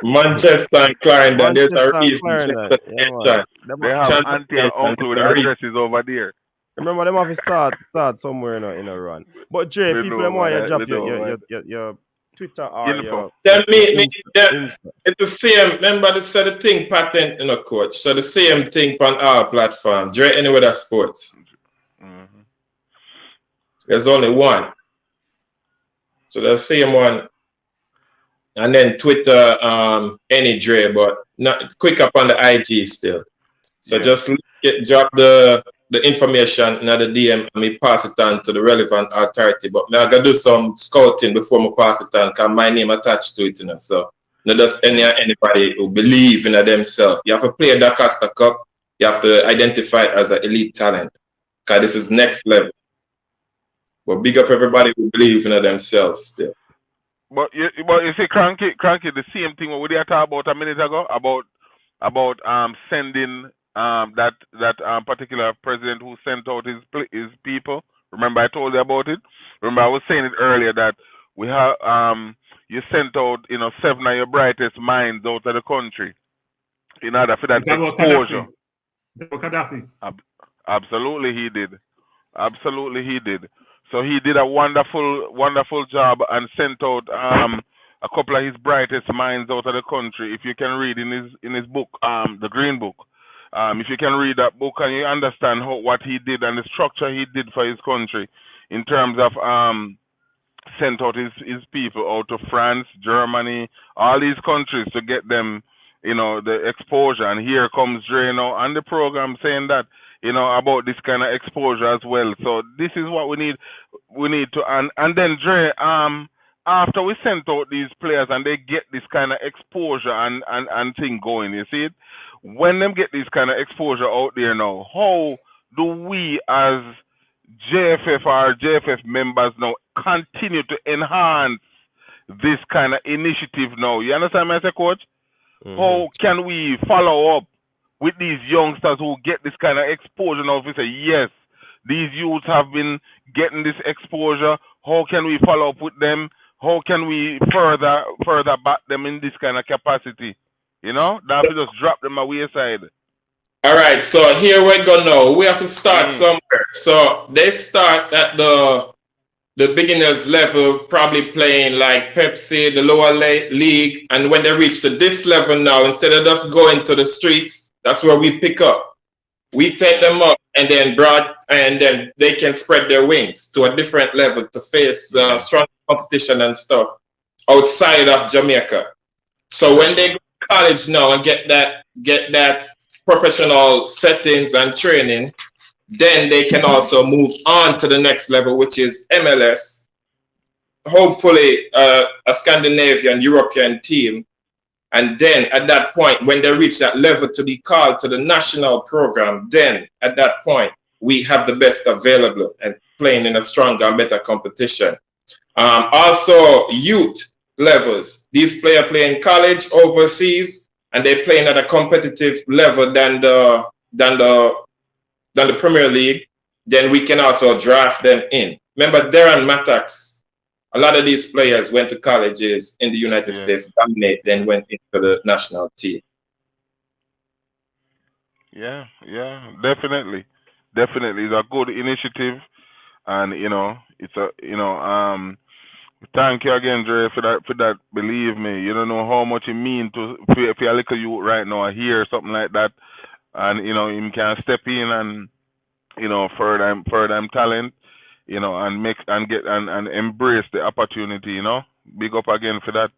Manchester and Clarendon, there's a reason. They have auntie and uncle with their dresses over there. Remember, them have to start somewhere in a run. But Dre, people them want you drop your Twitter or your it's the same. Remember, they said the thing patent in a coach. So the same thing on our platform. Dre anywhere that sports. Mm-hmm. There's only one. So the same one. And then Twitter, any Dre, but not quick up on the IG still. So just drop the the information in the DM and me pass it on to the relevant authority. But me I gotta do some scouting before me pass it on because my name attached to it, you know. So not just anybody who believe in themselves. You have to play the Costa Cup. You have to identify it as an elite talent. Because this is next level. But big up everybody who believe in themselves still. But you see, Cranky, the same thing what we did talk about a minute ago about sending that particular president who sent out his people. Remember I told you about it. Remember I was saying it earlier that we have you sent out 7 of your brightest minds out of the country in order for that exposure. Gaddafi. Absolutely, he did. Absolutely, he did. So he did a wonderful job and sent out a couple of his brightest minds out of the country. If you can read in his book, the Green Book, if you can read that book and you understand what he did and the structure he did for his country in terms of sent out his people out to France, Germany, all these countries to get them, the exposure. And here comes Dre now on the program saying that, about this kind of exposure as well. So this is what we need. We need to, and then Dre, after we sent out these players and they get this kind of exposure and thing going, you see it? When them get this kind of exposure out there now, how do we as JFF or JFF members now continue to enhance this kind of initiative now? You understand me, Coach? Mm-hmm. How can we follow up with these youngsters who get this kind of exposure now? If we say, yes, these youths have been getting this exposure, how can we follow up with them? How can we further back them in this kind of capacity? That we just drop them away aside. All right, so here we go now. We have to start somewhere. So they start at the beginners level, probably playing like Pepsi, the lower league, and when they reach to this level now, instead of just going to the streets, that's where we pick up. We take them up and then they can spread their wings to a different level to face strong competition and stuff outside of Jamaica. So when they go to college now and get that professional settings and training, then they can also move on to the next level, which is MLS. Hopefully a Scandinavian, European team. And then at that point, when they reach that level to be called to the national program, then at that point, we have the best available and playing in a stronger and better competition. Also, youth levels. These players play in college, overseas, and they're playing at a competitive level than the Premier League. Then we can also draft them in. Remember, Darren Mattax. A lot of these players went to colleges in the United States, dominate, then went into the national team. Yeah, definitely. It's a good initiative, and it's a thank you again, Dre, for that. Believe me, you don't know how much it means to if you're a little youth right now, hear something like that, and him can step in and further him talent. And make and get and embrace the opportunity, Big up again for that.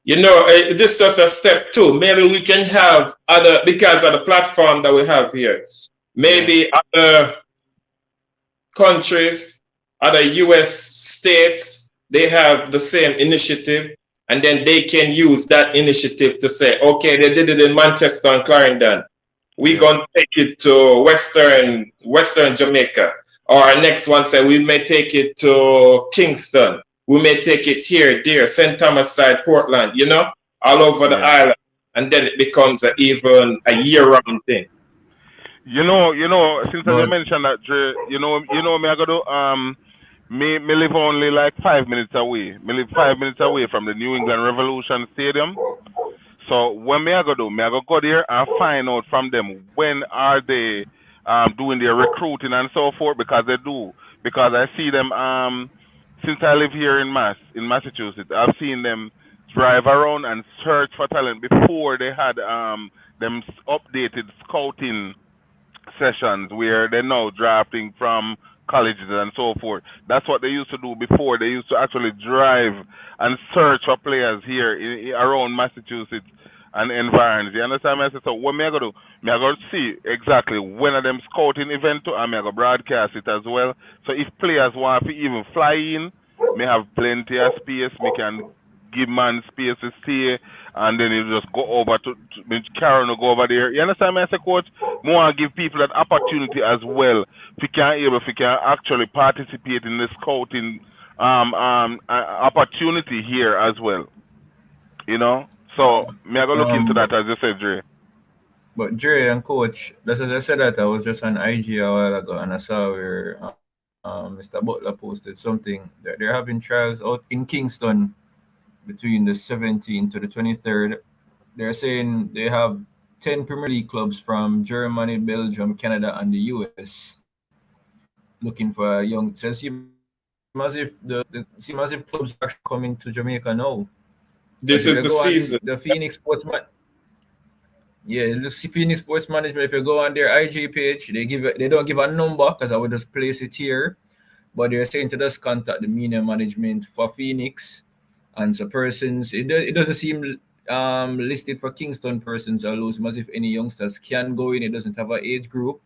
This is just a step two. Maybe we can have other, because of the platform that we have here, maybe other countries, other US states, they have the same initiative, and then they can use that initiative to say, okay, they did it in Manchester and Clarendon. We're going to take it to Western Jamaica. Or our next one said we may take it to Kingston. We may take it here, there, St. Thomas side, Portland, all over the island. And then it becomes even a year-round thing. Since you mentioned that, Dre, me I go to me live only like 5 minutes away. Me live 5 minutes away from the New England Revolution Stadium. So when me I go go there and find out from them when are they doing their recruiting and so forth, because they do. Because I see them since I live here in Massachusetts, I've seen them drive around and search for talent before they had them updated scouting sessions where they're now drafting from colleges and so forth. That's what they used to do before. They used to actually drive and search for players here around Massachusetts and environs. You understand me? I say, so what me I go do? Me I go see exactly when of them scouting event too, and me I go broadcast it as well. So if players want to even fly in, me have plenty of space. Me can give man space to stay, and then you just go over to Karen will go over there. You understand me? I say, coach, me want to give people that opportunity as well. If you can actually participate in the scouting opportunity here as well. You know? So, me I go look into that, as you said, Dre. But Dre and Coach, that's as I said that I was just on IG a while ago and I saw where Mr. Butler posted something that they're having trials out in Kingston between the 17th to the 23rd. They're saying they have 10 Premier League clubs from Germany, Belgium, Canada, and the US looking for a young. So it seems as if clubs are coming to Jamaica now. This is the season. The Phoenix Sportsman. Yeah, the Phoenix Sports Management. If you go on their IG page, they don't give a number because I would just place it here. But they're saying to just contact the media management for Phoenix, and so persons. It doesn't seem listed for Kingston persons or loose as if any youngsters can go in. It doesn't have an age group,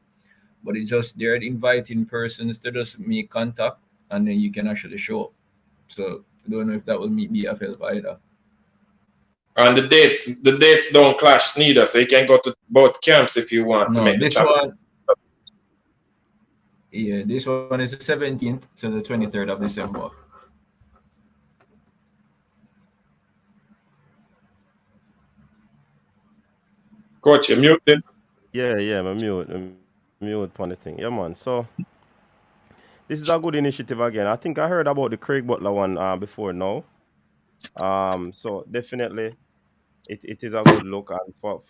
but it's just they're inviting persons to just make contact, and then you can actually show up. So I don't know if that will be a help either. And the dates don't clash neither, so you can go to both camps if you want to make the challenge. This one is the 17th to the 23rd of December. Coach, you muted? Yeah, I'm mute on the thing. Yeah, man. So this is a good initiative again. I think I heard about the Craig Butler one before now. So definitely it is a good look, and for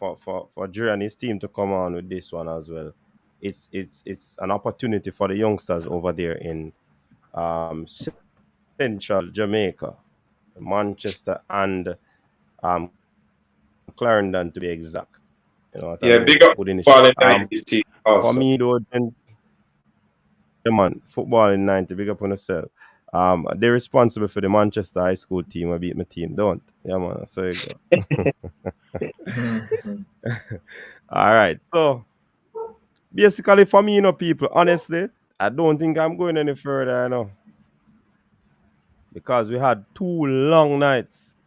Dre and his team to come on with this one as well. It's an opportunity for the youngsters over there in Central Jamaica, Manchester and Clarendon to be exact. You know, big up good football in 90 team also. For me though, man, football in 90, big up on yourself. They're responsible for the Manchester High School team. I beat my team, don't? Yeah, man. So you go. All right. So basically, for me, people, honestly, I don't think I'm going any further, because we had 2 long nights,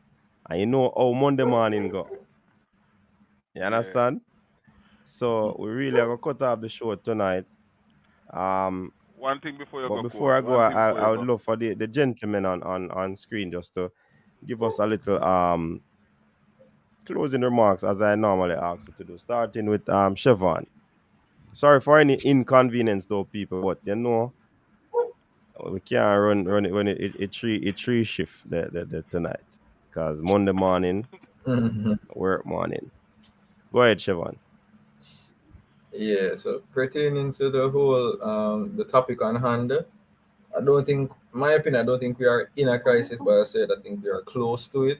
and you know how Monday morning go. You understand? So we really are gonna cut off the show tonight. One thing before you but go. Before I go, I would love for the gentleman on screen just to give us a little closing remarks, as I normally ask you to do, starting with Siobhan. Sorry for any inconvenience though, people, but we can't run it when it three shift the tonight, because Monday morning work morning. Go ahead, Siobhan. Yeah, so pertaining to the whole the topic on hand, I don't think we are in a crisis, but I said I think we are close to it.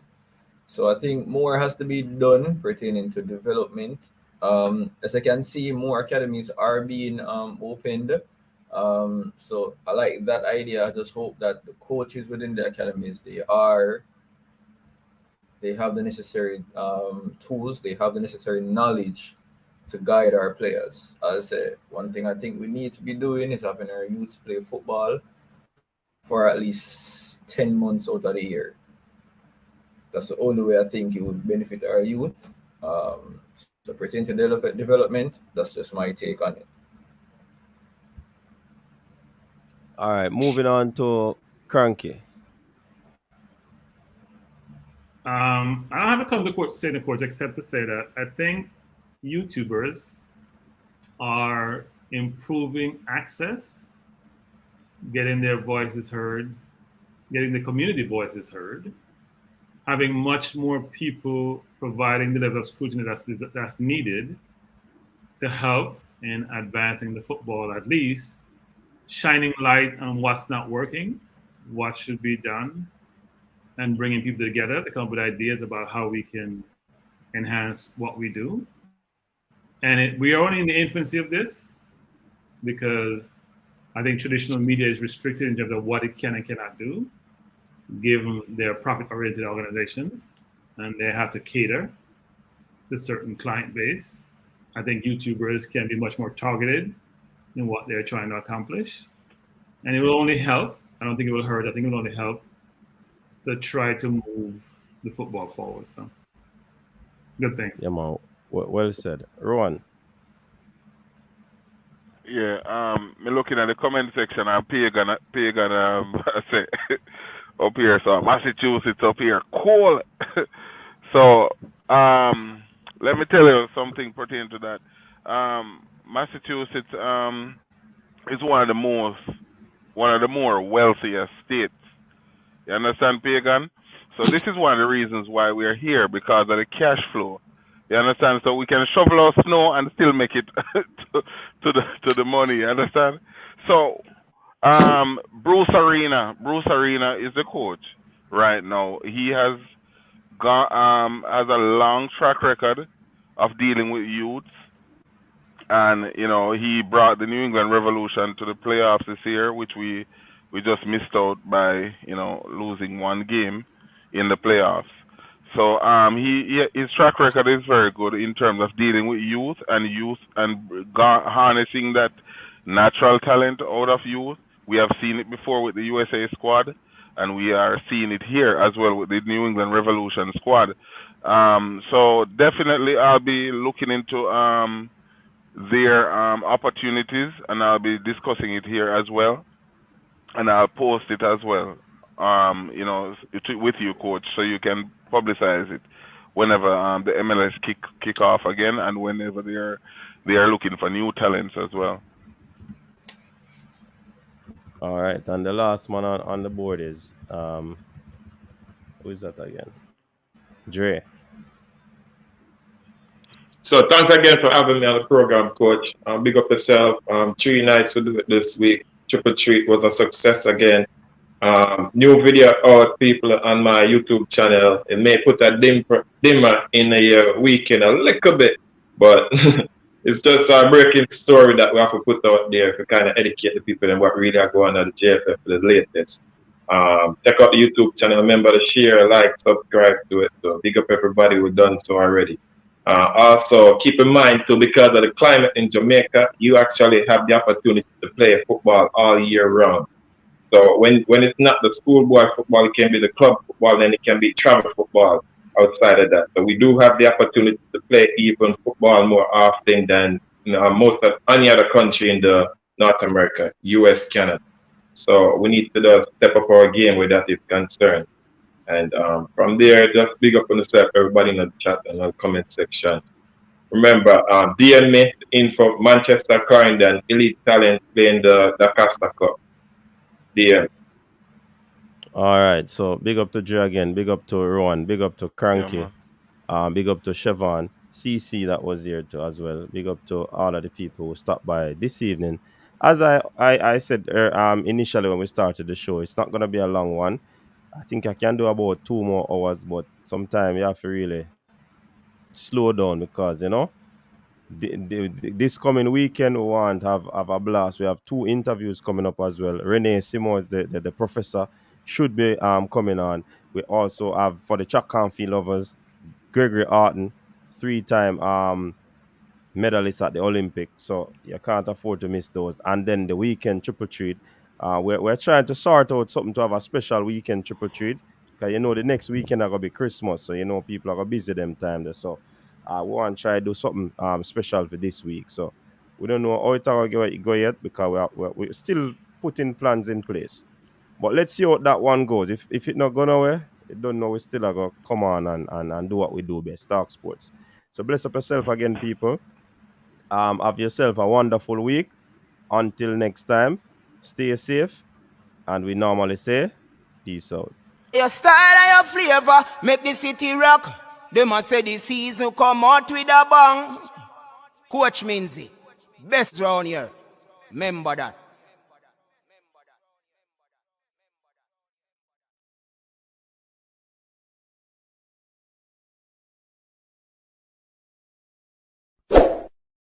So I think more has to be done pertaining to development. As I can see, more academies are being opened. So I like that idea. I just hope that the coaches within the academies, they have the necessary tools, they have the necessary knowledge to guide our players. As I said, one thing I think we need to be doing is having our youths play football for at least 10 months out of the year. That's the only way I think it would benefit our youth. So pertaining to development, that's just my take on it. All right, moving on to Cranky. I don't have a ton to say in the court except to say that I think YouTubers are improving access, getting their voices heard, getting the community voices heard, having much more people providing the level of scrutiny that's needed to help in advancing the football, at least shining light on what's not working, what should be done, and bringing people together to come up with ideas about how we can enhance what we do. And we are only in the infancy of this, because I think traditional media is restricted in terms of what it can and cannot do, given their profit-oriented organization, and they have to cater. to certain client base. I think YouTubers can be much more targeted in what they're trying to accomplish. And it will only help. I don't think it will hurt. I think it will only help to try to move the football forward. So, good thing. Yeah, man. Well said. Rowan. Yeah, me looking at the comment section and pagan say up here, so Massachusetts up here, cool. So, let me tell you something pertaining to that. Massachusetts is one of the more wealthiest states. You understand, pagan? So this is one of the reasons why we are here, because of the cash flow. You understand? So we can shovel our snow and still make it to the money. You understand? So Bruce Arena is the coach right now. He has has a long track record of dealing with youths, and he brought the New England Revolution to the playoffs this year, which we just missed out by losing one game in the playoffs. So his track record is very good in terms of dealing with youth and harnessing that natural talent out of youth. We have seen it before with the USA squad, and we are seeing it here as well with the New England Revolution squad. So definitely I'll be looking into their opportunities, and I'll be discussing it here as well, and I'll post it as well. With you, coach, so you can publicize it whenever the MLS kick off again, and whenever they are looking for new talents as well. All right, and the last one on the board is who is that again? Dre. So thanks again for having me on the program, coach. Big up yourself. 3 nights we do it this week. TripleTreat was a success again. New video out, people, on my YouTube channel. It may put a dimmer in a weekend a little bit, but it's just a breaking story that we have to put out there to kind of educate the people and what really are going on at the JFF for the latest. Check out the YouTube channel. Remember to share, like, subscribe to it. So big up everybody who's done so already. Also, keep in mind too, because of the climate in Jamaica, you actually have the opportunity to play football all year round. So when it's not the schoolboy football, it can be the club football, then it can be travel football outside of that. So we do have the opportunity to play even football more often than most of any other country in the North America, US, Canada. So we need to step up our game where that is concerned. And from there, just big up on yourself, everybody in the chat and the comment section. Remember, DM me info Manchester Corindon Elite Talent playing the Costa Cup. DM. All right, so big up to Dre again, big up to Rowan, big up to Cranky, big up to Chevon, CC that was here too as well. Big up to all of the people who stopped by this evening. As I said initially when we started the show, it's not going to be a long one. I think I can do about 2 more hours, but sometimes you have to really slow down because, this coming weekend we want to have a blast. We have 2 interviews coming up as well. Renee Simons, the professor, should be coming on. We also have, for the track and field lovers, Gregory Arton, 3-time medalist at the Olympics. So you can't afford to miss those. And then the Weekend TripleTreat. We're trying to sort out something to have a special Weekend TripleTreat, because the next weekend are gonna be Christmas, so people are gonna busy them time there. So we want to try to do something special for this week. So we don't know how it's gonna go yet, because we're still putting plans in place. But let's see how that one goes. If it not going nowhere, I don't know, we still are gonna come on and do what we do best, talk sports. So bless up yourself again, people. Have yourself a wonderful week. Until next time. Stay safe, and we normally say, peace out. Your style and your flavor make the city rock. They must say the season come out with a bang. Coach Minzy, best round here. Remember that.